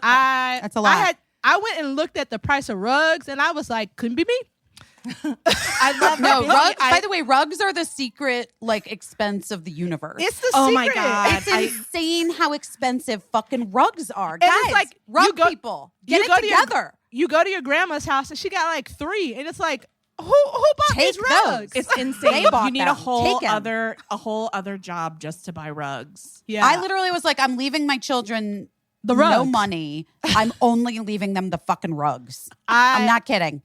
That's a lot. I went and looked at the price of rugs and I was like, couldn't be me. I love No, that. rugs. By the way, rugs are the secret expense of the universe. It's the Oh secret. my God. It's insane how expensive fucking rugs are, And guys. it's like, rug you go- people, get you it go to your- together. You go to your grandma's house and she got 3 and it's like, who bought Take these rugs? those. It's insane. They bought You need them. a whole Take 'em. other job just to buy rugs. Yeah. I literally was like, I'm leaving my children The no rugs. money. I'm only leaving them the fucking rugs. I'm not kidding.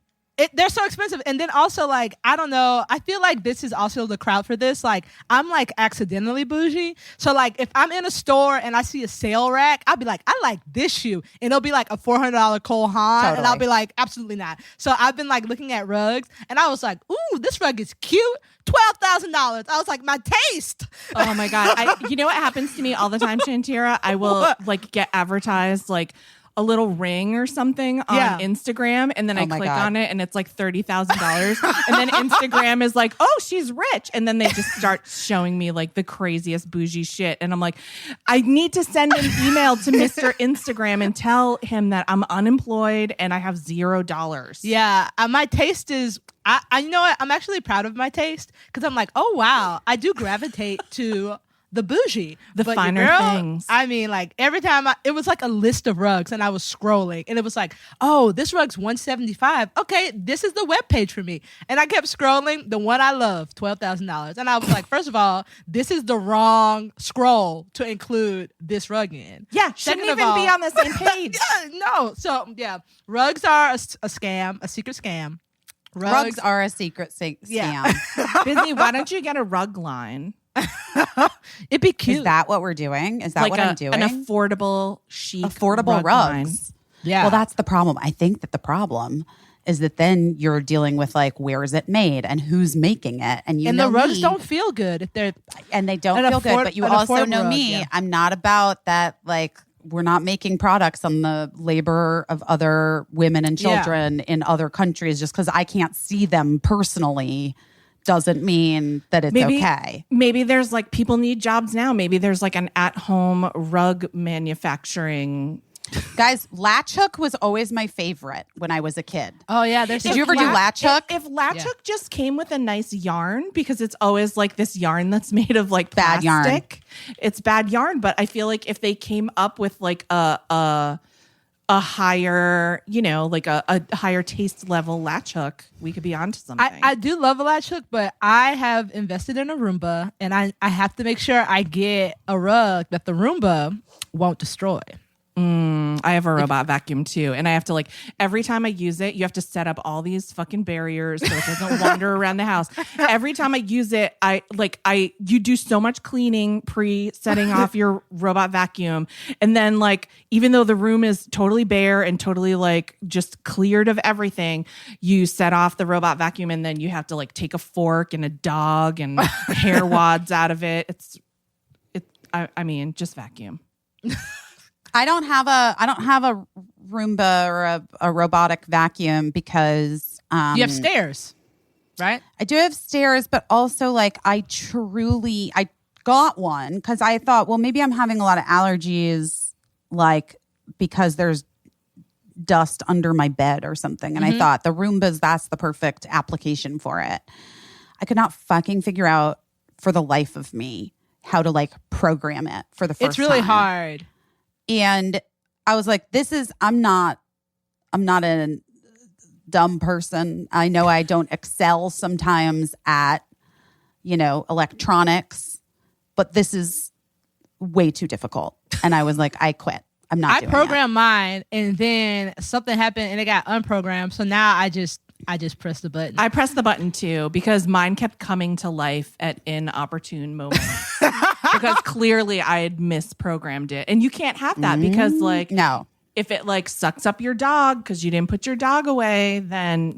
They're so expensive. And then also, like, I don't know. I feel like this is also the crowd for this. Like, I'm, like, accidentally bougie. So, like, if I'm in a store and I see a sale rack, I'll be like, I like this shoe. And it'll be, like, a $400 Cole Haan. Totally. And I'll be like, absolutely not. So, I've been, like, looking at rugs. And I was like, ooh, this rug is cute. $12,000. I was like, my taste. Oh my God. You know what happens to me all the time, Shantira? I will like get advertised like a little ring or something on Instagram, and then I click on it and it's like $30,000. And then Instagram is like, oh, she's rich. And then they just start showing me like the craziest bougie shit. And I'm like, I need to send an email to Mr. Instagram and tell him that I'm unemployed and I have $0. Yeah. My taste is, I you know what? I'm actually proud of my taste because I'm like, oh, wow. I do gravitate to the bougie, the but finer things. I mean, like every time it was like a list of rugs, and I was scrolling, and it was like, oh, this rug's $175. Okay, this is the webpage for me, and I kept scrolling. The one I love, $12,000, and I was like, first of all, this is the wrong scroll to include this rug in. Yeah, shouldn't even be on the same page. No, so yeah, rugs are a scam, a secret scam. Rugs are a secret scam. Yeah. Busy, why don't you get a rug line? It'd be cute. Is that what we're doing? Is that like what I'm doing? An affordable, chic affordable rug rugs. line. Yeah. Well, that's the problem. I think that the problem is that then you're dealing with like, where is it made and who's making it? And you and know the rugs me, don't feel good if they're and they don't an feel good. But you an also affordable know rug, me. yeah. I'm not about that. Like, we're not making products on the labor of other women and children in other countries just because I can't see them personally. Doesn't mean that it's okay. Maybe there's like people need jobs now. Maybe there's like an at-home rug manufacturing. Guys, latch hook was always my favorite when I was a kid. Oh yeah, Did you ever do latch hook? If latch hook just came with a nice yarn, because it's always like this yarn that's made of like plastic. Bad yarn. It's bad yarn, but I feel like if they came up with like a higher, you know, like a higher taste level latch hook, we could be onto something. I do love a latch hook, but I have invested in a Roomba, and I have to make sure I get a rug that the Roomba won't destroy. I have a robot vacuum too, and I have to like every time I use it, you have to set up all these fucking barriers so it doesn't wander around the house. Every time I use it, you do so much cleaning pre-setting off your robot vacuum, and then like even though the room is totally bare and totally like just cleared of everything, you set off the robot vacuum, and then you have to like take a fork and a dog and hair wads out of it. I mean, just vacuum. I don't have a Roomba or a robotic vacuum because You have stairs, right? I do have stairs, but also like I got one because I thought, well, maybe I'm having a lot of allergies, like because there's dust under my bed or something. And I thought the Roombas, that's the perfect application for it. I could not fucking figure out for the life of me how to like program it for the first time. It's really hard. And I was like, I'm not a dumb person. I know I don't excel sometimes at, electronics, but this is way too difficult. And I was like, I quit. I'm not doing it. I programmed mine, and then something happened and it got unprogrammed. So now I just pressed the button. I pressed the button too because mine kept coming to life at inopportune moments. Because clearly I had misprogrammed it. And you can't have that because like no. If it like sucks up your dog because you didn't put your dog away, then,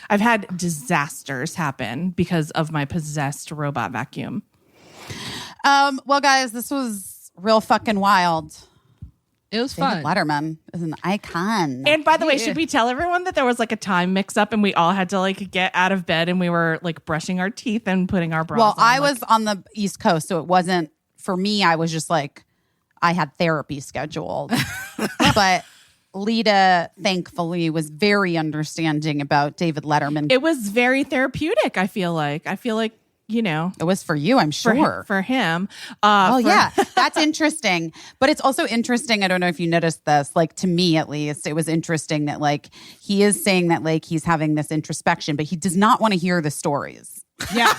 I've had disasters happen because of my possessed robot vacuum. Well, guys, this was real fucking wild. It was David fun. Letterman is an icon. And by the way, should we tell everyone that there was like a time mix up and we all had to like get out of bed and we were like brushing our teeth and putting our bras on? I was on the East Coast, so it wasn't for me. I was just like, I had therapy scheduled. But Lita, thankfully, was very understanding about David Letterman. It was very therapeutic, I feel like. It was for you, I'm sure. For him. Yeah, that's interesting. But it's also interesting, I don't know if you noticed this, like to me at least, it was interesting that like he is saying that like he's having this introspection, but he does not want to hear the stories. Yeah.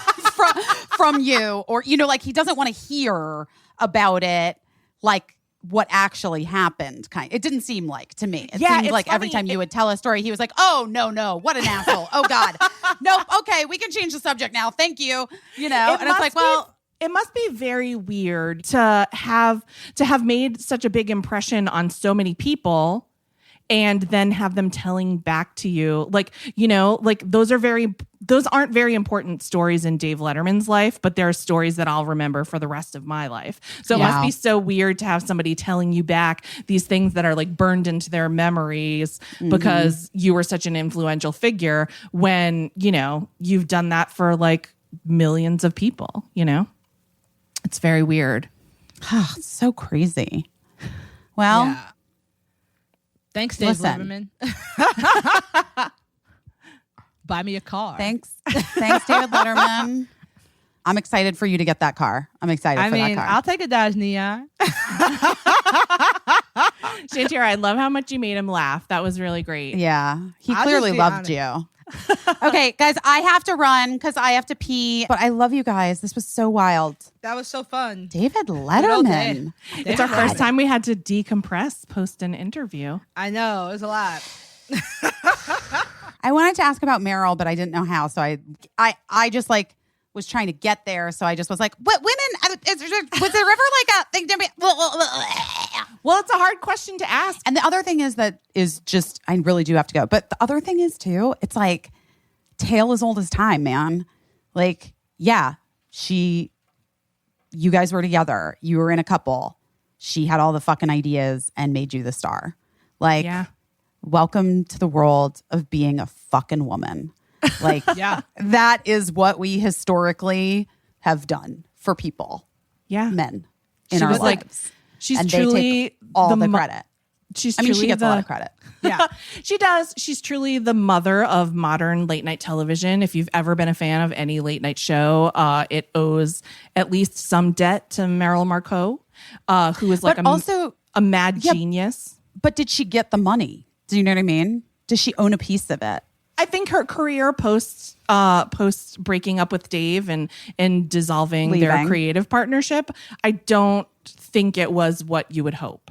from you, or like he doesn't want to hear about it like what actually happened. It didn't seem like to me. It Yeah, seemed it's like every funny. time you would tell a story, he was like, "Oh no, what an asshole! Oh God, nope. Okay, we can change the subject now. Thank you." You know, and it's like, well. It must be very weird to have made such a big impression on so many people and then have them telling back to you. Like, you know, like those aren't very important stories in Dave Letterman's life, but they're stories that I'll remember for the rest of my life. So it must be so weird to have somebody telling you back these things that are like burned into their memories because you were such an influential figure when, you know, you've done that for like millions of people, you know? It's very weird. It's so crazy. Well, Yeah. Thanks, Dave listen. Letterman. Buy me a car. thanks, David Letterman. I'm excited for you to get that car. I'm excited for that car. I'll take a Dodge Neon. Shantira, I love how much you made him laugh. That was really great. Yeah, he I'll clearly just be loved honest. you. Okay, guys, I have to run because I have to pee. But I love you guys. This was so wild. That was so fun. David old Letterman. It's our first time we had to decompress post an interview. I know. It was a lot. I wanted to ask about Meryl, but I didn't know how. So I just like was trying to get there. So I just was like, what women? Was the river like a thing to be? Well, it's a hard question to ask. And the other thing is just, I really do have to go. But the other thing is too, it's like tale as old as time, man. Like, yeah, you guys were together. You were in a couple. She had all the fucking ideas and made you the star. Like, welcome to the world of being a fucking woman. Like, that is what we historically have done for people. Yeah. Men in She our was like, lives. she's and truly they take all the credit. She's I mean, truly she gets a lot of credit. Yeah. She does. She's truly the mother of modern late night television. If you've ever been a fan of any late night show, it owes at least some debt to Meryl Marceau, who is like a mad genius. But did she get the money? Do you know what I mean? Does she own a piece of it? I think her career post breaking up with Dave and dissolving their creative partnership, I don't think it was what you would hope.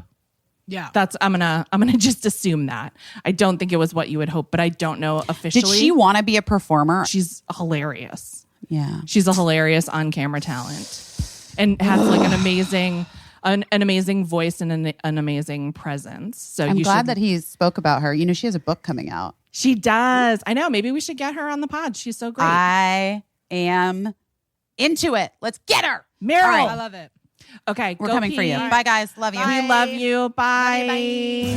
Yeah. I'm gonna just assume that. I don't think it was what you would hope, but I don't know officially. Did she want to be a performer? She's hilarious. Yeah. She's a hilarious on-camera talent and has like an amazing voice and an amazing presence. So I'm glad that he spoke about her. You know, she has a book coming out. She does. I know. Maybe we should get her on the pod. She's so great. I am into it. Let's get her. Meryl. All right. I love it. Okay. We're go coming for you. pee. Bye, guys. Love you. We love you. Bye.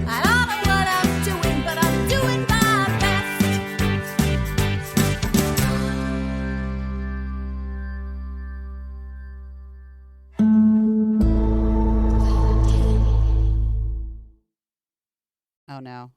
I don't know what I'm doing, but I'm doing my best. Oh, no.